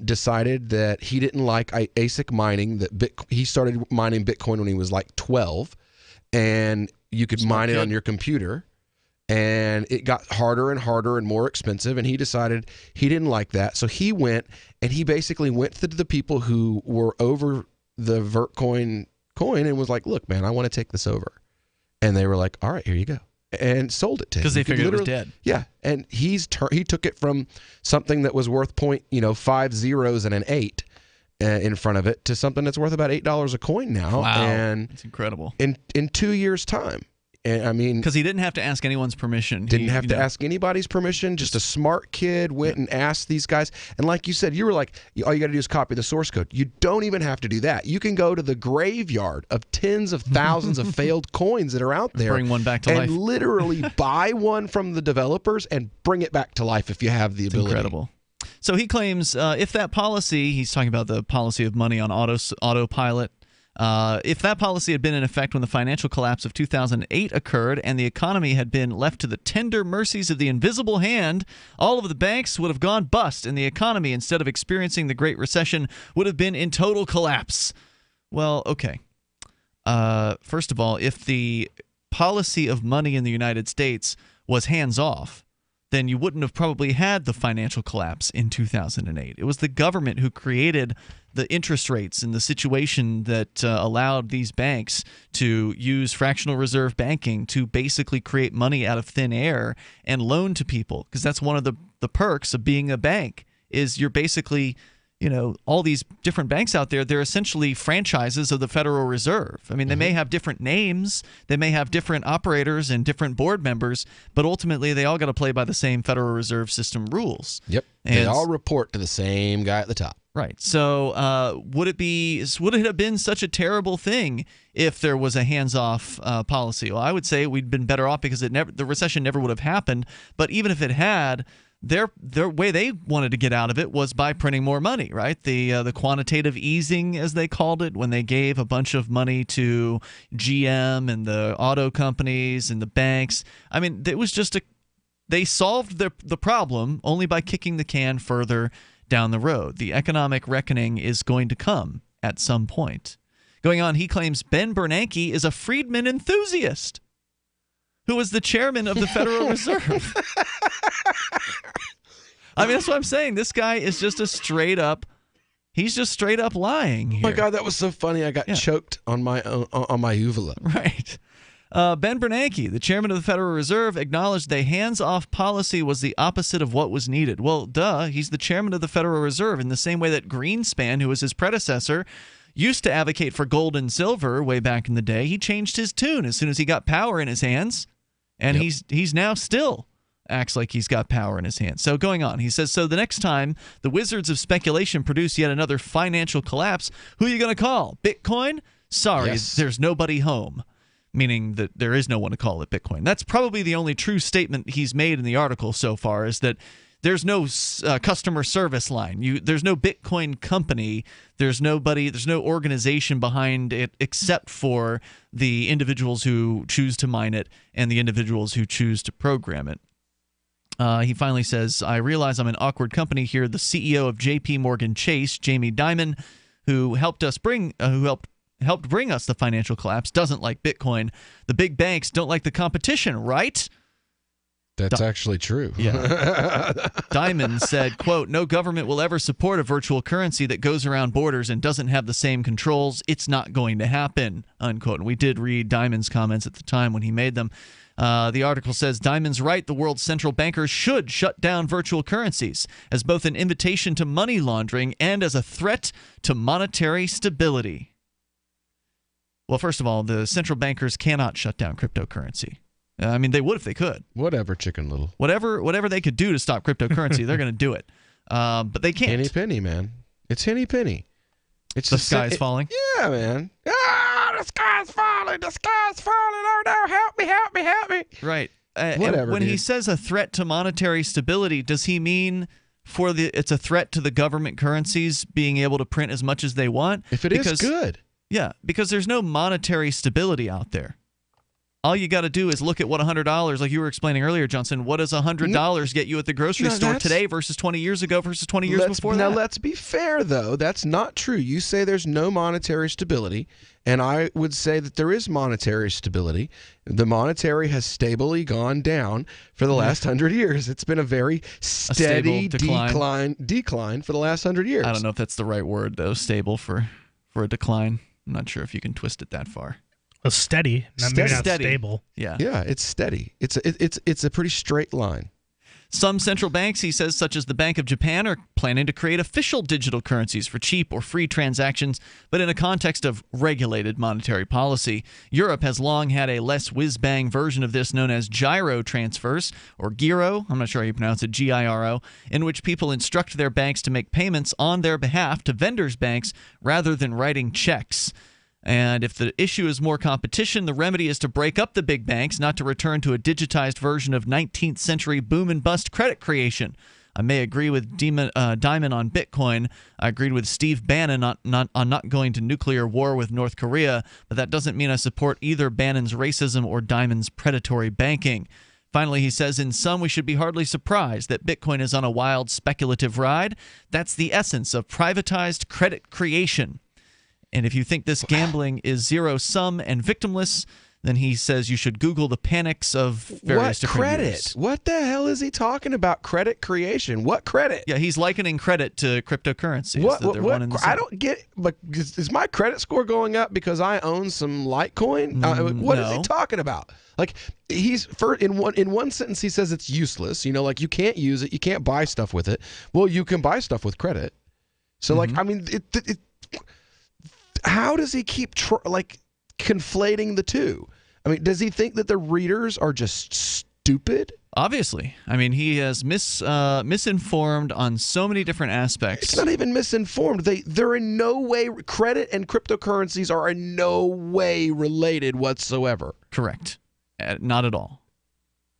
decided that he didn't like ASIC mining. He started mining Bitcoin when he was like 12, and you could mine it on your computer, and it got harder and harder and more expensive, and he decided he didn't like that. So he went, and he basically went to the people who were over the Vertcoin coin and was like, look, man, I want to take this over. And they were like, all right, here you go. And sold it to him. Because they figured it was dead. Yeah, and he took it from something that was worth 5 zeros and an 8 in front of it to something that's worth about $8 a coin now. Wow, and it's incredible. In 2 years' time. And I mean, because he didn't have to ask anyone's permission. Didn't have to ask anybody's permission. Just a smart kid went and asked these guys. And like you said, you were like, all you got to do is copy the source code. You don't even have to do that. You can go to the graveyard of tens of thousands of failed coins that are out there. Bring one back to life. And literally buy one from the developers and bring it back to life if you have the ability. Incredible. So he claims if that policy, he's talking about the policy of money on autopilot, if that policy had been in effect when the financial collapse of 2008 occurred and the economy had been left to the tender mercies of the invisible hand, all of the banks would have gone bust and the economy, instead of experiencing the Great Recession, would have been in total collapse. Well, okay. First of all, if the policy of money in the United States was hands-off, then you wouldn't have probably had the financial collapse in 2008. It was the government who created the interest rates and the situation that allowed these banks to use fractional reserve banking to basically create money out of thin air and loan to people, because that's one of the perks of being a bank is you're basically all these different banks out there, they're essentially franchises of the Federal Reserve. I mean, they may have different names, they may have different operators and different board members, but ultimately they all got to play by the same Federal Reserve System rules. Yep. They all report to the same guy at the top. Right. So would it have been such a terrible thing if there was a hands-off policy? Well, I would say we'd been better off because the recession never would have happened. But even if it had, their way they wanted to get out of it was by printing more money, right? The quantitative easing, as they called it, when they gave a bunch of money to GM and the auto companies and the banks. I mean, it was just they solved the problem only by kicking the can further down the road. The economic reckoning is going to come at some point. Going on, he claims Ben Bernanke is a Friedman enthusiast who was the chairman of the Federal Reserve. I mean, that's what I'm saying. This guy is just he's just straight up lying here. Oh my God, that was so funny. I got choked on my uvula. Right. Ben Bernanke, the chairman of the Federal Reserve, acknowledged the hands-off policy was the opposite of what was needed. Well, duh, he's the chairman of the Federal Reserve in the same way that Greenspan, who was his predecessor, used to advocate for gold and silver way back in the day. He changed his tune as soon as he got power in his hands, and he's now still acts like he's got power in his hands. So going on, he says, so the next time the wizards of speculation produce yet another financial collapse, who are you going to call? Bitcoin? Sorry, there's nobody home. Meaning that there is no one to call it Bitcoin. That's probably the only true statement he's made in the article so far, is that there's no customer service line. There's no Bitcoin company. There's no organization behind it except for the individuals who choose to mine it and the individuals who choose to program it. He finally says, I realize I'm an awkward company here. The CEO of J.P. Morgan Chase, Jamie Dimon, who helped bring us the financial collapse, doesn't like Bitcoin. The big banks don't like the competition, right? That's actually true. Yeah. Dimon said, quote, no government will ever support a virtual currency that goes around borders and doesn't have the same controls. It's not going to happen, unquote. And we did read Dimon's comments at the time when he made them. The article says, Dimon's right. The world's central bankers should shut down virtual currencies as both an invitation to money laundering and as a threat to monetary stability. Well, first of all, the central bankers cannot shut down cryptocurrency. I mean, they would if they could. Whatever, Chicken Little. Whatever they could do to stop cryptocurrency, they're going to do it. But they can't. Henny penny, man. It's henny penny. It's the sky's falling? Yeah, man. The sky's falling. The sky's falling. Oh, no. Help me, help me, help me. Right. Whatever, when he says a threat to monetary stability, does he mean it's a threat to the government currencies being able to print as much as they want? If it is, good. Yeah, because there's no monetary stability out there. All you got to do is look at what $100, like you were explaining earlier, Johnson, what does $100 get you at the grocery store today versus 20 years ago versus 20 years before that? Now, let's be fair, though. That's not true. You say there's no monetary stability, and I would say that there is monetary stability. The monetary has stably gone down for the last 100 years. It's been a very steady decline for the last 100 years. I don't know if that's the right word, though, stable for a decline. I'm not sure if you can twist it that far. Well, steady, maybe not stable. Yeah, it's steady. It's a pretty straight line. Some central banks, he says, such as the Bank of Japan, are planning to create official digital currencies for cheap or free transactions, but in a context of regulated monetary policy. Europe has long had a less whiz-bang version of this known as gyro transfers, or gyro, I'm not sure how you pronounce it, G-I-R-O, in which people instruct their banks to make payments on their behalf to vendors' banks rather than writing checks. And if the issue is more competition, the remedy is to break up the big banks, not to return to a digitized version of 19th century boom and bust credit creation. I may agree with Dimon on Bitcoin. I agreed with Steve Bannon on not going to nuclear war with North Korea, but that doesn't mean I support either Bannon's racism or Dimon's predatory banking. Finally, he says, in sum, we should be hardly surprised that Bitcoin is on a wild speculative ride. That's the essence of privatized credit creation. And if you think this gambling is zero-sum and victimless, then he says you should Google the panics of various different credit? years. What the hell is he talking about? Credit creation? What credit? Yeah, he's likening credit to cryptocurrencies. I don't get. But is my credit score going up because I own some Litecoin? What is he talking about? Like in one sentence he says it's useless. You know, like you can't use it, you can't buy stuff with it. Well, you can buy stuff with credit. So, like, I mean, how does he keep conflating the two? I mean, does he think that the readers are just stupid? Obviously. I mean, he has misinformed on so many different aspects. It's not even misinformed. They're in no way, credit and cryptocurrencies are in no way related whatsoever. Correct. Not at all.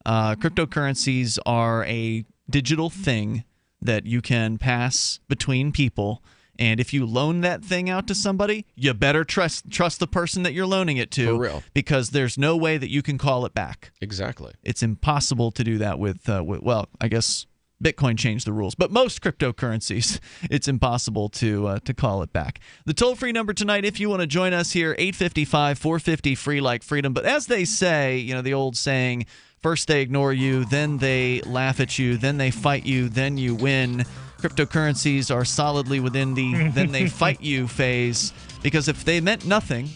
Cryptocurrencies are a digital thing that you can pass between people. And if you loan that thing out to somebody, you better trust the person that you're loaning it to. For real. Because there's no way that you can call it back. Exactly. It's impossible to do that with well, I guess Bitcoin changed the rules. But most cryptocurrencies, it's impossible to call it back. The toll-free number tonight, if you want to join us here, 855-450-FREE like freedom. But as they say, you know, the old saying, first they ignore you, then they laugh at you, then they fight you, then you win. Cryptocurrencies are solidly within the then they fight you phase, because if they meant nothing,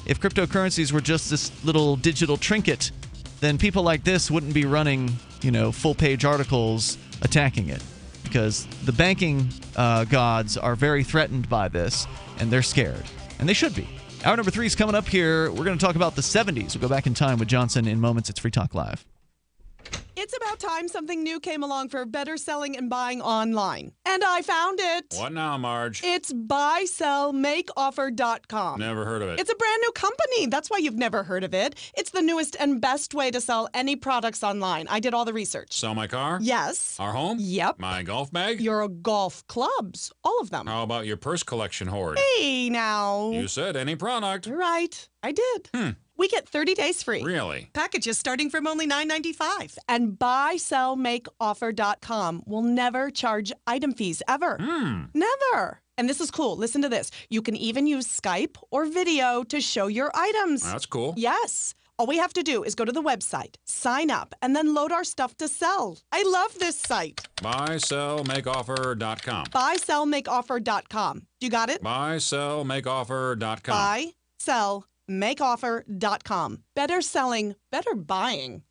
if cryptocurrencies were just this little digital trinket, then people like this wouldn't be running, you know, full-page articles attacking it, because the banking gods are very threatened by this, and they're scared, and they should be. Hour number 3 is coming up here. We're going to talk about the 70s. We'll go back in time with Johnson in moments. It's Free Talk Live. It's about time something new came along for better selling and buying online. And I found it. What now, Marge? It's buysellmakeoffer.com. Never heard of it. It's a brand new company. That's why you've never heard of it. It's the newest and best way to sell any products online. I did all the research. Sell my car? Yes. Our home? Yep. My golf bag? Your golf clubs. All of them. How about your purse collection hoard? Hey, now. You said any product. Right. I did. We get 30 days free. Really? Packages starting from only $9.95. And buysellmakeoffer.com will never charge item fees ever. Never. And this is cool. Listen to this. You can even use Skype or video to show your items. That's cool. Yes. All we have to do is go to the website, sign up, and then load our stuff to sell. I love this site. Buysellmakeoffer.com. Buysellmakeoffer.com. You got it? Buysellmakeoffer.com. Buysellmakeoffer.com. Better selling, better buying.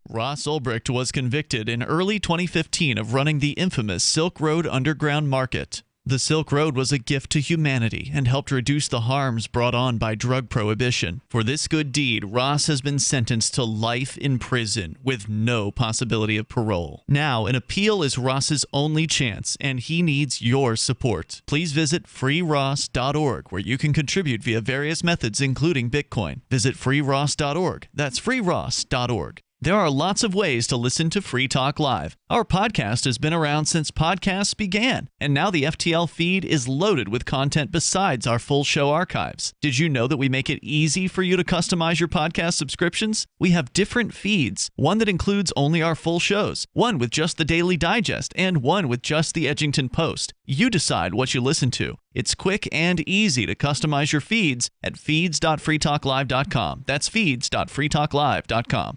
Ross Ulbricht was convicted in early 2015 of running the infamous Silk Road Underground Market. The Silk Road was a gift to humanity and helped reduce the harms brought on by drug prohibition. For this good deed, Ross has been sentenced to life in prison with no possibility of parole. Now, an appeal is Ross's only chance, and he needs your support. Please visit freeross.org, where you can contribute via various methods, including Bitcoin. Visit freeross.org. That's freeross.org. There are lots of ways to listen to Free Talk Live. Our podcast has been around since podcasts began, and now the FTL feed is loaded with content besides our full show archives. Did you know that we make it easy for you to customize your podcast subscriptions? We have different feeds, one that includes only our full shows, one with just the Daily Digest, and one with just the Edgington Post. You decide what you listen to. It's quick and easy to customize your feeds at feeds.freetalklive.com. That's feeds.freetalklive.com.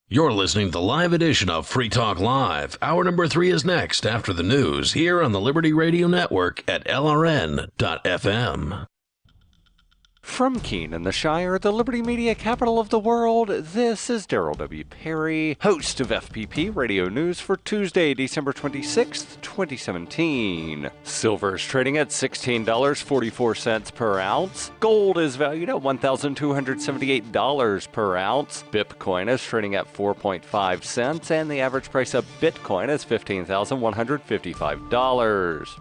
You're listening to the live edition of Free Talk Live. Hour number 3 is next after the news here on the Liberty Radio Network at LRN.FM. From Keene in the Shire, the Liberty Media capital of the world, this is Daryl W. Perry, host of FPP Radio News for Tuesday, December 26th, 2017. Silver is trading at $16.44 per ounce. Gold is valued at $1,278 per ounce. Bitcoin is trading at 4.5 cents, and the average price of Bitcoin is $15,155.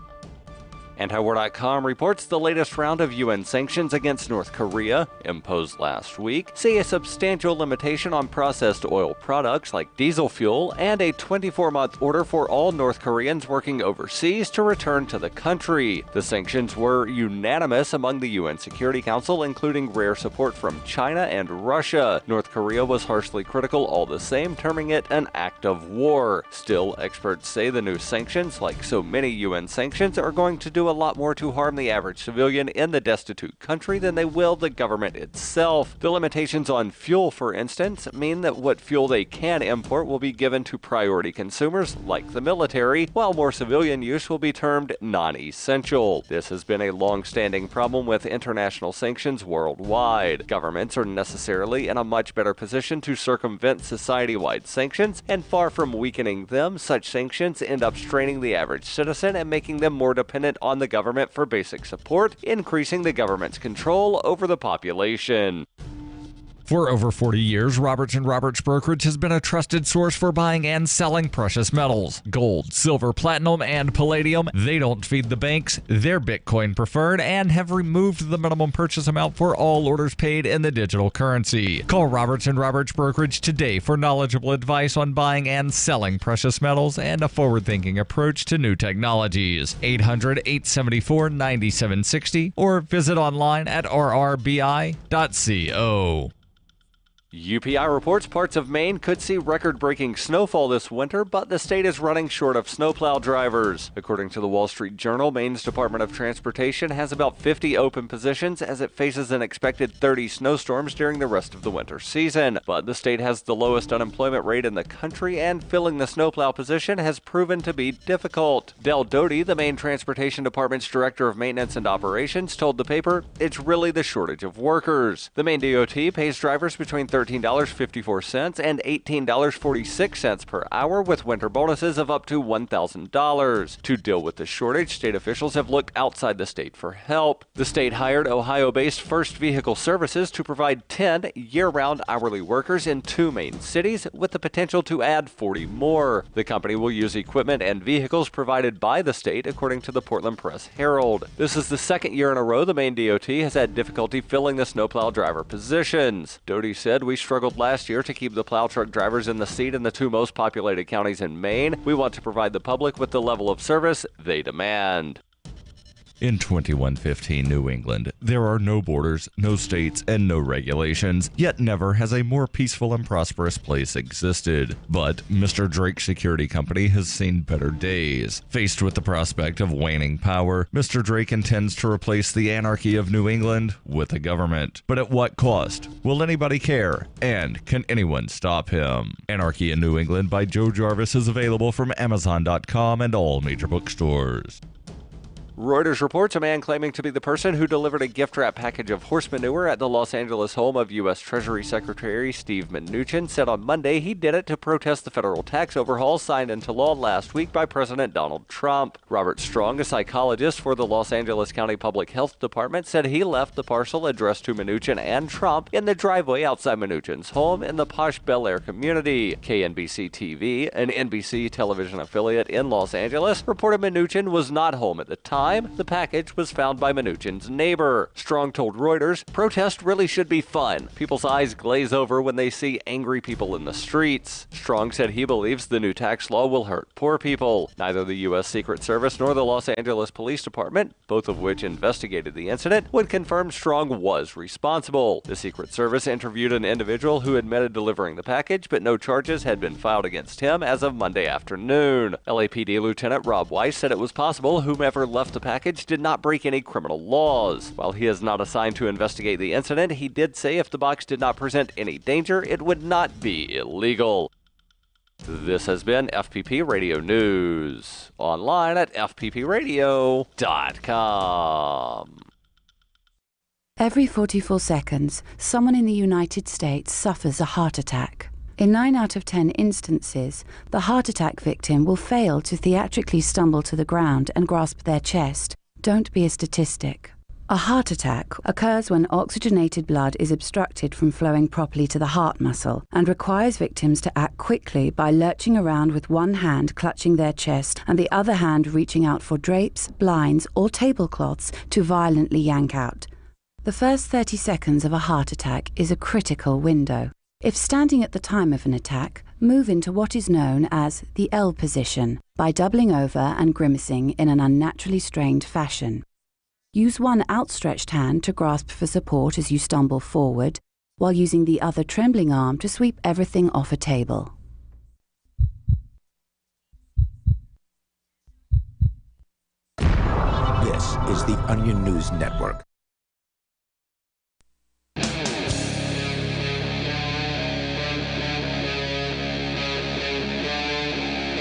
Antiwar.com reports the latest round of UN sanctions against North Korea, imposed last week, say a substantial limitation on processed oil products like diesel fuel and a 24-month order for all North Koreans working overseas to return to the country. The sanctions were unanimous among the UN Security Council, including rare support from China and Russia. North Korea was harshly critical all the same, terming it an act of war. Still, experts say the new sanctions, like so many UN sanctions, are going to do do a lot more to harm the average civilian in the destitute country than they will the government itself. The limitations on fuel, for instance, mean that what fuel they can import will be given to priority consumers like the military, while more civilian use will be termed non-essential. This has been a long-standing problem with international sanctions worldwide. Governments are necessarily in a much better position to circumvent society-wide sanctions, and far from weakening them, such sanctions end up straining the average citizen and making them more dependent on the government for basic support, increasing the government's control over the population. For over 40 years, Roberts & Roberts Brokerage has been a trusted source for buying and selling precious metals. Gold, silver, platinum, and palladium. They don't feed the banks. They're Bitcoin preferred and have removed the minimum purchase amount for all orders paid in the digital currency. Call Roberts & Roberts Brokerage today for knowledgeable advice on buying and selling precious metals and a forward-thinking approach to new technologies. 800-874-9760 or visit online at rrbi.co. UPI reports parts of Maine could see record-breaking snowfall this winter, but the state is running short of snowplow drivers. According to the Wall Street Journal, Maine's Department of Transportation has about 50 open positions as it faces an expected 30 snowstorms during the rest of the winter season. But the state has the lowest unemployment rate in the country, and filling the snowplow position has proven to be difficult. Del Doty, the Maine Transportation Department's Director of Maintenance and Operations, told the paper, "It's really the shortage of workers." The Maine DOT pays drivers between $13.54 and $18.46 per hour, with winter bonuses of up to $1,000. To deal with the shortage, state officials have looked outside the state for help. The state hired Ohio-based First Vehicle Services to provide 10 year-round hourly workers in 2 Maine cities, with the potential to add 40 more. The company will use equipment and vehicles provided by the state, according to the Portland Press-Herald. This is the second year in a row the Maine DOT has had difficulty filling the snowplow driver positions. Doty said, "We struggled last year to keep the plow truck drivers in the seat in the 2 most populated counties in Maine. We want to provide the public with the level of service they demand." In 2115 New England, there are no borders, no states, and no regulations, yet never has a more peaceful and prosperous place existed. But Mr. Drake Security Company has seen better days. Faced with the prospect of waning power, Mr. Drake intends to replace the anarchy of New England with a government. But at what cost? Will anybody care? And can anyone stop him? Anarchy in New England by Joe Jarvis is available from Amazon.com and all major bookstores. Reuters reports a man claiming to be the person who delivered a gift-wrap package of horse manure at the Los Angeles home of U.S. Treasury Secretary Steve Mnuchin said on Monday he did it to protest the federal tax overhaul signed into law last week by President Donald Trump. Robert Strong, a psychologist for the Los Angeles County Public Health Department, said he left the parcel addressed to Mnuchin and Trump in the driveway outside Mnuchin's home in the posh Bel Air community. KNBC-TV, an NBC television affiliate in Los Angeles, reported Mnuchin was not home at the time. The package was found by Mnuchin's neighbor. Strong told Reuters, "Protest really should be fun. People's eyes glaze over when they see angry people in the streets." Strong said he believes the new tax law will hurt poor people. Neither the U.S. Secret Service nor the Los Angeles Police Department, both of which investigated the incident, would confirm Strong was responsible. The Secret Service interviewed an individual who admitted delivering the package, but no charges had been filed against him as of Monday afternoon. LAPD Lieutenant Rob Weiss said it was possible whomever left the package did not break any criminal laws. While he is not assigned to investigate the incident, he did say if the box did not present any danger, it would not be illegal. This has been FPP Radio News. Online at fppradio.com. Every 44 seconds, someone in the United States suffers a heart attack. In 9 out of 10 instances, the heart attack victim will fail to theatrically stumble to the ground and grasp their chest. Don't be a statistic. A heart attack occurs when oxygenated blood is obstructed from flowing properly to the heart muscle and requires victims to act quickly by lurching around with one hand clutching their chest and the other hand reaching out for drapes, blinds, or tablecloths to violently yank out. The first 30 seconds of a heart attack is a critical window. If standing at the time of an attack, move into what is known as the L position by doubling over and grimacing in an unnaturally strained fashion. Use one outstretched hand to grasp for support as you stumble forward, while using the other trembling arm to sweep everything off a table. This This is the Onion News Network.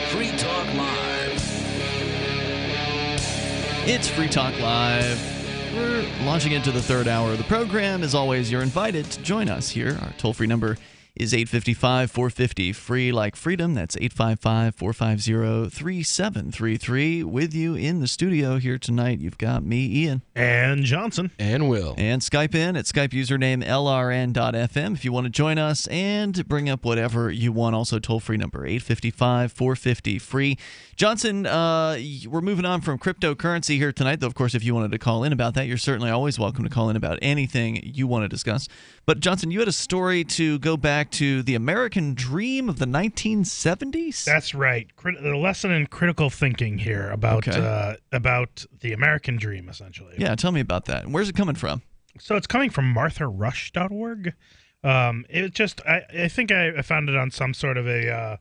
Free Talk Live. It's Free Talk Live. We're launching into the third hour of the program. As always, you're invited to join us here. Our toll-free number is 855-450, free like freedom. That's 855-450-3733. With you in the studio here tonight, you've got me, Ian. And Johnson. And Will. And Skype in at Skype username LRN.FM if you want to join us and bring up whatever you want. Also, toll-free number 855-450, free. Johnson, we're moving on from cryptocurrency here tonight, though, of course, if you wanted to call in about that, you're certainly always welcome to call in about anything you want to discuss. But, Johnson, you had a story to go back to the American dream of the 1970s? That's right. The lesson in critical thinking here about the American dream, essentially. Yeah, tell me about that. Where's it coming from? So it's coming from MarthaRush.org. I think I found it on some sort of a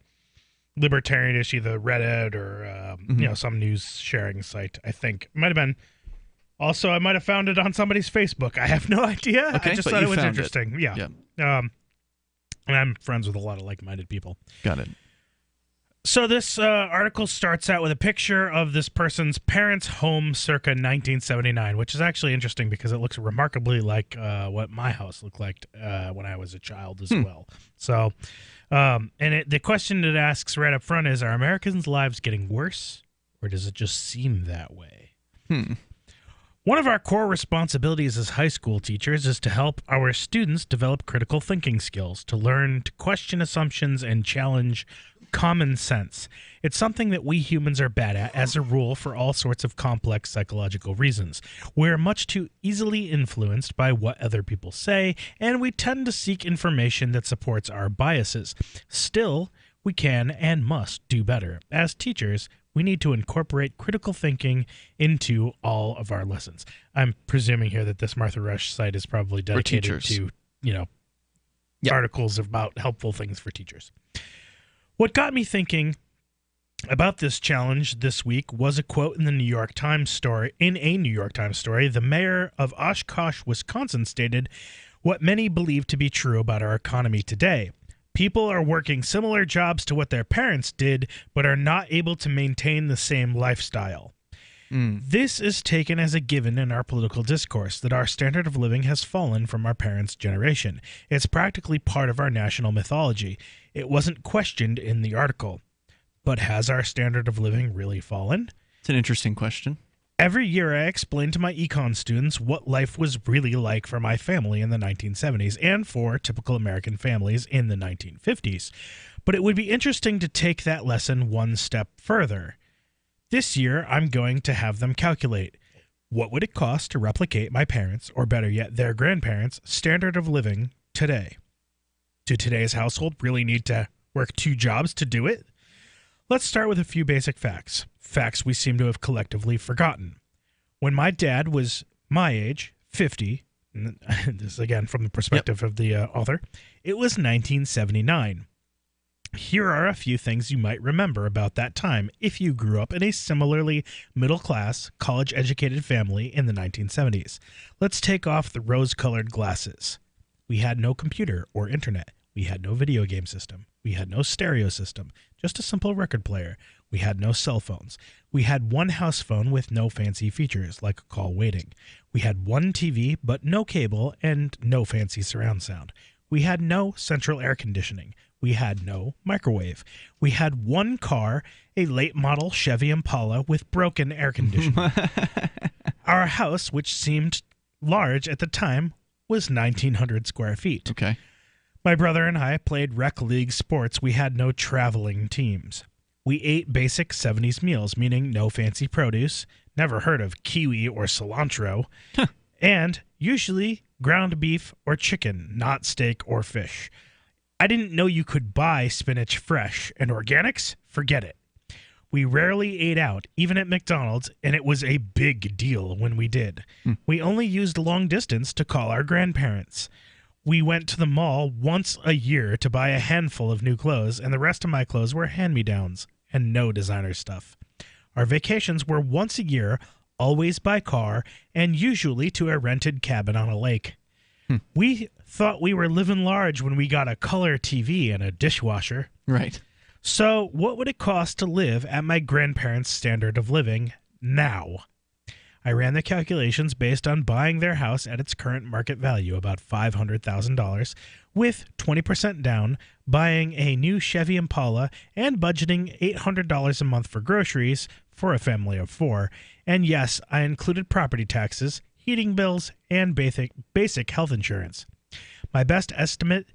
libertarian issue, the Reddit or some news sharing site. I think it might have been. Also, I might have found it on somebody's Facebook. I have no idea. Okay, I just thought it was interesting. Yeah. And I'm friends with a lot of like-minded people. Got it. So this article starts out with a picture of this person's parents' home circa 1979, which is actually interesting because it looks remarkably like what my house looked like when I was a child as well. So, the question it asks right up front is, are Americans' lives getting worse, or does it just seem that way? One of our core responsibilities as high school teachers is to help our students develop critical thinking skills, to learn to question assumptions and challenge common sense. It's something that we humans are bad at, as a rule, for all sorts of complex psychological reasons. We're much too easily influenced by what other people say, and we tend to seek information that supports our biases. Still, we can and must do better. As teachers, we need to incorporate critical thinking into all of our lessons. I'm presuming here that this Martha Rush site is probably dedicated to, articles about helpful things for teachers. What got me thinking about this challenge this week was a quote in a New York Times story. The mayor of Oshkosh, Wisconsin, stated what many believe to be true about our economy today. People are working similar jobs to what their parents did, but are not able to maintain the same lifestyle. This is taken as a given in our political discourse, that our standard of living has fallen from our parents' generation. It's practically part of our national mythology. It wasn't questioned in the article. But has our standard of living really fallen? It's an interesting question. Every year I explain to my econ students what life was really like for my family in the 1970s and for typical American families in the 1950s. But it would be interesting to take that lesson one step further. This year, I'm going to have them calculate, what would it cost to replicate my parents', or better yet, their grandparents' standard of living today? Do today's household really need to work 2 jobs to do it? Let's start with a few basic facts. Facts we seem to have collectively forgotten. When my dad was my age, 50, this again from the perspective of the author, it was 1979. Here are a few things you might remember about that time if you grew up in a similarly middle-class, college-educated family in the 1970s. Let's take off the rose-colored glasses. We had no computer or internet. We had no video game system. We had no stereo system, just a simple record player. We had no cell phones. We had one house phone with no fancy features, like call waiting. We had one TV, but no cable and no fancy surround sound. We had no central air conditioning. We had no microwave. We had one car, a late model Chevy Impala with broken air conditioning. Our house, which seemed large at the time, was 1,900 square feet. Okay. My brother and I played rec league sports. We had no traveling teams. We ate basic 70s meals, meaning no fancy produce, never heard of kiwi or cilantro, and usually ground beef or chicken, not steak or fish. I didn't know you could buy spinach fresh, and organics? Forget it. We rarely ate out, even at McDonald's, and it was a big deal when we did. We only used long distance to call our grandparents. We went to the mall once a year to buy a handful of new clothes, and the rest of my clothes were hand-me-downs and no designer stuff. Our vacations were once a year, always by car, and usually to a rented cabin on a lake. We thought we were living large when we got a color TV and a dishwasher. Right. So what would it cost to live at my grandparents' standard of living now? I ran the calculations based on buying their house at its current market value, about $500,000, with 20% down, buying a new Chevy Impala, and budgeting $800 a month for groceries for a family of 4. And yes, I included property taxes, heating bills, and basic health insurance. My best estimate,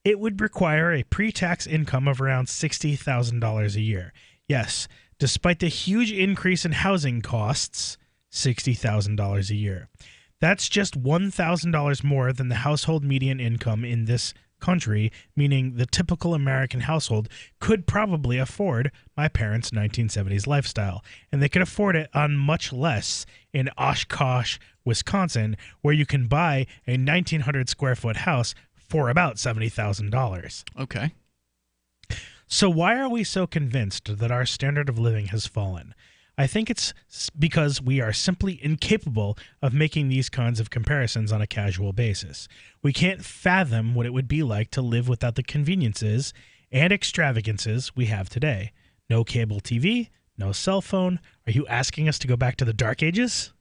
it would require a pre-tax income of around $60,000 a year. Yes, despite the huge increase in housing costs, $60,000 a year. That's just $1,000 more than the household median income in this country, meaning the typical American household could probably afford my parents' 1970s lifestyle, and they could afford it on much less in Oshkosh, Wisconsin, where you can buy a 1,900 square foot house for about $70,000. Okay. So why are we so convinced that our standard of living has fallen? I think it's because we are simply incapable of making these kinds of comparisons on a casual basis. We can't fathom what it would be like to live without the conveniences and extravagances we have today. No cable TV, no cell phone. Are you asking us to go back to the Dark Ages?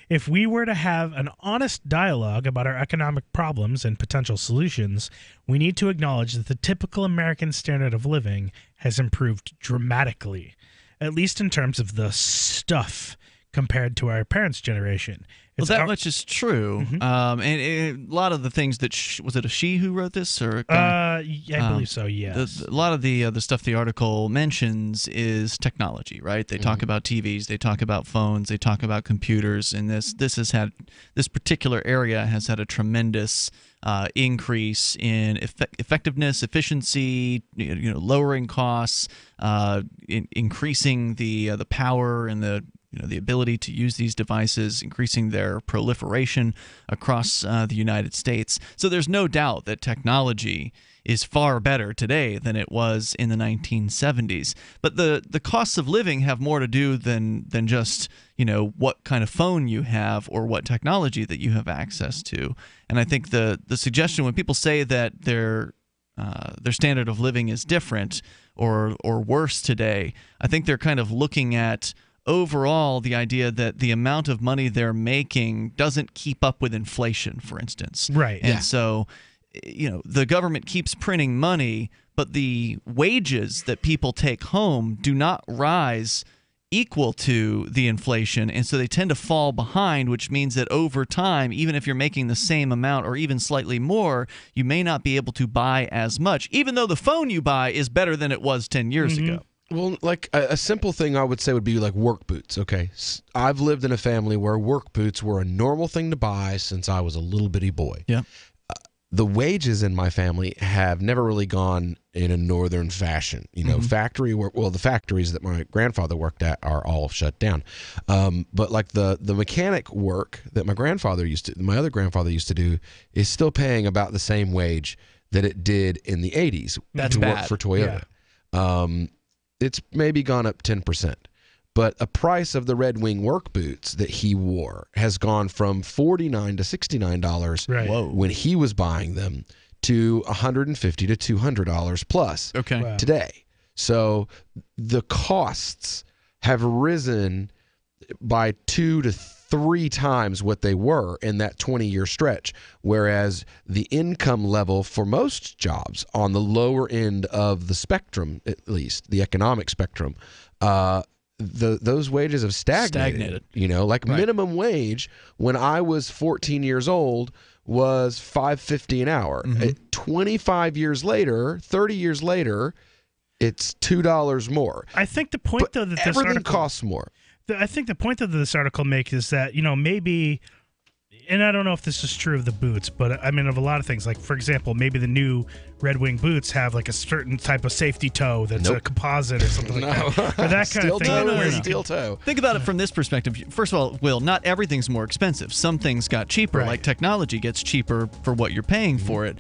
If we were to have an honest dialogue about our economic problems and potential solutions, we need to acknowledge that the typical American standard of living has improved dramatically, at least in terms of the stuff compared to our parents' generation. Well, that much is true. Mm-hmm. And a lot of the things that was it a she who wrote this, or I believe so. Yes. A lot of the stuff the article mentions is technology, right? They talk about TVs, they talk about phones, they talk about computers, and this particular area has had a tremendous increase in effectiveness, efficiency, lowering costs, increasing the power and the ability to use these devices, increasing their proliferation across the United States. So there's no doubt that technology is far better today than it was in the 1970s. But the costs of living have more to do than just what kind of phone you have or what technology that you have access to. And I think the suggestion when people say that their standard of living is different or worse today, I think they're kind of looking at overall the idea that the amount of money they're making doesn't keep up with inflation, for instance. Right. And so, the government keeps printing money, but the wages that people take home do not rise equal to the inflation, and so they tend to fall behind, which means that over time, even if you're making the same amount or even slightly more, you may not be able to buy as much, even though the phone you buy is better than it was 10 years ago. Well, like a simple thing I would say would be like work boots, okay? I've lived in a family where work boots were a normal thing to buy since I was a little bitty boy. Yeah. The wages in my family have never really gone in a northern fashion. Factory work, well, the factories that my grandfather worked at are all shut down. But like the mechanic work that my other grandfather used to do is still paying about the same wage that it did in the 80s. That's to bad. work for Toyota. Yeah. It's maybe gone up 10%. But a price of the Red Wing work boots that he wore has gone from $49 to $69 when he was buying them to $150 to $200 plus today. So the costs have risen by 2 to 3 times what they were in that 20-year stretch, whereas the income level for most jobs on the lower end of the spectrum, at least the economic spectrum, those wages have stagnated. Minimum wage when I was 14 years old was $5.50 an hour. 25 years later, 30 years later, it's $2 more. I think the point, though, that this everything costs more. I think the point that this article makes is that, maybe, and I don't know if this is true of the boots, but I mean of a lot of things. Like, for example, maybe the new Red Wing boots have like a certain type of safety toe that's a composite or something like that. Or that kind of thing. Steel toe. Think about it from this perspective. First of all, Will, not everything's more expensive. Some things got cheaper, like technology gets cheaper for what you're paying for it.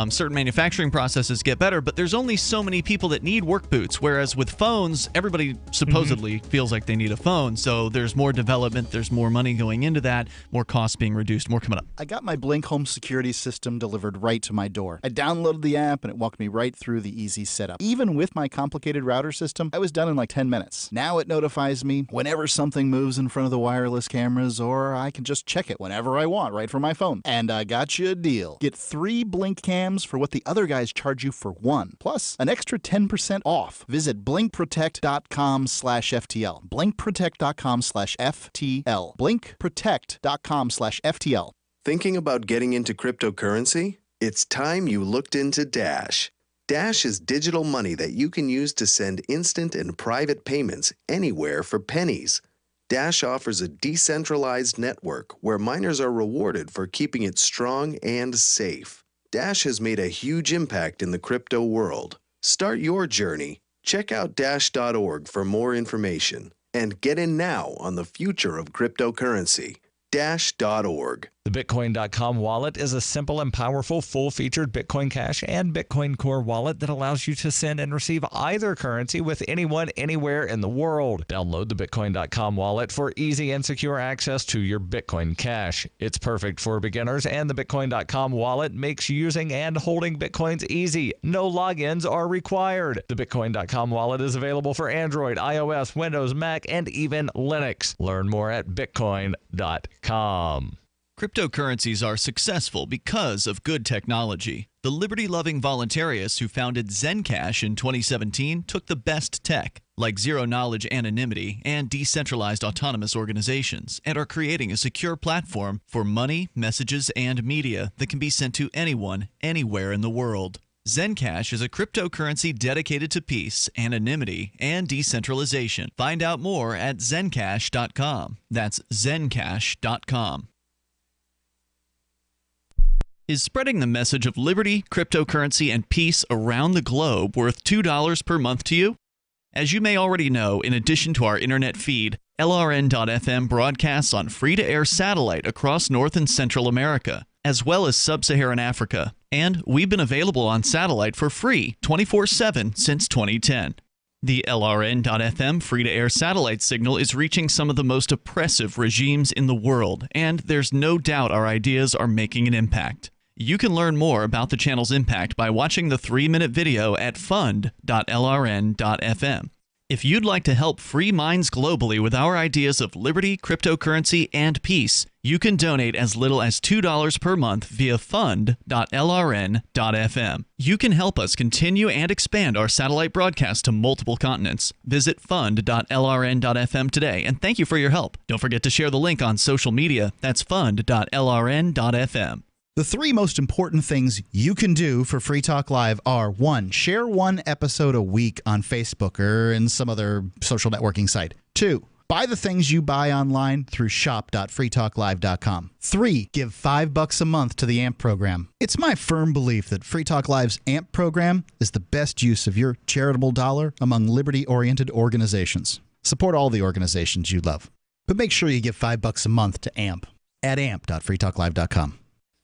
Certain manufacturing processes get better, but there's only so many people that need work boots, whereas with phones, everybody supposedly feels like they need a phone. So there's more development, there's more money going into that, more costs being reduced, more coming up. I got my Blink home security system delivered right to my door. I downloaded the app and it walked me right through the easy setup. Even with my complicated router system, I was done in like 10 minutes. Now it notifies me whenever something moves in front of the wireless cameras, or I can just check it whenever I want right from my phone. And I got you a deal. Get 3 Blink cams for what the other guys charge you for 1, plus an extra 10% off. Visit blinkprotect.com/FTL. blinkprotect.com/FTL. blinkprotect.com/FTL. Thinking about getting into cryptocurrency? It's time you looked into Dash. Dash is digital money that you can use to send instant and private payments anywhere for pennies. Dash offers a decentralized network where miners are rewarded for keeping it strong and safe. Dash has made a huge impact in the crypto world. Start your journey. Check out Dash.org for more information and get in now on the future of cryptocurrency. Dash.org. The Bitcoin.com wallet is a simple and powerful full-featured Bitcoin Cash and Bitcoin Core wallet that allows you to send and receive either currency with anyone, anywhere in the world. Download the Bitcoin.com wallet for easy and secure access to your Bitcoin Cash. It's perfect for beginners, and the Bitcoin.com wallet makes using and holding Bitcoins easy. No logins are required. The Bitcoin.com wallet is available for Android, iOS, Windows, Mac, and even Linux. Learn more at Bitcoin.com. Cryptocurrencies are successful because of good technology. The liberty-loving voluntarists who founded Zencash in 2017 took the best tech, like zero-knowledge anonymity and decentralized autonomous organizations, and are creating a secure platform for money, messages, and media that can be sent to anyone, anywhere in the world. Zencash is a cryptocurrency dedicated to peace, anonymity, and decentralization. Find out more at zencash.com. That's zencash.com. Is spreading the message of liberty, cryptocurrency, and peace around the globe worth $2 per month to you? As you may already know, in addition to our internet feed, LRN.FM broadcasts on free-to-air satellite across North and Central America, as well as Sub-Saharan Africa. And we've been available on satellite for free 24/7 since 2010. The LRN.FM free-to-air satellite signal is reaching some of the most oppressive regimes in the world, and there's no doubt our ideas are making an impact. You can learn more about the channel's impact by watching the 3-minute video at fund.lrn.fm. If you'd like to help free minds globally with our ideas of liberty, cryptocurrency, and peace, you can donate as little as $2 per month via fund.lrn.fm. You can help us continue and expand our satellite broadcast to multiple continents. Visit fund.lrn.fm today, and thank you for your help. Don't forget to share the link on social media. That's fund.lrn.fm. The 3 most important things you can do for Free Talk Live are: 1, share 1 episode a week on Facebook or in some other social networking site. 2, buy the things you buy online through shop.freetalklive.com. 3, give $5 a month to the AMP program. It's my firm belief that Free Talk Live's AMP program is the best use of your charitable dollar among liberty-oriented organizations. Support all the organizations you love, but make sure you give $5 a month to AMP at amp.freetalklive.com.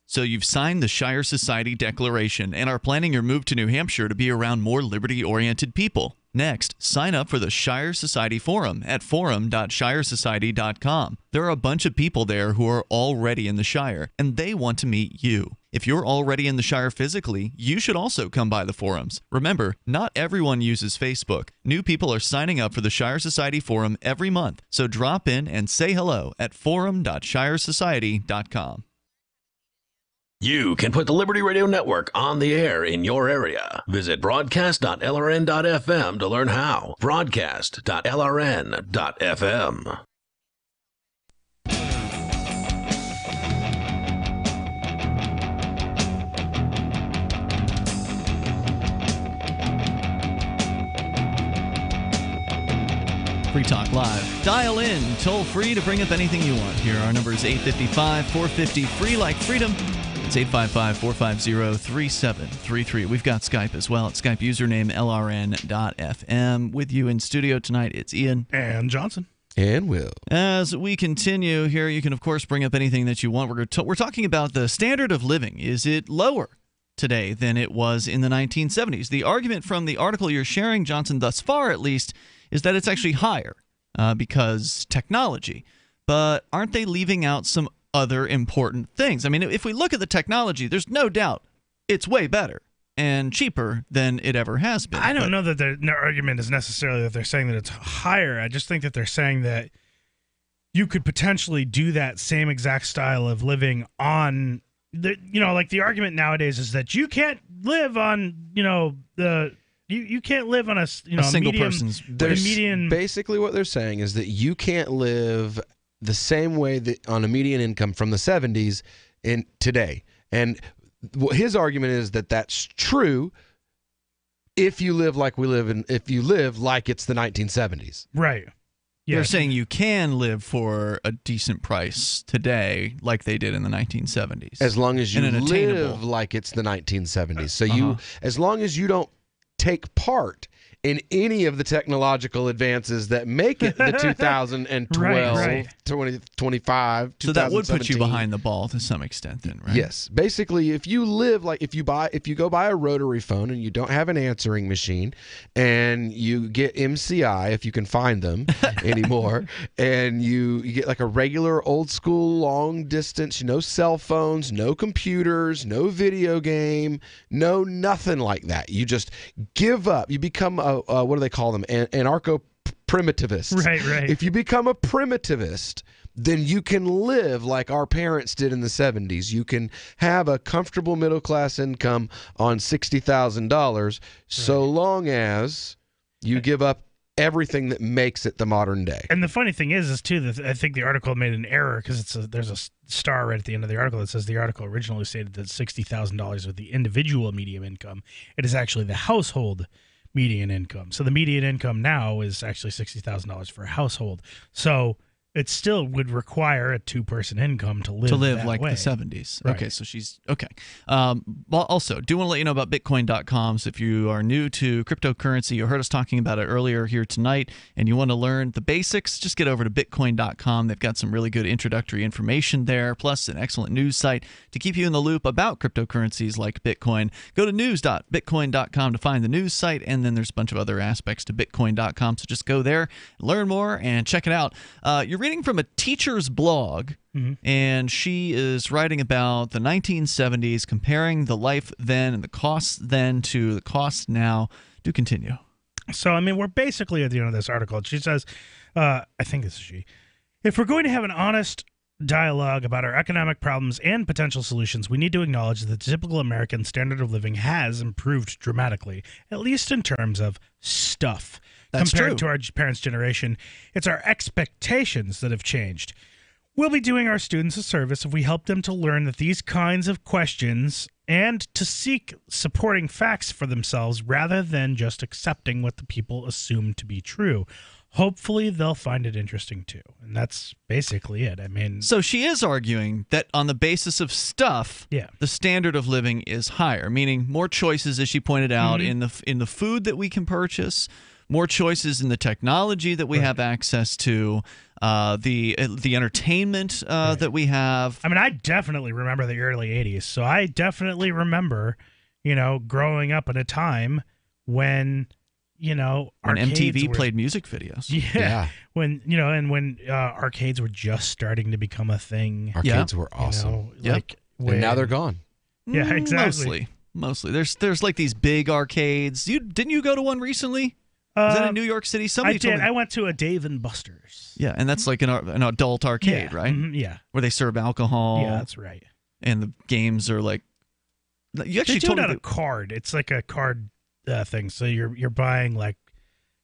So you've signed the Shire Society Declaration and are planning your move to New Hampshire to be around more liberty-oriented people. Next, sign up for the Shire Society Forum at forum.shiresociety.com. There are a bunch of people there who are already in the Shire, and they want to meet you. If you're already in the Shire physically, you should also come by the forums. Remember, not everyone uses Facebook. New people are signing up for the Shire Society Forum every month, so drop in and say hello at forum.shiresociety.com. You can put the Liberty Radio Network on the air in your area. Visit broadcast.lrn.fm to learn how. Broadcast.lrn.fm. Free Talk Live. Dial in, toll free to bring up anything you want. Here our number is 855-450-FREE like freedom. It's 855-450-3733. We've got Skype as well. It's Skype username LRN.FM. With you in studio tonight, it's Ian. And Johnson. And Will. As we continue here, you can, of course, bring up anything that you want. We're talking about the standard of living. Is it lower today than it was in the 1970s? The argument from the article you're sharing, Johnson, thus far at least, is that it's actually higher because technology. But aren't they leaving out some other important things? I mean, if we look at the technology, there's no doubt it's way better and cheaper than it ever has been. I don't know that their argument is necessarily that they're saying that it's higher. I just think that they're saying that you could potentially do that same exact style of living on the, like the argument nowadays is that you can't live on, you can't live on a single person's. median. Basically, what they're saying is that you can't live the same way that on a median income from the 70s in today. And his argument is that that's true if you live like if you live like it's the 1970s. Right. They're saying you can live for a decent price today like they did in the 1970s. As long as you live like it's the 1970s. So as long as you don't take part in any of the technological advances that make it the 2012, 2025, so that would put you behind the ball to some extent then, right? Yes. Basically, if you live like if you go buy a rotary phone and you don't have an answering machine and you get MCI, if you can find them anymore, and you get like a regular old school long distance, no cell phones, no computers, no video game, no nothing like that. You just give up. You become what do they call them? Anarcho-primitivists. Right. If you become a primitivist, then you can live like our parents did in the 70s. You can have a comfortable middle-class income on $60,000 so long as you give up everything that makes it the modern day. And the funny thing is too, that I think the article made an error because there's a star right at the end of the article that says the article originally stated that $60,000 was the individual median income. It is actually the household median income. So the median income now is actually $60,000 for a household. So it still would require a two-person income to live that like way. the 70s. Right. Okay, so she's okay. Also, do want to let you know about Bitcoin.com. So if you are new to cryptocurrency, you heard us talking about it earlier here tonight, and you want to learn the basics, just get over to Bitcoin.com. They've got some really good introductory information there, plus an excellent news site to keep you in the loop about cryptocurrencies like Bitcoin. Go to news.bitcoin.com to find the news site, and then there's a bunch of other aspects to Bitcoin.com. So just go there, learn more, and check it out. You're reading from a teacher's blog, and she is writing about the 1970s, comparing the life then and the costs then to the costs now. Do continue. So, I mean, we're basically at the end of this article. She says, I think this is she, if we're going to have an honest dialogue about our economic problems and potential solutions, we need to acknowledge that the typical American standard of living has improved dramatically, at least in terms of stuff. That's compared true. to our parents' generation, it's our expectations that have changed. We'll be doing our students a service if we help them to learn that these kinds of questions and to seek supporting facts for themselves rather than just accepting what the people assume to be true. Hopefully, they'll find it interesting too. And that's basically it. I mean, so she is arguing that on the basis of stuff, the standard of living is higher, meaning more choices, as she pointed out, in the food that we can purchase, more choices in the technology that we have access to, the entertainment that we have. I mean, I definitely remember the early 80s. So I definitely remember, growing up at a time when, when MTV played music videos. Yeah. When, when arcades were just starting to become a thing. Arcades were awesome. And now they're gone. Yeah, exactly. Mostly. There's like these big arcades. Didn't you go to one recently? Was that in New York City? I did. I went to a Dave and Buster's. Yeah, and that's like an adult arcade, right? Yeah. Where they serve alcohol. Yeah, that's right. And the games are like... You actually they do it on a card. It's like a card thing. So you're buying like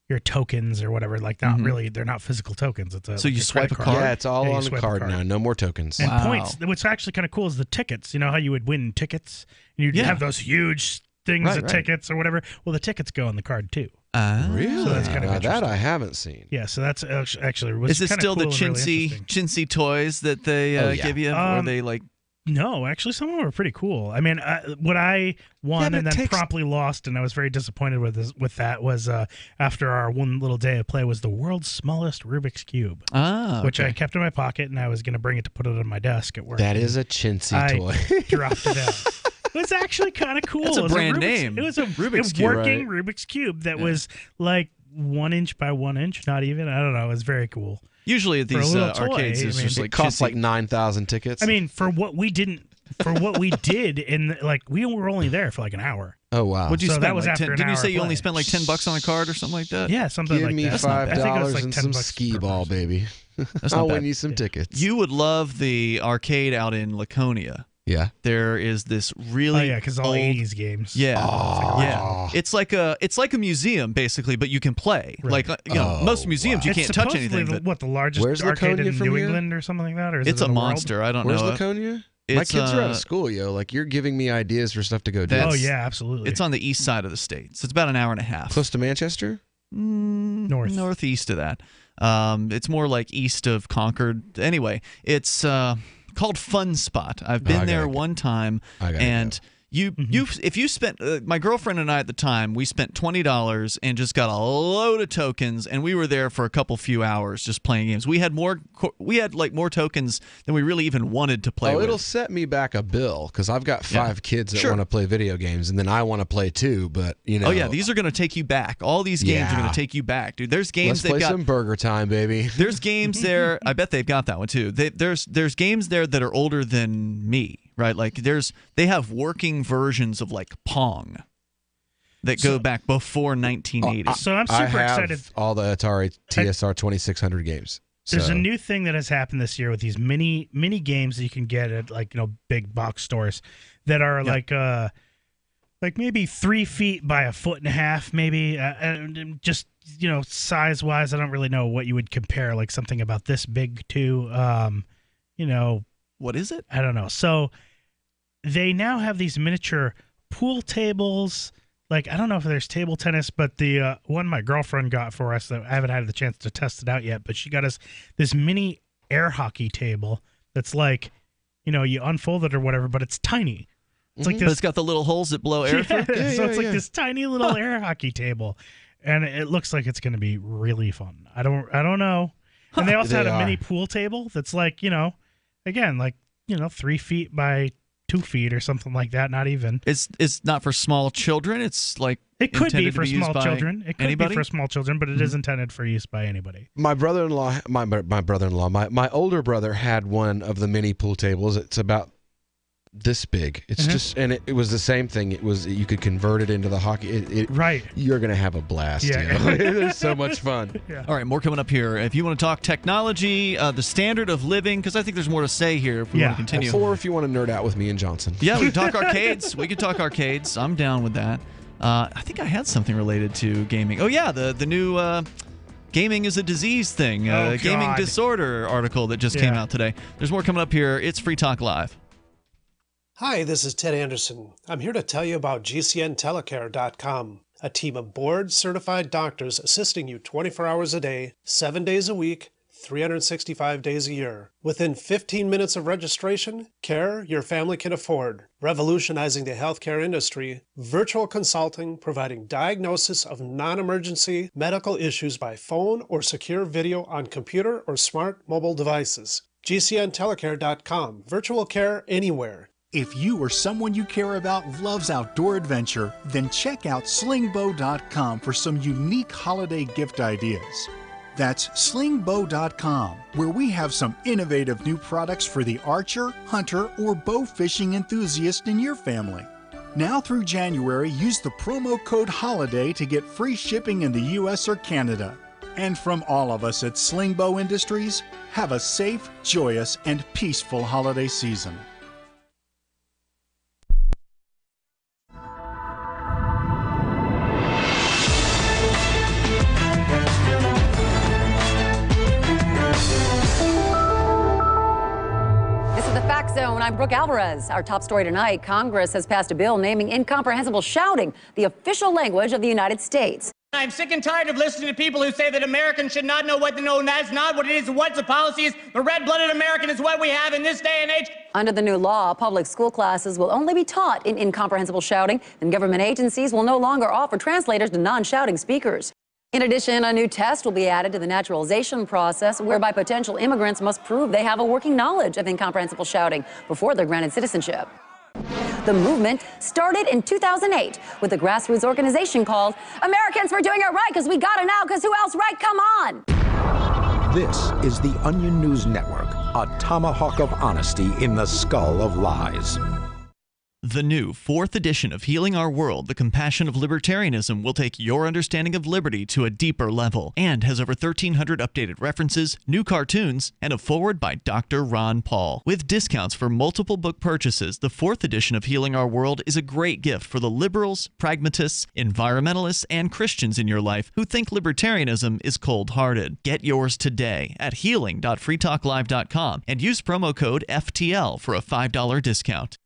your tokens or whatever. Like not really, they're not physical tokens. It's so you swipe a card? Yeah, it's all on a card now. No more tokens. And points. What's actually kind of cool is the tickets. You know how you would win tickets? And you'd have those huge things of tickets or whatever. Well, the tickets go on the card too. Really? So that's kind of interesting. That I haven't seen. Yeah, so that's actually is it still cool the chintzy toys that they give you, or they like No, actually, some of them were pretty cool. I mean, what I won and then promptly lost, and I was very disappointed with that, was after our one little day of play was the world's smallest Rubik's Cube, which I kept in my pocket, and I was going to bring it to put it on my desk at work. That is a chintzy toy. I dropped it out. It was actually kind of cool. That's a brand name. It was a Rubik's Cube, working Rubik's Cube that was like 1 inch by 1 inch, not even. I don't know. It was very cool. Usually at these arcades, it's just like it costs like 9,000 tickets. I mean, for what we did, in like we were only there for like an hour. Oh wow! What'd you spend? That was like after 10, an didn't you hour say you play. only spent like $10 on a card or something like that? Yeah, something Give like me that. $5 like and some skee ball, baby. That's I'll not win bad. you some tickets. You would love the arcade out in Laconia. Yeah. There is this really because all old 80s games. Yeah. Yeah. It's like a museum basically, but you can play. Right. Like most museums you can't touch anything. But The largest Where's arcade Laconia in from New here? England or something like that? Or is it's it a in the monster. world? I don't Where's know. Laconia? My kids are out of school, yo. Like, you're giving me ideas for stuff to go do. Oh, yeah, absolutely. It's on the east side of the state. So it's about an hour and a half. Close to Manchester? Northeast of that. It's more like east of Concord. Anyway, it's called Fun Spot. I've been there one time, and if you spent my girlfriend and I at the time, we spent $20 and just got a load of tokens, and we were there for a few hours just playing games. We had more tokens than we really even wanted to play with. It'll set me back a bill because I've got 5 kids that want to play video games, and then I want to play too. But oh yeah, these are going to take you back. All these games are going to take you back, dude. There's games Let's play some Burger Time, baby. There's games there. I bet they've got that one too. There's games there that are older than me. Right, like they have working versions of like Pong that go back before 1980. So I'm super excited. All the Atari TSR 2600 games. There's a new thing that has happened this year with these mini games that you can get at big box stores that are like maybe 3 feet by 1.5 feet, maybe. And just size wise, I don't really know what you would compare like something about this big to. What is it? I don't know. So they now have these miniature pool tables. Like, I don't know if there's table tennis, but the one my girlfriend got for us, that I haven't had the chance to test it out yet, but she got us this mini air hockey table that's like, you unfold it or whatever, but it's tiny. It's like this, but it's got the little holes that blow air through. So it's like this tiny little air hockey table, and it looks like it's going to be really fun. I don't know. And they also had a mini pool table that's like, again, like 3 feet by 2 feet or something like that. Not even. It's not for small children. It's like it could be for small by children. It could anybody? be for small children, but it is intended for use by anybody. My brother-in-law, my older brother had one of the mini pool tables. It's about this big. It's just, and it was the same thing. It was, you could convert it into the hockey. Right. You're gonna have a blast. Yeah. It's so much fun. Yeah. All right, more coming up here. If you want to talk technology, the standard of living, because I think there's more to say here if we want to continue. Or if you want to nerd out with me and Johnson. Yeah, we can talk arcades. We can talk arcades. I'm down with that. I think I had something related to gaming. Oh yeah, the new gaming is a disease thing. Gaming disorder article that just came out today. There's more coming up here. It's Free Talk Live. Hi, this is Ted Anderson. I'm here to tell you about GCNtelecare.com, a team of board-certified doctors assisting you 24 hours a day, 7 days a week, 365 days a year. Within 15 minutes of registration, care your family can afford. Revolutionizing the healthcare industry, virtual consulting providing diagnosis of non-emergency medical issues by phone or secure video on computer or smart mobile devices. GCNtelecare.com, virtual care anywhere. If you or someone you care about loves outdoor adventure, then check out slingbow.com for some unique holiday gift ideas. That's slingbow.com, where we have some innovative new products for the archer, hunter, or bow fishing enthusiast in your family. Now through January, use the promo code HOLIDAY to get free shipping in the US or Canada. And from all of us at Slingbow Industries, have a safe, joyous, and peaceful holiday season. Zone. I'm Brooke Alvarez. Our top story tonight, Congress has passed a bill naming incomprehensible shouting the official language of the United States. I'm sick and tired of listening to people who say that Americans should not know what to know, and that's not what it is, what the policy is. The red-blooded American is what we have in this day and age. Under the new law, public school classes will only be taught in incomprehensible shouting, and government agencies will no longer offer translators to non-shouting speakers. In addition, a new test will be added to the naturalization process, whereby potential immigrants must prove they have a working knowledge of incomprehensible shouting before they're granted citizenship. The movement started in 2008 with a grassroots organization called Americans for Doing It Right because we got it now because who else right? Come on! This is the Onion News Network, a tomahawk of honesty in the skull of lies. The new 4th edition of Healing Our World, The Compassion of Libertarianism, will take your understanding of liberty to a deeper level and has over 1,300 updated references, new cartoons, and a foreword by Dr. Ron Paul. With discounts for multiple book purchases, the 4th edition of Healing Our World is a great gift for the liberals, pragmatists, environmentalists, and Christians in your life who think libertarianism is cold-hearted. Get yours today at healing.freetalklive.com and use promo code FTL for a $5 discount.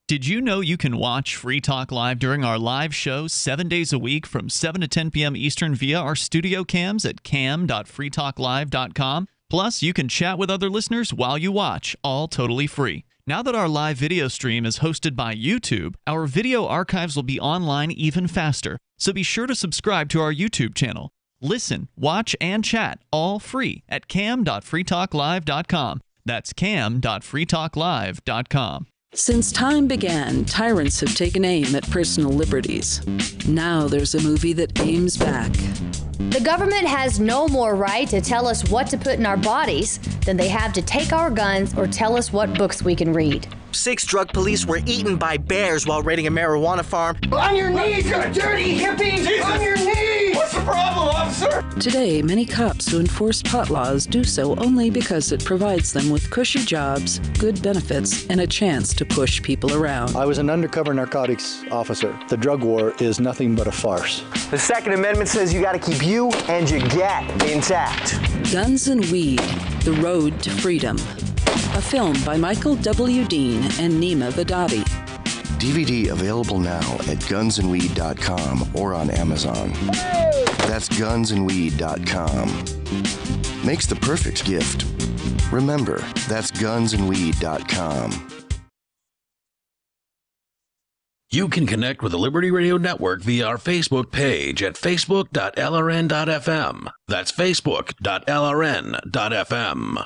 Did you know you can watch Free Talk Live during our live show 7 days a week from 7 to 10 p.m. Eastern via our studio cams at cam.freetalklive.com? Plus, you can chat with other listeners while you watch, all totally free. Now that our live video stream is hosted by YouTube, our video archives will be online even faster, so be sure to subscribe to our YouTube channel. Listen, watch, and chat all free at cam.freetalklive.com. That's cam.freetalklive.com. Since time began, tyrants have taken aim at personal liberties. Now there's a movie that aims back. The government has no more right to tell us what to put in our bodies than they have to take our guns or tell us what books we can read. 6 drug police were eaten by bears while raiding a marijuana farm. On your knees, you dirty hippies! Jesus. On your knees! What's the problem, officer? Today, many cops who enforce pot laws do so only because it provides them with cushy jobs, good benefits, and a chance to push people around. I was an undercover narcotics officer. The drug war is nothing but a farce. The Second Amendment says you gotta keep you and your get intact. Guns and Weed, The Road to Freedom. A film by Michael W. Dean and Nima Vadadi. DVD available now at gunsandweed.com or on Amazon. That's gunsandweed.com. Makes the perfect gift. Remember, that's gunsandweed.com. You can connect with the Liberty Radio Network via our Facebook page at facebook.lrn.fm. That's facebook.lrn.fm.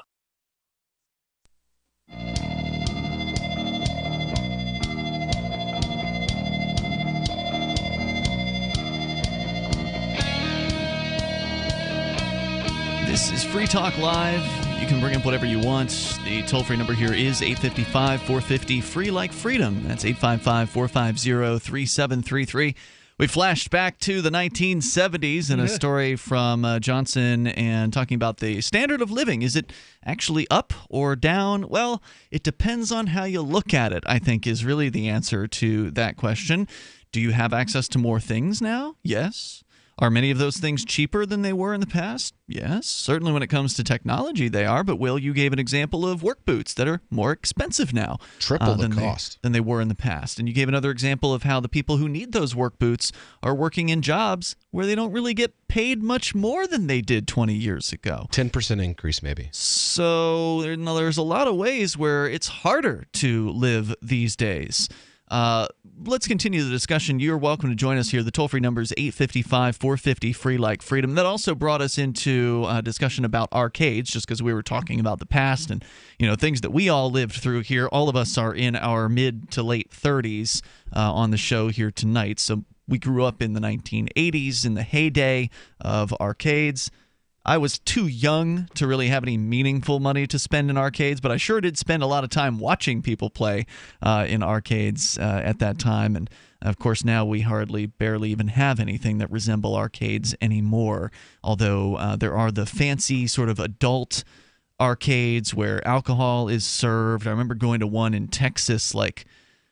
This is Free Talk Live. You can bring up whatever you want. The toll-free number here is 855-450, free like freedom. That's 855-450-3733. We flashed back to the 1970s in a story from Johnson and talking about the standard of living. Is it actually up or down? Well, it depends on how you look at it, I think, is really the answer to that question. Do you have access to more things now? Yes. Are many of those things cheaper than they were in the past? Yes. Certainly when it comes to technology, they are. But, Will, you gave an example of work boots that are more expensive now. Triple the cost. Than they were in the past. And you gave another example of how the people who need those work boots are working in jobs where they don't really get paid much more than they did 20 years ago. 10% increase, maybe. So there's a lot of ways where it's harder to live these days. Let's continue the discussion. You're welcome to join us here. The toll-free number is 855-450, free like freedom. That also brought us into a discussion about arcades, just because we were talking about the past and, things that we all lived through here. All of us are in our mid to late 30s on the show here tonight. So we grew up in the 1980s, in the heyday of arcades. I was too young to really have any meaningful money to spend in arcades, but I sure did spend a lot of time watching people play in arcades at that time. And, of course, now we barely even have anything that resemble arcades anymore, although there are the fancy sort of adult arcades where alcohol is served. I remember going to one in Texas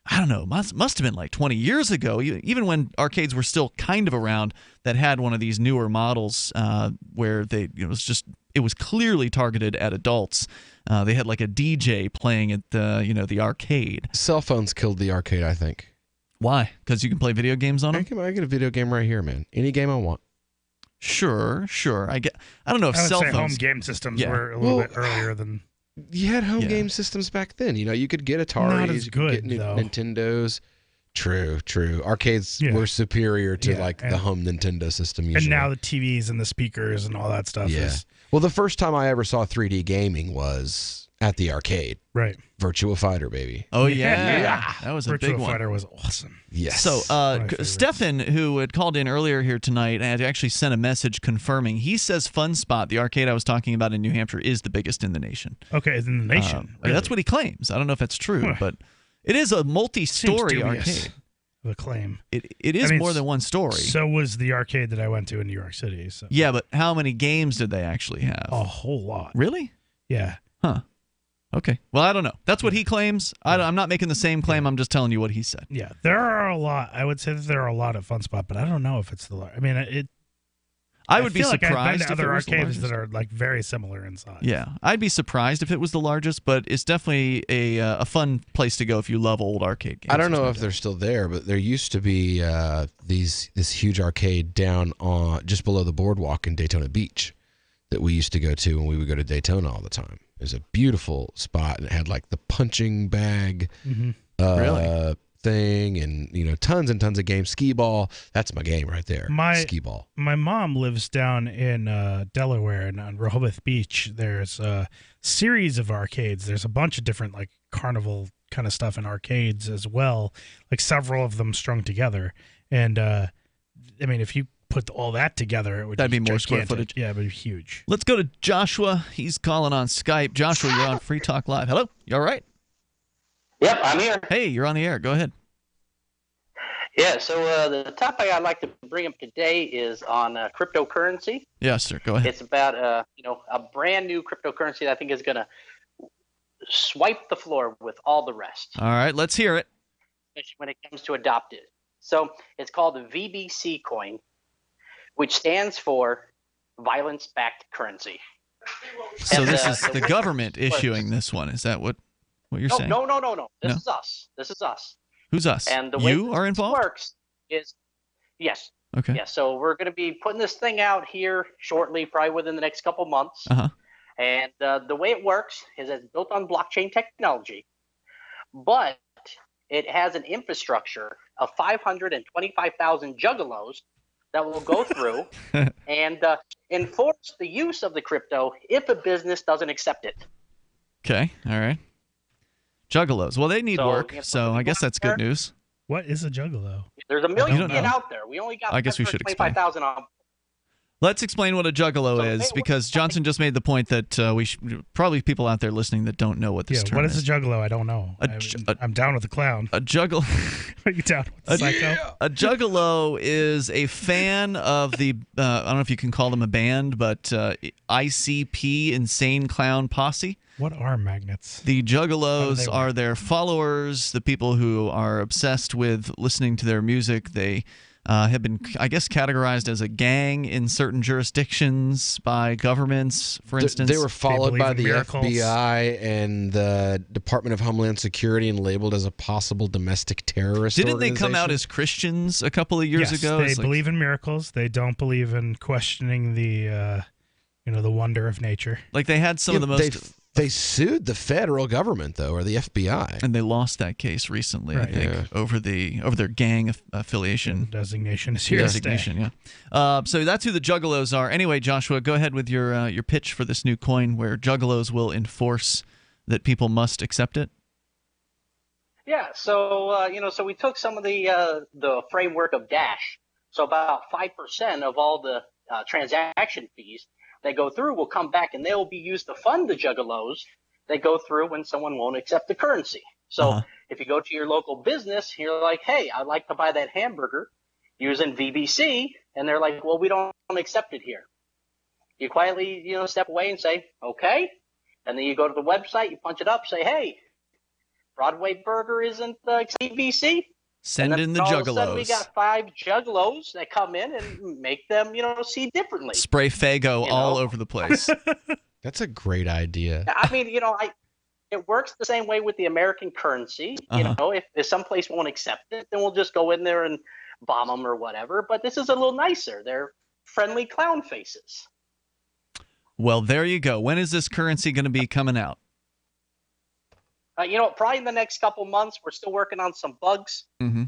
I don't know, must have been like 20 years ago, even when arcades were still kind of around, that had one of these newer models where it was clearly targeted at adults. They had like a DJ playing at the arcade. Cell phones killed the arcade, I think. Why? Because you can play video games on them? I get a video game right here, man. Any game I want. Sure. I don't know if I would cell say phones. home game systems were a little bit earlier than. You had home game systems back then. You could get Ataris, Not as you could good, get though. Nintendos. True. Arcades were superior to the home Nintendo system usually. And now the TVs and the speakers and all that stuff is. Well, the first time I ever saw 3D gaming was at the arcade. Right. Virtua Fighter, baby. Oh, yeah. That was a Virtua big one. Fighter was awesome. Yes. So, Stefan, who had called in earlier here tonight, had actually sent a message confirming. He says Fun Spot, the arcade I was talking about in New Hampshire, is the biggest in the nation. Okay, it's in the nation. Really? That's what he claims. I don't know if that's true, but it is a multi-story arcade. The claim. It is more than one story. So was the arcade that I went to in New York City. So. Yeah, but how many games did they actually have? A whole lot. Really? Yeah. Huh. Okay. Well, I don't know. That's what he claims. I'm not making the same claim. I'm just telling you what he said. Yeah, there are a lot. I would say that there are a lot at Fun Spot, but I don't know if it's the large. I mean, I would be feel like I've surprised been to if other it was the arcades largest. that are like very similar in size. Yeah, I'd be surprised if it was the largest, but it's definitely a fun place to go if you love old arcade games. I don't know if they're still there, but there used to be this huge arcade down on just below the boardwalk in Daytona Beach that we used to go to when we would go to Daytona all the time. It was a beautiful spot, and it had like the punching bag thing, and tons and tons of games. Skee ball, that's my game right there. Skee ball. My mom lives down in Delaware, and on Rehoboth Beach, there's a series of arcades. There's a bunch of different like carnival kind of stuff in arcades as well, like several of them strung together. And I mean, if you put all that together, it would That'd be more square gigantic. footage. Yeah, but huge. Let's go to Joshua. He's calling on Skype. Joshua, you're on Free Talk Live. Hello. You all right? Yep, I'm here. Hey, you're on the air. Go ahead. Yeah, so the topic I'd like to bring up today is on cryptocurrency. Yes, sir. Go ahead. It's about a brand new cryptocurrency that I think is going to swipe the floor with all the rest. All right, let's hear it. Especially when it comes to adopted. So it's called the VBC coin, which stands for violence-backed currency. So And, this is the way government it works- issuing this one. Is that what you're saying? No. This No? is us. This is us. Who's us? And the way You are this involved? works is, yes. Okay. Yeah, so we're going to be putting this thing out here shortly, probably within the next couple months. Uh-huh. And the way it works is it's built on blockchain technology, but it has an infrastructure of 525,000 juggalos that will go through and enforce the use of the crypto if a business doesn't accept it. Okay. All right. Juggalos. Well, they need So, work, you know, so I guess that's good news. What is a juggalo? There's a You million don't know. out there. We only got I guess we should explain. 25,000 on. Let's explain what a juggalo is, because Johnson just made the point that we should, probably people out there listening that don't know what this term What is. is a juggalo? I don't know. I'm down with the clown. A juggalo. Are you down with the psycho? A juggalo is a fan of the, I don't know if you can call them a band, but ICP, Insane Clown Posse. What are magnets? The juggalos are their followers, the people who are obsessed with listening to their music. They have been, I guess, categorized as a gang in certain jurisdictions by governments, for instance. They were followed by the FBI and the Department of Homeland Security and labeled as a possible domestic terrorist Didn't they come out organization. as Christians a couple of years Yes, ago? they It's like- believe in miracles. They don't believe in questioning the, the wonder of nature. Like they had some of the most. They sued the federal government though, or the FBI, and they lost that case recently. I Right. think Yeah. over their gang affiliation designation is here to stay. designation. Yeah. So that's who the juggalos are. Anyway, Joshua, go ahead with your pitch for this new coin, where juggalos will enforce that people must accept it. Yeah, so so we took some of the framework of Dash. So about 5% of all the transaction fees that go through will come back, and they will be used to fund the juggalos that go through when someone won't accept the currency. So if you go to your local business, you're like, hey, I'd like to buy that hamburger using VBC, and they're like, well, we don't accept it here. You quietly, step away and say, okay, and then you go to the website, you punch it up, say, hey, Broadway Burger isn't VBC. Send and then in the all of a sudden we juggalos. got 5 juggalos that come in and make them, see differently. Spray Faygo all over the place. That's a great idea. I mean, it works the same way with the American currency. If some place won't accept it, then we'll just go in there and bomb them or whatever. But this is a little nicer. They're friendly clown faces. Well, there you go. When is this currency going to be coming out? Probably in the next couple months. We're still working on some bugs, and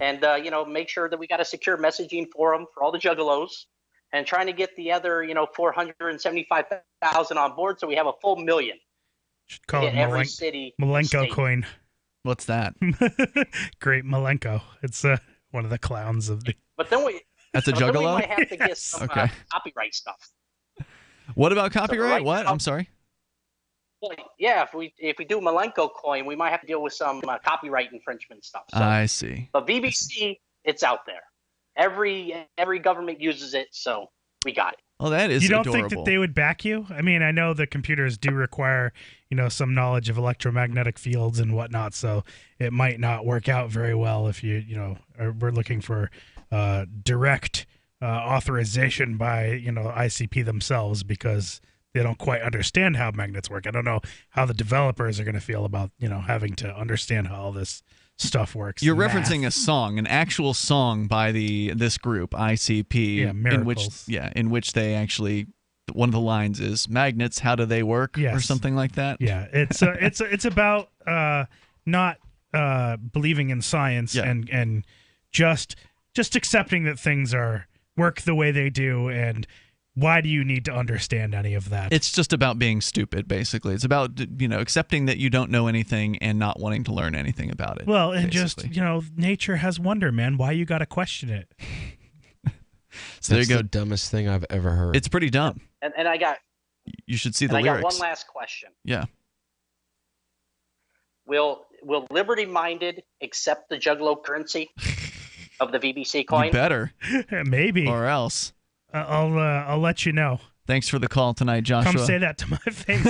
make sure that we got a secure messaging for them for all the juggalos, and trying to get the other 475,000 on board, so we have a full million. Should call it every city. Malenko state. coin. What's that? Great Malenko. It's one of the clowns of the. But then we. That's a juggalo. Then we might have to get some copyright stuff. What about copyright? What? I'm sorry. Well, yeah, if we do Malenko coin, we might have to deal with some copyright infringement stuff. So. I see. But BBC, it's out there. Every government uses it, so we got it. Oh, that is adorable. You don't adorable. think that they would back you? I mean, I know the computers do require, some knowledge of electromagnetic fields and whatnot, so it might not work out very well if we're looking for direct authorization by, ICP themselves, because they don't quite understand how magnets work. I don't know how the developers are going to feel about, having to understand how all this stuff works. You're referencing a song, an actual song by this group, ICP, in which they actually, one of the lines is magnets, how do they work, or something like that. Yeah, it's about not believing in science and just accepting that things work the way they do, and why do you need to understand any of that? It's just about being stupid, basically. It's about, accepting that you don't know anything and not wanting to learn anything about it. Well, and basically. Just, nature has wonder, man. Why you got to question it? So there you go. The dumbest thing I've ever heard. It's pretty dumb. And I got... You should see the lyrics. I got one last question. Yeah. Will Liberty Minded accept the Juggalo currency of the VBC coin? You better. Maybe. Or else. I'll let you know. Thanks for the call tonight, Joshua. Come say that to my face.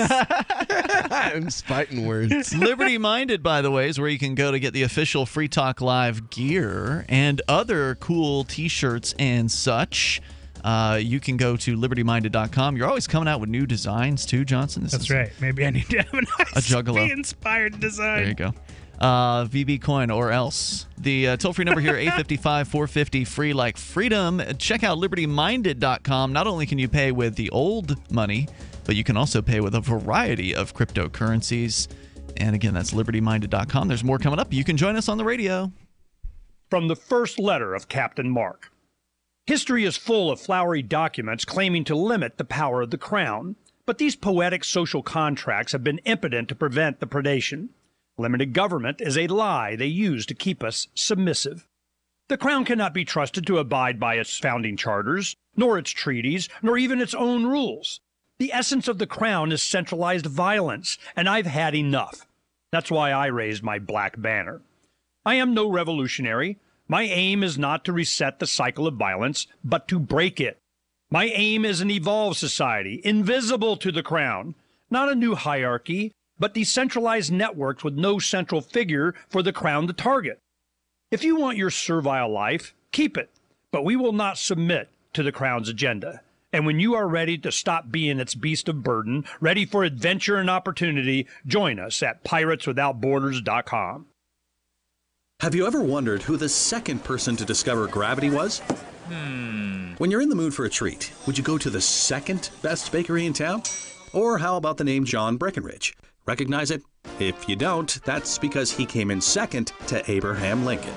I'm spiting words. Liberty Minded, by the way, is where you can go to get the official Free Talk Live gear and other cool T-shirts and such. You can go to libertyminded.com. You're always coming out with new designs too, Johnson. That's right. Maybe I need to have a juggalo inspired design. There you go. VB coin or else. The toll-free number here, 855-450, free like freedom. Check out libertyminded.com. Not only can you pay with the old money, but you can also pay with a variety of cryptocurrencies. And again, that's libertyminded.com. There's more coming up. You can join us on the radio. From the first letter of Captain Mark. History is full of flowery documents claiming to limit the power of the crown, but these poetic social contracts have been impotent to prevent the predation. Limited government is a lie they use to keep us submissive. The crown cannot be trusted to abide by its founding charters, nor its treaties, nor even its own rules. The essence of the crown is centralized violence, and I've had enough. That's why I raised my black banner. I am no revolutionary. My aim is not to reset the cycle of violence, but to break it. My aim is an evolved society, invisible to the crown, not a new hierarchy, but decentralized networks with no central figure for the crown to target. If you want your servile life, keep it, but we will not submit to the crown's agenda. And when you are ready to stop being its beast of burden, ready for adventure and opportunity, join us at pirateswithoutborders.com. Have you ever wondered who the second person to discover gravity was? When you're in the mood for a treat, would you go to the second best bakery in town? Or how about the name John Breckenridge? Recognize it? If you don't, that's because he came in second to Abraham Lincoln.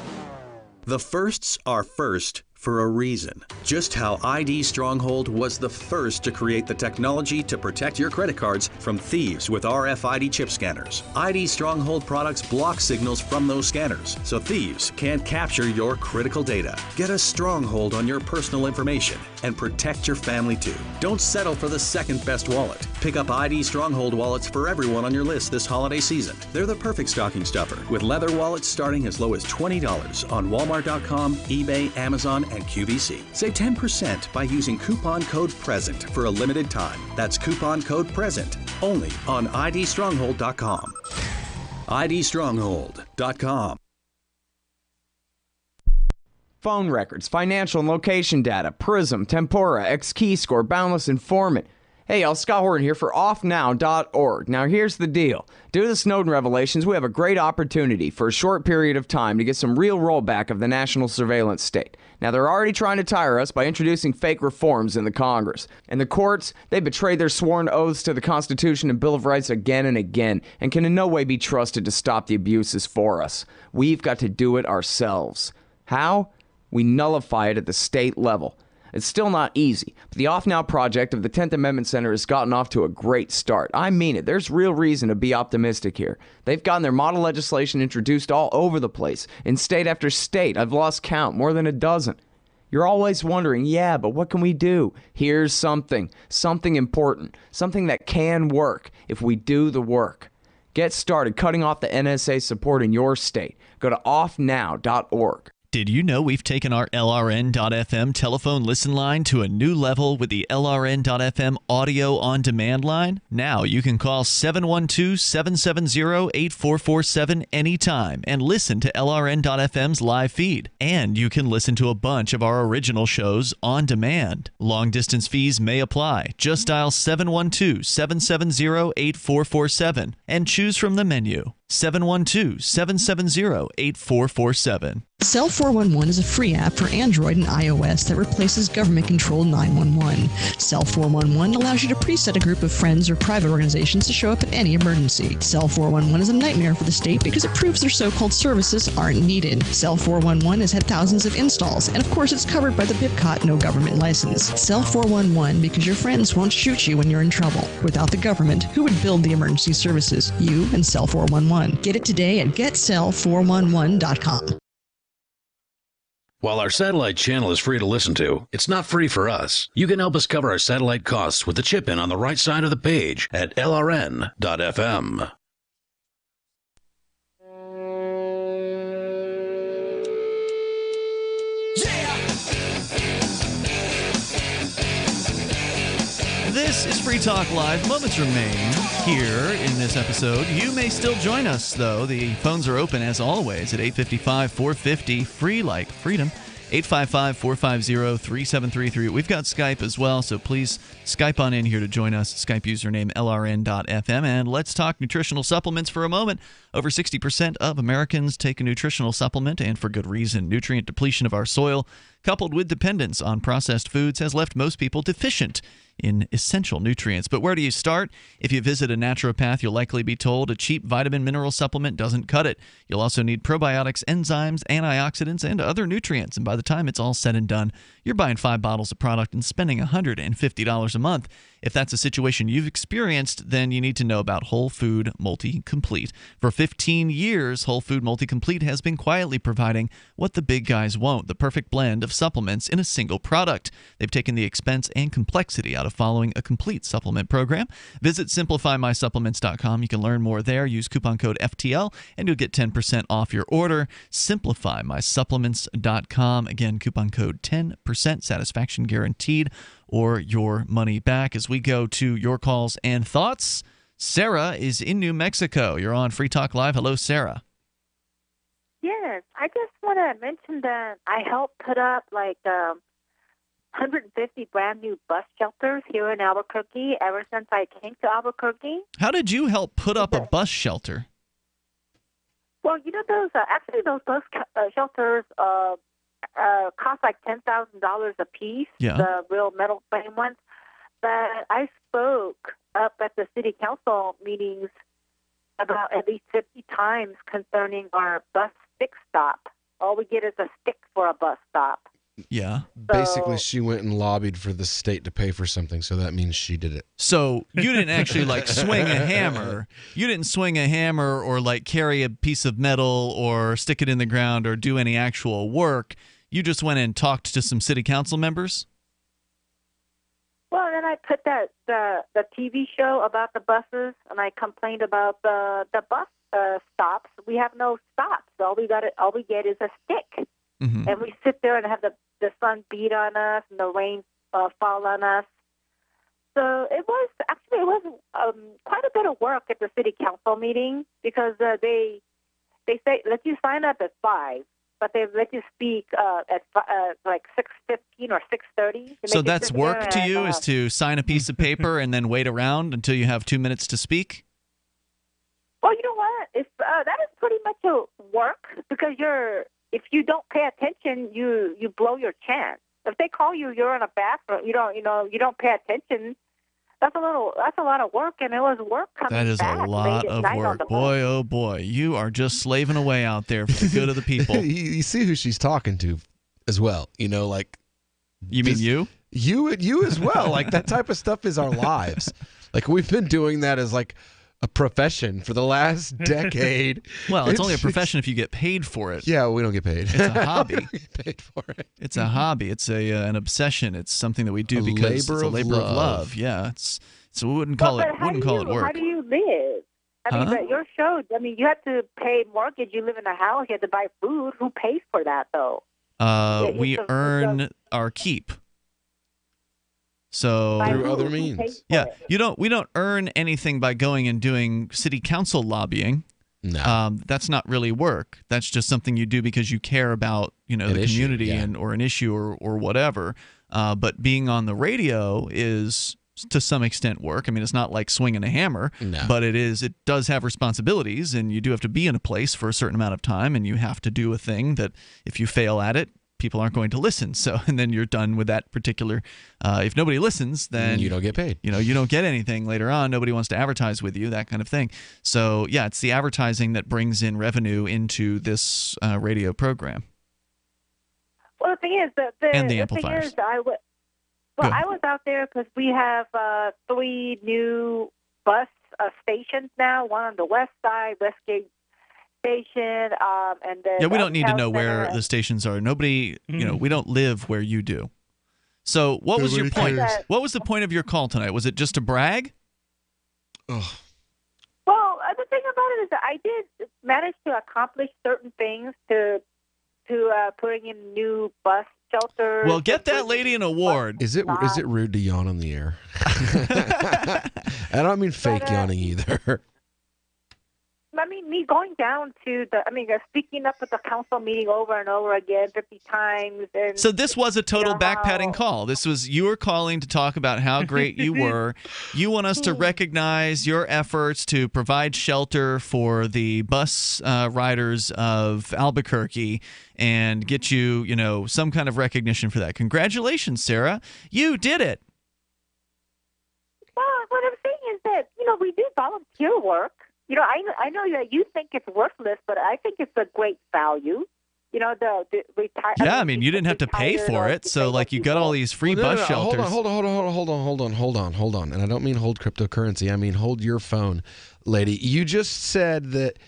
The firsts are first for a reason. Just how ID Stronghold was the first to create the technology to protect your credit cards from thieves with RFID chip scanners. ID Stronghold products block signals from those scanners, so thieves can't capture your critical data. Get a stronghold on your personal information and protect your family too. Don't settle for the second best wallet. Pick up ID Stronghold wallets for everyone on your list this holiday season. They're the perfect stocking stuffer, with leather wallets starting as low as $20 on Walmart.com, eBay, Amazon, and QVC. Save 10% by using coupon code PRESENT for a limited time. That's coupon code PRESENT only on IDStronghold.com. IDStronghold.com. Phone records, financial and location data, Prism, Tempora, Xkeyscore, Boundless Informant. Hey y'all, Scott Horton here for offnow.org. Now here's the deal. Due to the Snowden revelations, we have a great opportunity for a short period of time to get some real rollback of the national surveillance state. Now they're already trying to tire us by introducing fake reforms in the Congress. And the courts, they betrayed their sworn oaths to the Constitution and Bill of Rights again and again, and can in no way be trusted to stop the abuses for us. We've got to do it ourselves. How? We nullify it at the state level. It's still not easy, but the Off Now project of the 10th Amendment Center has gotten off to a great start. I mean it. There's real reason to be optimistic here. They've gotten their model legislation introduced all over the place, in state after state. I've lost count, more than a dozen. You're always wondering, yeah, but what can we do? Here's something important, something that can work if we do the work. Get started cutting off the NSA support in your state. Go to offnow.org. Did you know we've taken our LRN.FM telephone listen line to a new level with the LRN.FM audio on demand line? Now you can call 712-770-8447 anytime and listen to LRN.FM's live feed. And you can listen to a bunch of our original shows on demand. Long distance fees may apply. Just dial 712-770-8447 and choose from the menu. 712-770-8447. Cell 411 is a free app for Android and iOS that replaces government-controlled 911. Cell 411 allows you to preset a group of friends or private organizations to show up in any emergency. Cell 411 is a nightmare for the state because it proves their so-called services aren't needed. Cell 411 has had thousands of installs, and of course it's covered by the BIPCOT no government license. Cell 411 because your friends won't shoot you when you're in trouble. Without the government, who would build the emergency services? You and Cell 411. Get it today at getcell411.com. While our satellite channel is free to listen to, it's not free for us. You can help us cover our satellite costs with the chip in on the right side of the page at lrn.fm. This is Free Talk Live. Moments remain here in this episode. You may still join us, though. The phones are open, as always, at 855-450, free like freedom, 855-450-3733. We've got Skype as well, so please Skype on in here to join us. Skype username LRN.FM. And let's talk nutritional supplements for a moment. Over 60% of Americans take a nutritional supplement, and for good reason. Nutrient depletion of our soil, coupled with dependence on processed foods, has left most people deficient in essential nutrients. But where do you start? If you visit a naturopath, you'll likely be told a cheap vitamin mineral supplement doesn't cut it. You'll also need probiotics, enzymes, antioxidants, and other nutrients. And by the time it's all said and done, you're buying 5 bottles of product and spending $150 a month. If that's a situation you've experienced, then you need to know about Whole Food Multi-Complete. For 15 years, Whole Food Multi-Complete has been quietly providing what the big guys won't, the perfect blend of supplements in a single product. They've taken the expense and complexity out of following a complete supplement program. Visit simplifymysupplements.com. You can learn more there. Use coupon code FTL and you'll get 10% off your order. Simplifymysupplements.com. Again, coupon code 10%, satisfaction guaranteed, or your money back. As we go to your calls and thoughts, Sarah is in New Mexico. You're on Free Talk Live. Hello, Sarah. Yes, I just want to mention that I helped put up like 150 brand new bus shelters here in Albuquerque ever since I came to Albuquerque. How did you help put up a bus shelter? Well, you know, those bus shelters cost like $10,000 a piece, the real metal frame ones. But I spoke up at the city council meetings about at least 50 times concerning our bus stick stop. All we get is a stick for a bus stop. Yeah. Basically, she went and lobbied for the state to pay for something, so that means she did it. So you didn't actually like swing a hammer. You didn't swing a hammer or like carry a piece of metal or stick it in the ground or do any actual work. You just went and talked to some city council members? Well, then I put the TV show about the buses, and I complained about the bus stops. We have no stops. All we get is a stick. Mm-hmm. And we sit there and have the sun beat on us and the rain fall on us. So it was quite a bit of work at the city council meeting because they say let you sign up at 5. but they let you speak at like 6:15 or 6:30. So that's work to you, is to sign a piece of paper and then wait around until you have 2 minutes to speak? Well, you know what? That is pretty much a work, because if you don't pay attention, you blow your chance. If they call you, you're in a bathroom. You don't pay attention. That's a lot of work, and it was work coming back. That is a lot of work. Boy, oh boy. You are just slaving away out there for the good of the people. You see who she's talking to as well. You know, like... You mean you? You as well. Like, that type of stuff is our lives. Like, we've been doing that as, like, a profession for the last decade. Well, it's only a profession if you get paid for it. Yeah, we don't get paid. It's a hobby. We don't get paid for it. It's a hobby. It's an obsession. It's something that we do because it's a labor of love. Yeah, so we wouldn't call it work. How do you live? I mean, but your show. I mean, you have to pay mortgage. You live in a house. You have to buy food. Who pays for that, though? We earn our keep. So through other means. Yeah, we don't earn anything by going and doing city council lobbying. No. That's not really work. That's just something you do because you care about, the community or an issue or whatever. But being on the radio is to some extent work. I mean, it's not like swinging a hammer, but it does have responsibilities, and you do have to be in a place for a certain amount of time, and you have to do a thing that if you fail at it, people aren't going to listen. So, and then you're done with that particular. If nobody listens, then you don't get paid. You don't get anything later on. Nobody wants to advertise with you, that kind of thing. So, yeah, it's the advertising that brings in revenue into this radio program. Well, the thing is and the amplifiers. Thing is, I was out there because we have 3 new bus stations now. One on the west side, Westgate Station, and then we don't need to know where the stations are. Nobody, we don't live where you do. So, what was your point? What was the point of your call tonight? Was it just to brag? Oh. Well, the thing about it is that I did manage to accomplish certain things to putting in new bus shelters. Well, get that lady an award. Is it rude to yawn on the air? I don't mean fake yawning either. I mean, me going down to speaking up at the council meeting over and over again 50 times. And, so this was a total backpatting call. This was, you were calling to talk about how great you were. You want us to recognize your efforts to provide shelter for the bus riders of Albuquerque and get you, some kind of recognition for that. Congratulations, Sarah. You did it. Well, what I'm saying is that, we do volunteer work. I know that you think it's worthless, but I think it's a great value. The retire. Yeah, I mean, you didn't have to pay for it, so you got all these free bus shelters. Hold on. And I don't mean hold cryptocurrency. I mean hold your phone, lady. You just said that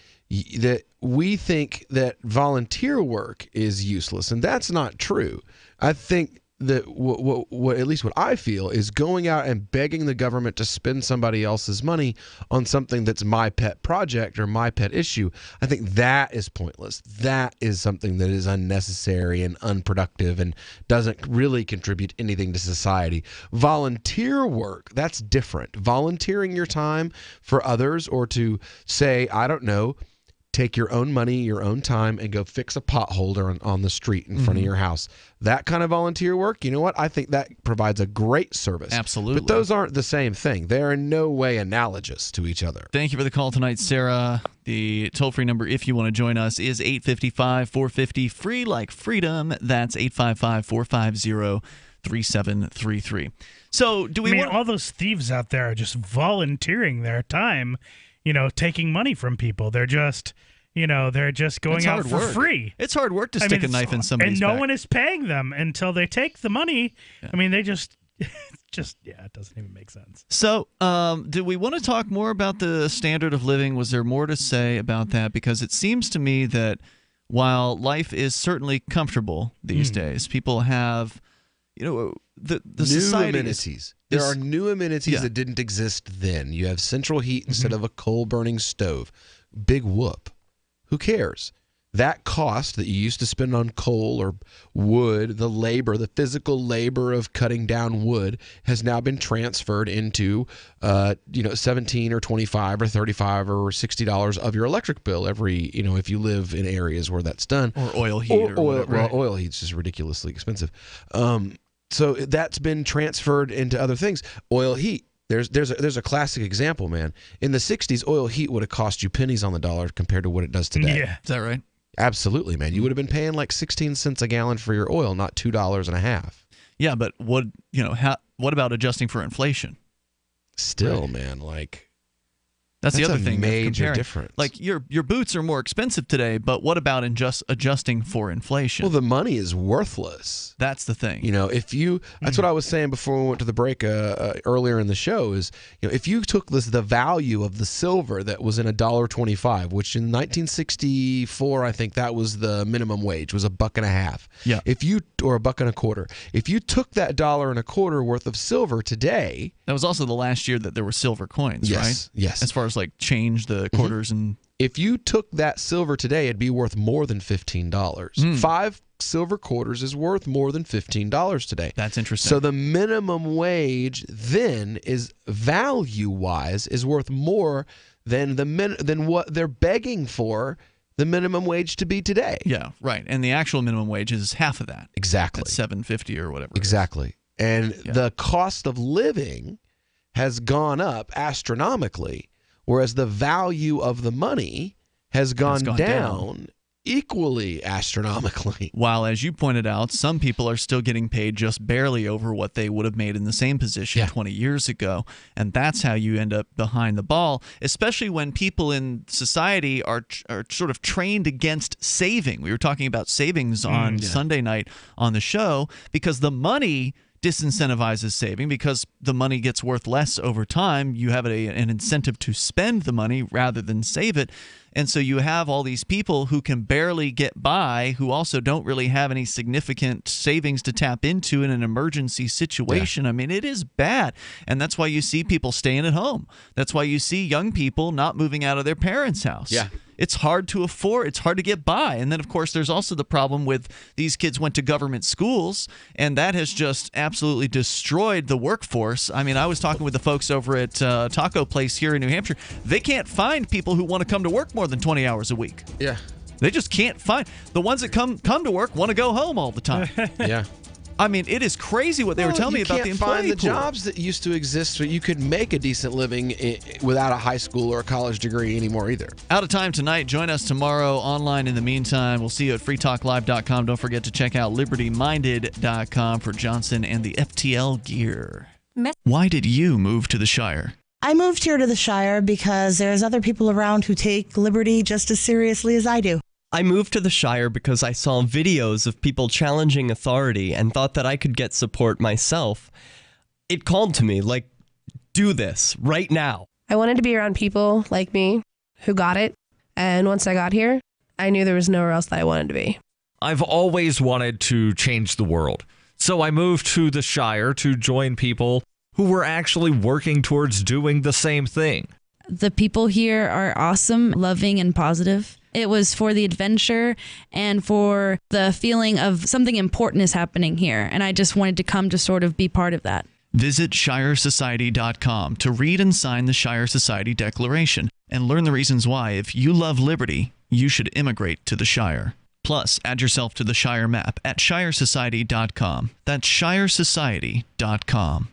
we think that volunteer work is useless, and that's not true. I think that what at least what I feel is going out and begging the government to spend somebody else's money on something that's my pet project or my pet issue. I think that is pointless. That is something that is unnecessary and unproductive and doesn't really contribute anything to society. Volunteer work, that's different. Volunteering your time for others, or to say, I don't know, take your own money, your own time, and go fix a pothole on the street in front of your house. That kind of volunteer work, you know what? I think that provides a great service. Absolutely. But those aren't the same thing. They are in no way analogous to each other. Thank you for the call tonight, Sarah. The toll-free number, if you want to join us, is 855-450, free like freedom. That's 855-450-3733. So do we want all those thieves out there are just volunteering their time, taking money from people. They're just, they're just going out for free. It's hard work to stick a knife in somebody's back. And no back. one is paying them until they take the money. Yeah. I mean, they just, it doesn't even make sense. So, do we want to talk more about the standard of living? Was there more to say about that? Because it seems to me that while life is certainly comfortable these days, people have, the new society amenities. There are new amenities that didn't exist then. You have central heat instead of a coal-burning stove. Big whoop. Who cares? that cost that you used to spend on coal or wood, the labor, the physical labor of cutting down wood, has now been transferred into, $17 or $25 or $35 or $60 of your electric bill every, if you live in areas where that's done. Or oil heat or whatever. Well, oil heat's just ridiculously expensive. So that's been transferred into other things. Oil heat. There's a classic example, man. In the 60s, oil heat would have cost you pennies on the dollar compared to what it does today. Yeah, is that right? Absolutely, man. You would have been paying like 16 cents a gallon for your oil, not $2.50. Yeah, but what about adjusting for inflation? Still, man, like that's the other thing. Major difference. Like your boots are more expensive today, but what about adjusting for inflation? Well, the money is worthless. That's the thing. That's what I was saying before we went to the break earlier in the show. Is if you took the value of the silver that was in $1.25, which in 1964 I think that was the minimum wage, was $1.50. Yeah. Or $1.25. If you took that $1.25 worth of silver today, that was also the last year that there were silver coins, right? Yes. As far as like change, the quarters and. If you took that silver today, it'd be worth more than $15. 5 silver quarters is worth more than $15 today. That's interesting. So the minimum wage then is value-wise is worth more than than what they're begging for the minimum wage to be today. Yeah, right. And the actual minimum wage is half of that. Exactly. That's $7.50 or whatever. Exactly. And the cost of living has gone up astronomically, whereas the value of the money has gone down equally astronomically. While, as you pointed out, some people are still getting paid just barely over what they would have made in the same position 20 years ago. And that's how you end up behind the ball, especially when people in society are sort of trained against saving. We were talking about savings on Sunday night on the show because the money disincentivizes saving because the money gets worth less over time. You have an incentive to spend the money rather than save it. And so you have all these people who can barely get by, who also don't really have any significant savings to tap into in an emergency situation. I mean, it is bad. And that's why you see people staying at home. That's why you see young people not moving out of their parents' house. Yeah. It's hard to afford. It's hard to get by. And then, of course, there's also the problem with these kids went to government schools, and that has just absolutely destroyed the workforce. I mean, I was talking with the folks over at Taco Place here in New Hampshire. They can't find people who want to come to work more than 20 hours a week. Yeah. They just can't find. The ones that come to work want to go home all the time. Yeah. I mean, it is crazy what they were telling me about the employee pool. You can't find the pool. jobs that used to exist so you could make a decent living without a high school or a college degree anymore either. Out of time tonight. Join us tomorrow online in the meantime. We'll see you at freetalklive.com. Don't forget to check out libertyminded.com for Johnson and the FTL gear. Why did you move to the Shire? I moved here to the Shire because there's other people around who take liberty just as seriously as I do. I moved to the Shire because I saw videos of people challenging authority and thought that I could get support myself. It called to me, like, do this right now. I wanted to be around people like me who got it. And once I got here, I knew there was nowhere else that I wanted to be. I've always wanted to change the world. So I moved to the Shire to join people who were actually working towards doing the same thing. The people here are awesome, loving, and positive. It was for the adventure and for the feeling of something important is happening here. And I just wanted to come to sort of be part of that. Visit ShireSociety.com to read and sign the Shire Society Declaration and learn the reasons why, if you love liberty, you should immigrate to the Shire. Plus, add yourself to the Shire map at ShireSociety.com. That's ShireSociety.com.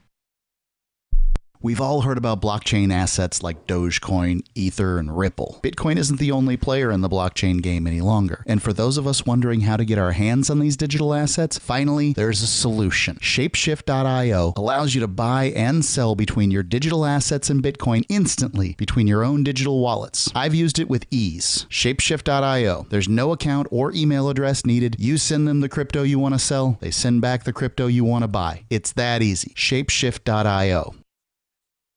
We've all heard about blockchain assets like Dogecoin, Ether, and Ripple. Bitcoin isn't the only player in the blockchain game any longer. And for those of us wondering how to get our hands on these digital assets, finally, there's a solution. Shapeshift.io allows you to buy and sell between your digital assets and Bitcoin instantly between your own digital wallets. I've used it with ease. Shapeshift.io. There's no account or email address needed. You send them the crypto you want to sell. They send back the crypto you want to buy. It's that easy. Shapeshift.io.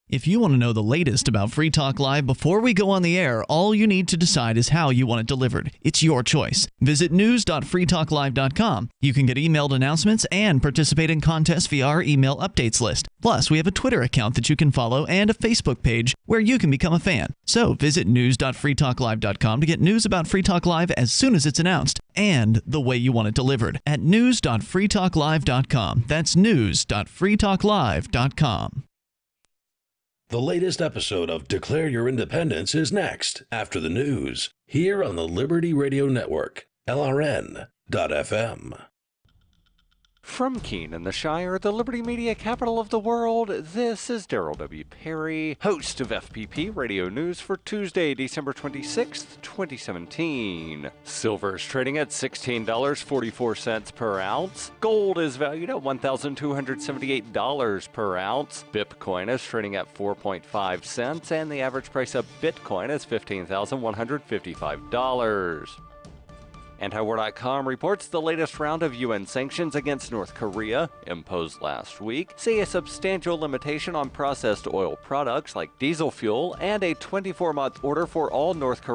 If you want to know the latest about Free Talk Live before we go on the air, all you need to decide is how you want it delivered. It's your choice. Visit news.freetalklive.com. You can get emailed announcements and participate in contests via our email updates list. Plus, we have a Twitter account that you can follow and a Facebook page where you can become a fan. So visit news.freetalklive.com to get news about Free Talk Live as soon as it's announced and the way you want it delivered at news.freetalklive.com. That's news.freetalklive.com. The latest episode of Declare Your Independence is next, after the news, here on the Liberty Radio Network, LRN.FM. From Keene in the Shire, the Liberty Media capital of the world, this is Daryl W. Perry, host of FPP Radio News for Tuesday, December 26th, 2017. Silver is trading at $16.44 per ounce. Gold is valued at $1,278 per ounce. Bitcoin is trading at 4.5 cents, and the average price of Bitcoin is $15,155. Antiwar.com reports the latest round of UN sanctions against North Korea, imposed last week, say a substantial limitation on processed oil products like diesel fuel and a 24-month order for all North Korean